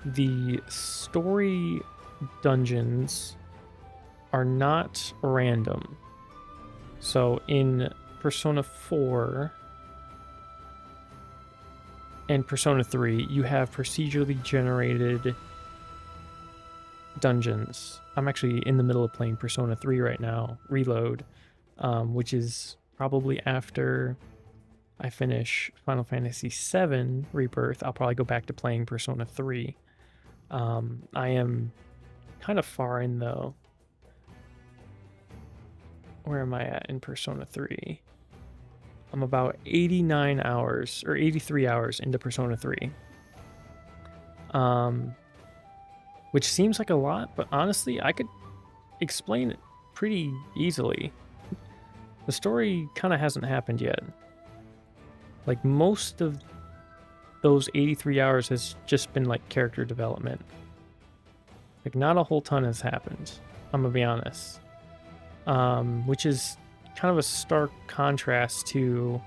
The story dungeons are not random. So in Persona 4 and Persona 3, you have procedurally generated dungeons. I'm actually in the middle of playing Persona 3 right now, Reload, which is probably after I finish Final Fantasy VII Rebirth. I'll probably go back to playing Persona 3. I am kind of far in, though. Where am I at in Persona 3? I'm about 89 hours, or 83 hours into Persona 3. Which seems like a lot, but honestly, I could explain it pretty easily. The story kind of hasn't happened yet. Like, most of those 83 hours has just been like character development. Like not a whole ton has happened, I'm gonna be honest. Which is kind of a stark contrast to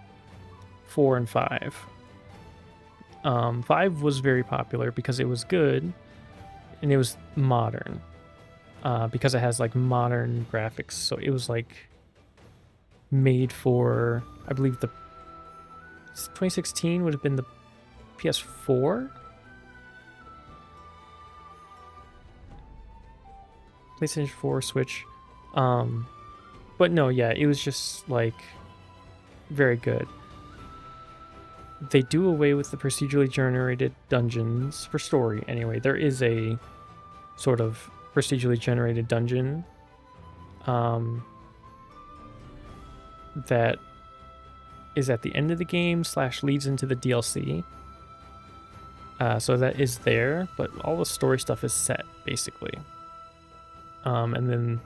4 and 5. 5 was very popular because it was good and it was modern. Because it has like modern graphics, so it was like made for, I believe, the 2016 would have been the PS4, PlayStation 4, Switch. But no, yeah, it was just like very good. They do away with the procedurally generated dungeons for story. Anyway, there is a sort of procedurally generated dungeon that is at the end of the game / leads into the DLC. So that is there, but all the story stuff is set basically. And then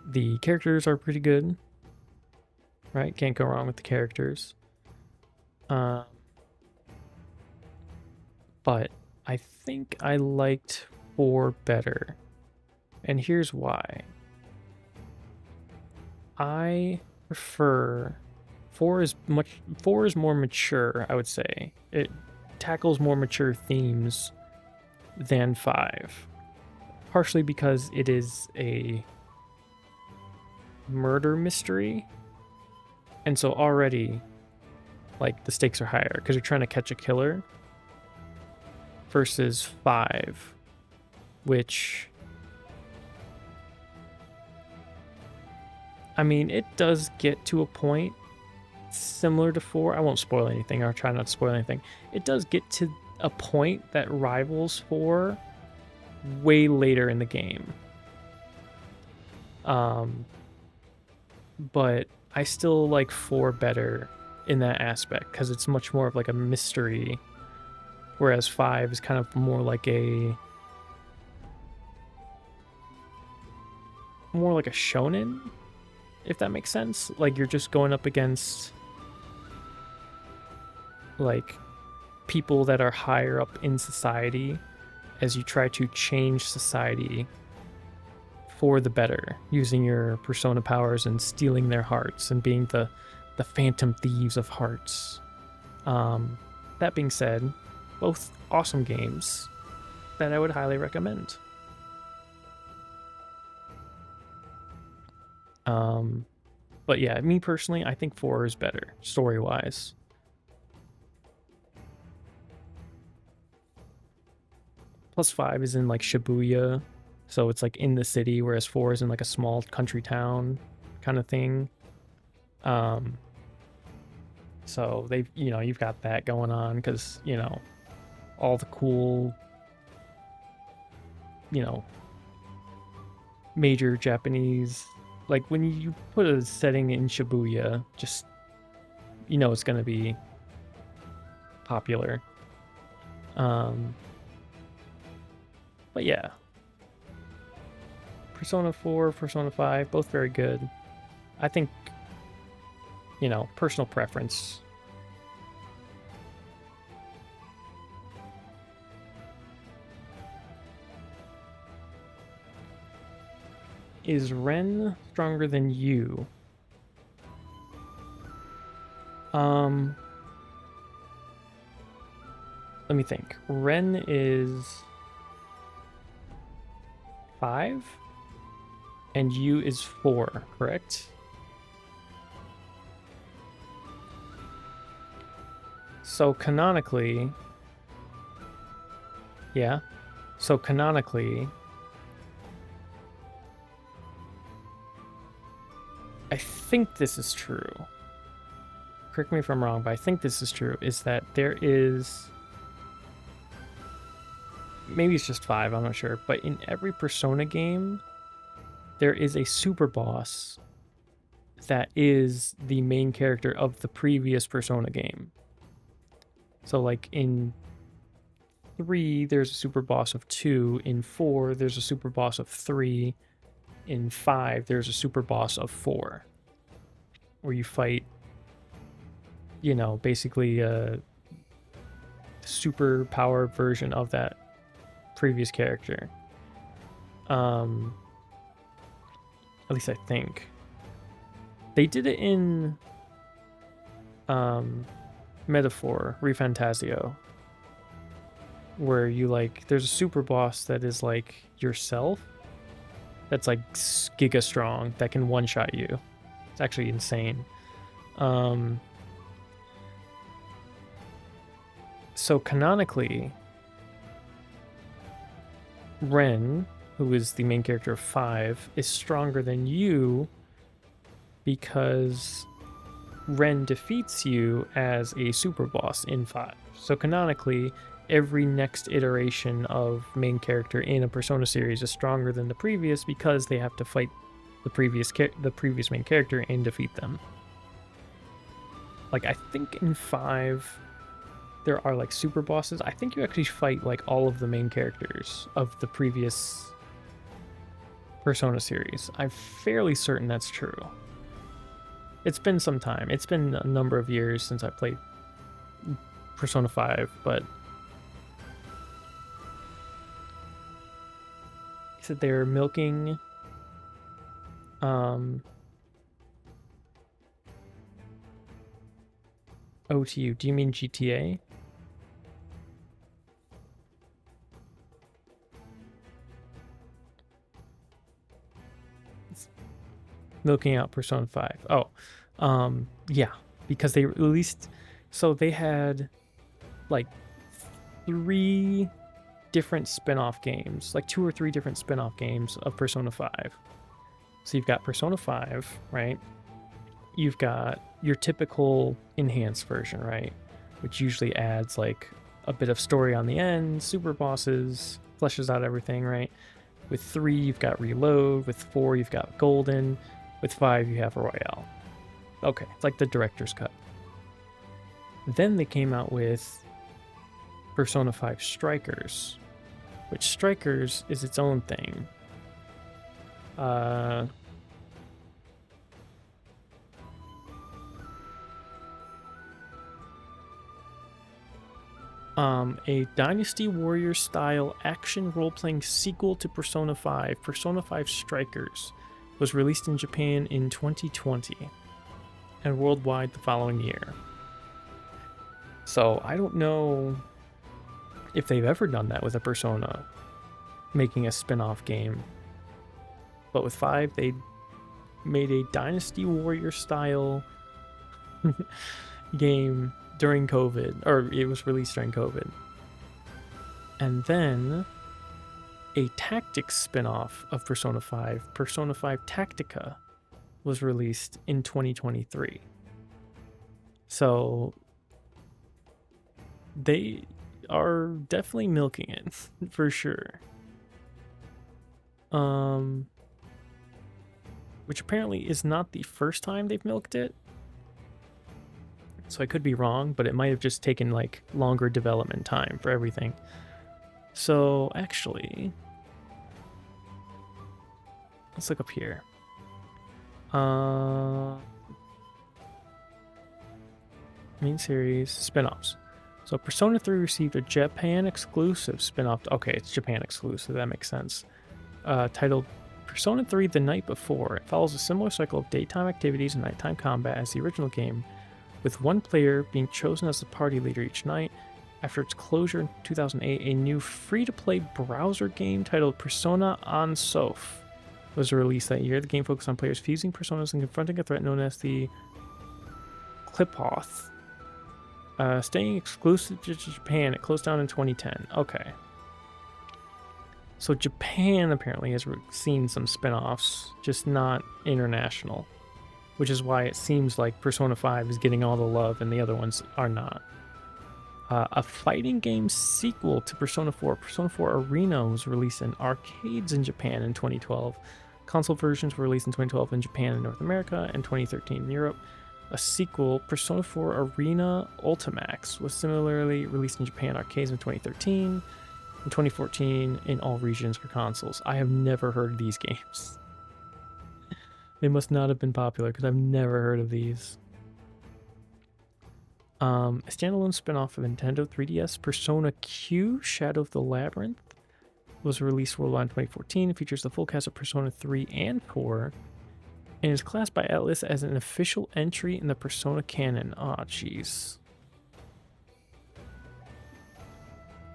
the characters are pretty good, right? Can't go wrong with the characters. But I think I liked 4 better, and here's why. I prefer 4 is more mature, I would say. It tackles more mature themes than 5. Partially because it is a murder mystery, and so already like the stakes are higher because you're trying to catch a killer, versus 5, which, I mean, it does get to a point similar to 4. I won't spoil anything. I'll try not to spoil anything. It does get to a point that rivals 4 way later in the game. But I still like 4 better in that aspect because it's much more of like a mystery, whereas 5 is kind of more like a shonen, if that makes sense. Like you're just going up against like people that are higher up in society as you try to change society for the better, using your persona powers and stealing their hearts and being the phantom thieves of hearts. That being said, both awesome games that I would highly recommend. But yeah, me personally, I think 4 is better story-wise. Plus 5 is in like Shibuya, so it's like in the city, whereas 4 is in like a small country town kind of thing. So they've, you've got that going on because, all the cool, major Japanese, like when you put a setting in Shibuya, just, it's going to be popular. But yeah, Persona 4, Persona 5, both very good. I think, personal preference. Is Ren stronger than you? Let me think. Ren is 5 and you is 4, correct? So canonically, yeah. So canonically, I think this is true. Correct me if I'm wrong, but I think this is true, is that there is, maybe it's just 5, I'm not sure, but in every Persona game, there is a super boss that is the main character of the previous Persona game. So like in 3, there's a super boss of 2. In 4, there's a super boss of 3. In 5, there's a super boss of 4. Where you fight, basically the super powered version of that previous character. At least I think. They did it in Metaphor, ReFantazio, where you like, there's a super boss that is like yourself, that's like giga strong, that can one-shot you. It's actually insane. So canonically, Ren, who is the main character of 5, is stronger than you because Ren defeats you as a super boss in 5. So canonically, every next iteration of main character in a Persona series is stronger than the previous because they have to fight the previous main character and defeat them. Like, I think in 5 there are like super bosses. I think you actually fight like all of the main characters of the previous Persona series. I'm fairly certain that's true. It's been some time. It's been a number of years since I played Persona 5, but he said they're milking OTU. Do you mean GTA? Milking out Persona 5. Oh, yeah, because they released, so they had like 3 different spin-off games, like 2 or 3 different spin-off games of Persona 5. So you've got Persona 5, right? You've got your typical enhanced version, right? Which usually adds like a bit of story on the end, super bosses, fleshes out everything, right? With 3, you've got Reload. With 4, you've got Golden. With 5, you have Royale. Okay, it's like the director's cut. Then they came out with Persona 5 Strikers, which Strikers is its own thing. A Dynasty Warrior style action role-playing sequel to Persona 5, Persona 5 Strikers, was released in Japan in 2020 and worldwide the following year. So I don't know if they've ever done that with a Persona, making a spin-off game. But with 5, they made a Dynasty Warrior style game during COVID, or it was released during COVID. And then a tactics spin-off of Persona 5, Persona 5 Tactica, was released in 2023. So they are definitely milking it for sure. Which apparently is not the first time they've milked it. So I could be wrong, but it might have just taken like longer development time for everything. So actually, let's look up here. Main series spin-offs. So Persona 3 received a Japan exclusive spin-off. Okay, it's Japan exclusive. That makes sense. Titled Persona 3 The Night Before. It follows a similar cycle of daytime activities and nighttime combat as the original game, with one player being chosen as the party leader each night. After its closure in 2008, a new free-to-play browser game titled Persona on Soph was released that year. The game focused on players fusing personas and confronting a threat known as the Qlipoth. Staying exclusive to Japan, it closed down in 2010. Okay. So Japan apparently has seen some spin-offs, just not international. Which is why it seems like Persona 5 is getting all the love and the other ones are not. A fighting game sequel to Persona 4, Persona 4 Arena, was released in arcades in Japan in 2012. Console versions were released in 2012 in Japan and North America, and 2013 in Europe. A sequel, Persona 4 Arena Ultimax, was similarly released in Japan arcades in 2013, and 2014 in all regions for consoles. I have never heard of these games. They must not have been popular because I've never heard of these. A standalone spin-off of Nintendo 3DS, Persona Q Shadow of the Labyrinth, was released worldwide in 2014. It features the full cast of Persona 3 and 4, and is classed by Atlus as an official entry in the Persona canon. Aw, jeez.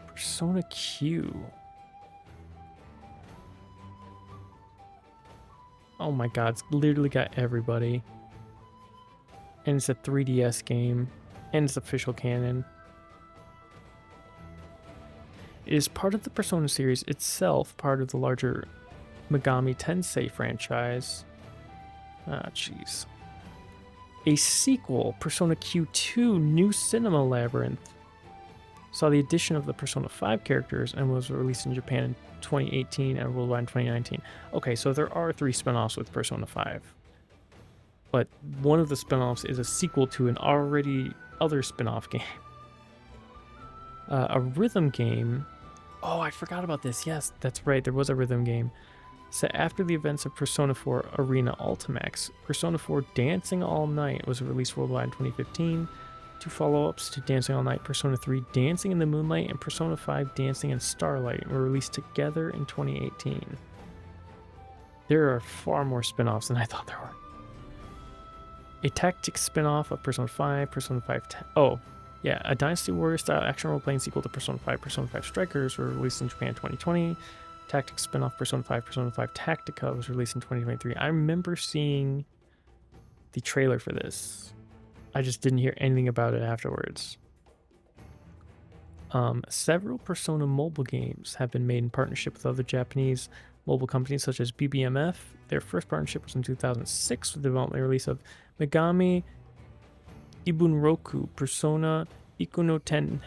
Persona Q. Oh my god, it's literally got everybody. And it's a 3DS game. And it's official canon. It is part of the Persona series itself, part of the larger Megami Tensei franchise. Ah, jeez. A sequel, Persona Q2 New Cinema Labyrinth, saw the addition of the Persona 5 characters and was released in Japan in 2018 and worldwide in 2019. Okay, so there are 3 spin-offs with Persona 5. But one of the spin-offs is a sequel to an already other spin-off game. A rhythm game. Oh, I forgot about this. Yes, that's right. There was a rhythm game. Set after the events of Persona 4 Arena Ultimax, Persona 4 Dancing All Night was released worldwide in 2015. 2 follow-ups to Dancing All Night, Persona 3 Dancing in the Moonlight and Persona 5 Dancing in Starlight, were released together in 2018. There are far more spin-offs than I thought there were. A tactics spin-off of Persona 5, Persona 5... a Dynasty Warrior-style action role-playing sequel to Persona 5 Strikers were released in Japan in 2020. Tactics spin-off Persona 5 Tactica was released in 2023. I remember seeing the trailer for this. I just didn't hear anything about it afterwards. Several Persona mobile games have been made in partnership with other Japanese mobile companies such as BBMF. Their first partnership was in 2006 with the development release of Megami Ibunroku Persona Ikuno Tohen,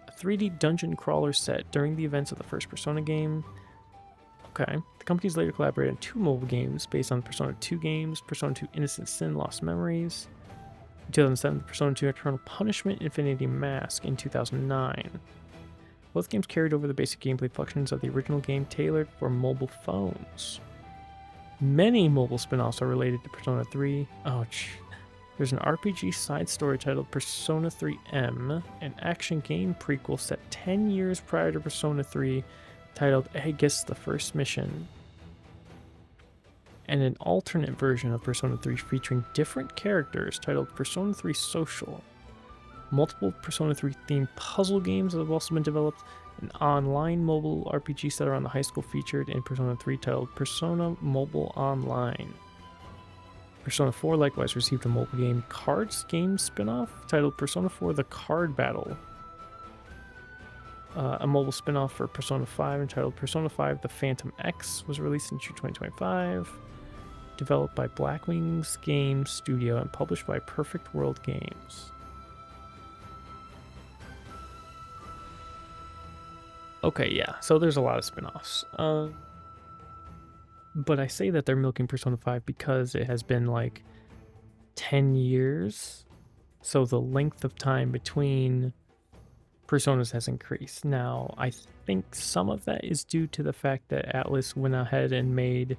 a 3D dungeon crawler set during the events of the first Persona game. Okay. The companies later collaborated on 2 mobile games based on Persona 2 games, Persona 2 Innocent Sin Lost Memories. In 2007, Persona 2 Eternal Punishment Infinity Mask in 2009. Both games carried over the basic gameplay functions of the original game tailored for mobile phones. Many mobile spin-offs are related to Persona 3. There's an RPG side story titled Persona 3M, an action game prequel set 10 years prior to Persona 3 titled Aegis the First Mission, and an alternate version of Persona 3 featuring different characters titled Persona 3 Social. Multiple Persona 3 themed puzzle games have also been developed. An online mobile RPG set around the high school featured in Persona 3 titled Persona Mobile Online. Persona 4 likewise received a mobile game cards game spin-off titled Persona 4 The Card Battle. A mobile spin-off for Persona 5 entitled Persona 5 The Phantom X was released in June 2025. Developed by Blackwings Game Studio and published by Perfect World Games. Okay, yeah, so there's a lot of spin-offs. But I say that they're milking Persona 5 because it has been like 10 years. So the length of time between Personas has increased. Now, I think some of that is due to the fact that Atlus went ahead and made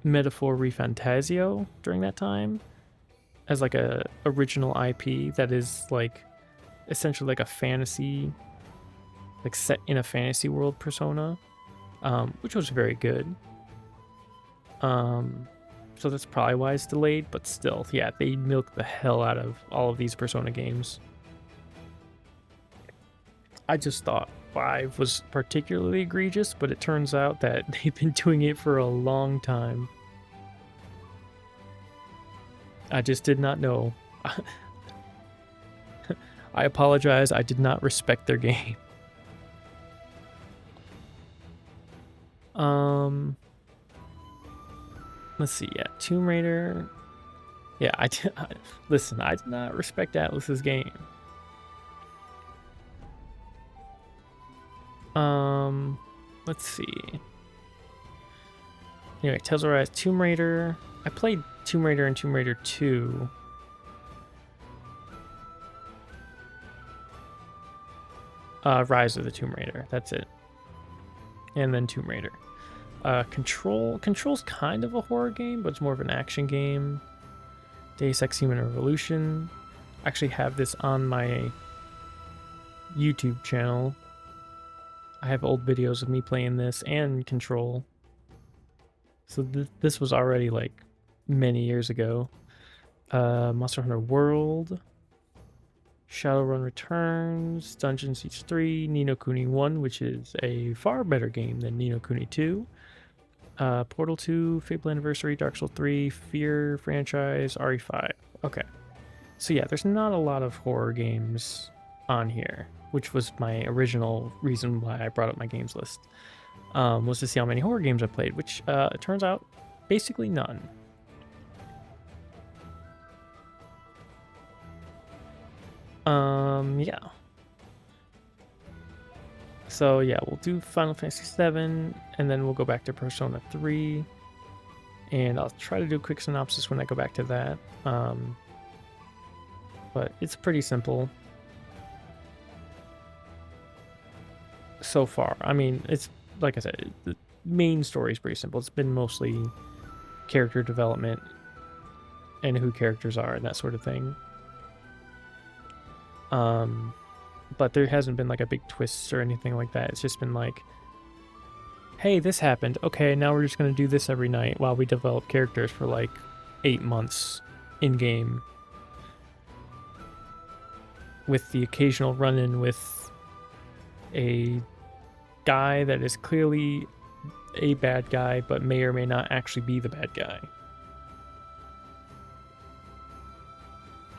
Metaphor ReFantazio during that time as like a original IP that is like essentially like a fantasy, like set in a fantasy world Persona, which was very good. So that's probably why it's delayed, but still, yeah, they milked the hell out of all of these Persona games. I just thought 5 was particularly egregious, but it turns out that they've been doing it for a long time. I just did not know. I apologize, I did not respect their game. Let's see, yeah, Tomb Raider. Yeah, listen, I did not respect Atlus's game. Let's see. Anyway, Tales of Rise, Tomb Raider. I played Tomb Raider and Tomb Raider 2. Rise of the Tomb Raider, that's it. And then Tomb Raider. Control's kind of a horror game, but it's more of an action game. Deus Ex Human Revolution. I actually have this on my YouTube channel. I have old videos of me playing this and Control. So this was already like many years ago. Monster Hunter World, Shadowrun Returns, Dungeon Siege 3, Ni no Kuni 1, which is a far better game than Ni no Kuni 2. Portal 2, Fable Anniversary, Dark Souls 3, Fear franchise, RE5. Okay. So yeah, there's not a lot of horror games on here, which was my original reason why I brought up my games list. Was to see how many horror games I played, which it turns out basically none. Yeah. So yeah, we'll do Final Fantasy VII, and then we'll go back to Persona 3, and I'll try to do a quick synopsis when I go back to that. But it's pretty simple so far. I mean, it's like I said, the main story is pretty simple. It's been mostly character development and who characters are and that sort of thing. But there hasn't been like a big twist or anything like that. It's just been like, hey, this happened. Okay, now we're just going to do this every night while we develop characters for like 8 months in game. With the occasional run-in with a guy that is clearly a bad guy, but may or may not actually be the bad guy.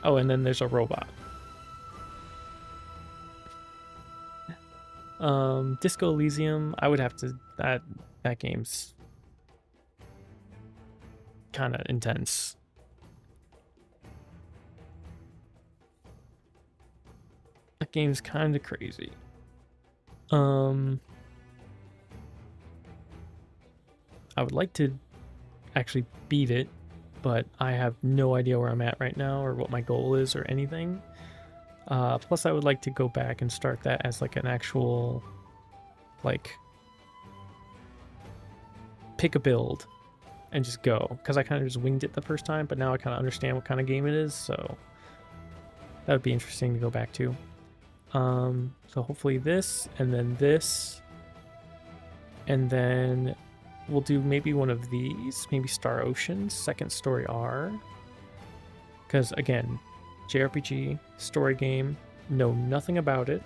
Oh, and then there's a robot. Disco Elysium, I would have to, that game's kind of intense. That game's kind of crazy. I would like to actually beat it, but I have no idea where I'm at right now or what my goal is or anything. Plus I would like to go back and start that as like an actual, like, pick a build and just go, because I kind of just winged it the first time, but now I kind of understand what kind of game it is, so that would be interesting to go back to. So hopefully this, and then this, and then we'll do maybe one of these, maybe Star Ocean, Second Story R, because again, JRPG, story game, know nothing about it,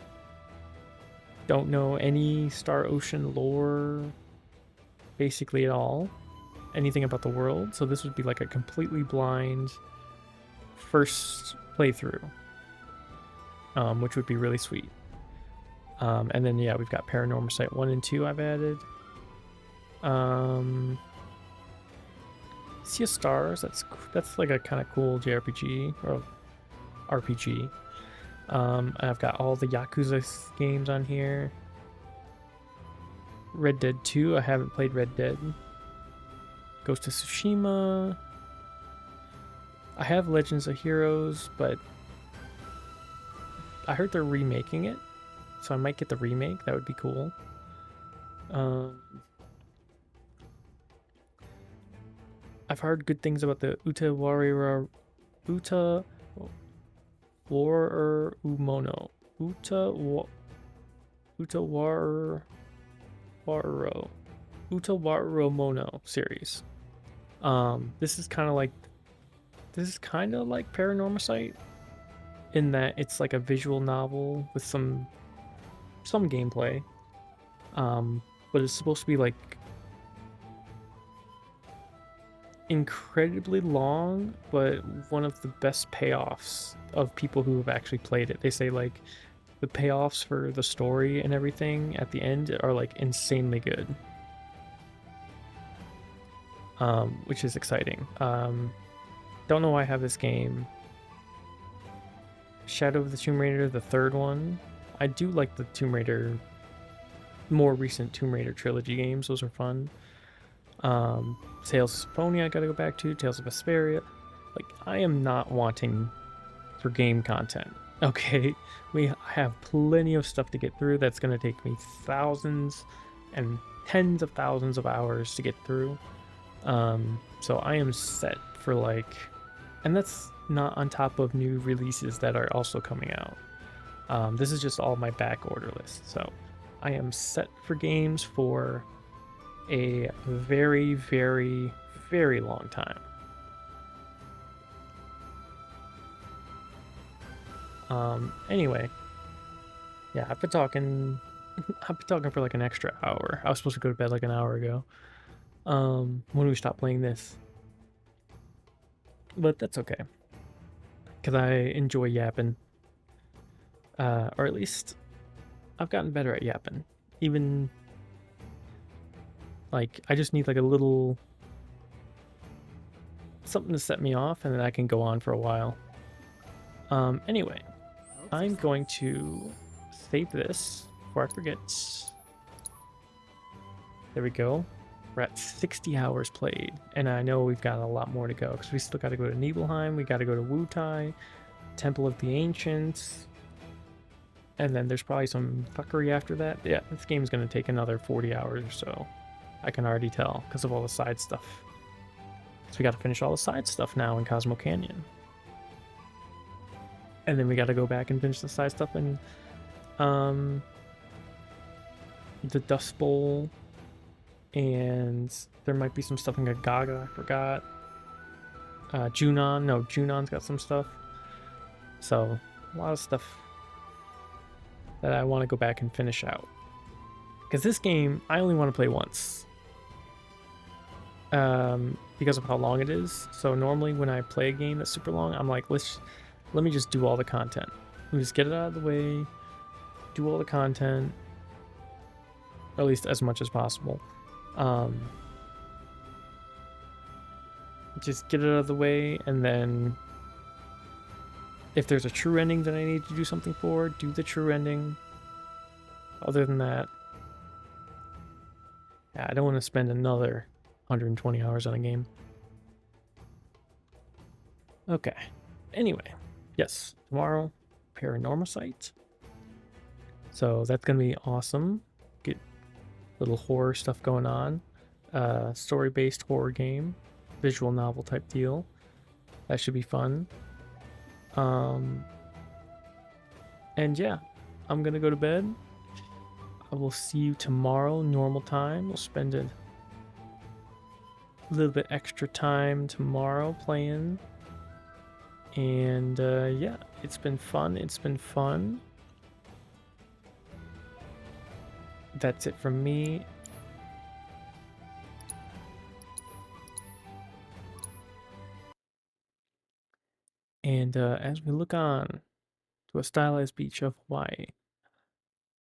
don't know any Star Ocean lore basically at all, anything about the world, so this would be like a completely blind first playthrough, which would be really sweet. And then yeah, we've got Paranormal Site 1 and 2 I've added. Sea of Stars, that's like a kind of cool JRPG or RPG. I've got all the Yakuza games on here. Red Dead 2, I haven't played Red Dead. Ghost of Tsushima. I have Legends of Heroes, but I heard they're remaking it, so I might get the remake. That would be cool. I've heard good things about the Utawarerumono. Utawarerumono series. This is kind of like Paranormal Site in that it's like a visual novel with some gameplay, but it's supposed to be like incredibly long, but one of the best payoffs of people who have actually played it. They say like the payoffs for the story and everything at the end are like insanely good, which is exciting. Don't know why I have this game. Shadow of the Tomb Raider, the third one. I do like the Tomb Raider, more recent Tomb Raider trilogy games. Those are fun. Tales of Symphonia I gotta go back to. Tales of Vesperia. Like, I am not wanting for game content. Okay, we have plenty of stuff to get through that's gonna take me thousands and tens of thousands of hours to get through. So I am set for like And that's not on top of new releases that are also coming out. This is just all my back order list. So I am set for games for a very, very, very long time. Anyway, yeah, I've been talking for like an extra hour. I was supposed to go to bed like an hour ago. When do we stop playing this? But that's okay, because I enjoy yapping. Or at least I've gotten better at yapping. Even like I just need like a little something to set me off, and then I can go on for a while. Anyway, I'm going to save this before I forget. There we go. We're at 60 hours played, and I know we've got a lot more to go because we still got to go to Nibelheim, we got to go to Wutai, Temple of the Ancients, and then there's probably some fuckery after that. Yeah, this game's going to take another 40 hours or so. I can already tell because of all the side stuff. So we got to finish all the side stuff now in Cosmo Canyon. And then we got to go back and finish the side stuff in the Dust Bowl. And there might be some stuff in Gaga, I forgot. Junon's got some stuff. So, a lot of stuff that I want to go back and finish out. Because this game, I only want to play once. Because of how long it is. So normally when I play a game that's super long, I'm like, let me just do all the content. Let me just get it out of the way, do all the content, or at least as much as possible. Just get it out of the way, and then if there's a true ending that I need to do something for, do the true ending. Other than that, yeah, I don't want to spend another 120 hours on a game. Okay. Anyway, yes, tomorrow, Paranormasight. So that's going to be awesome. Get little horror stuff going on. Story-based horror game. Visual novel type deal. That should be fun. And yeah, I'm going to go to bed. I will see you tomorrow, normal time. We'll spend a little bit extra time tomorrow playing. And yeah, it's been fun. That's it from me. And as we look on to a stylized beach of Hawaii,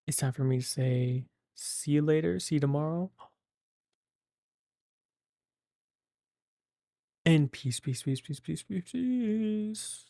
it's time for me to say see you later, see you tomorrow. And peace, peace, peace, peace, peace, peace, peace.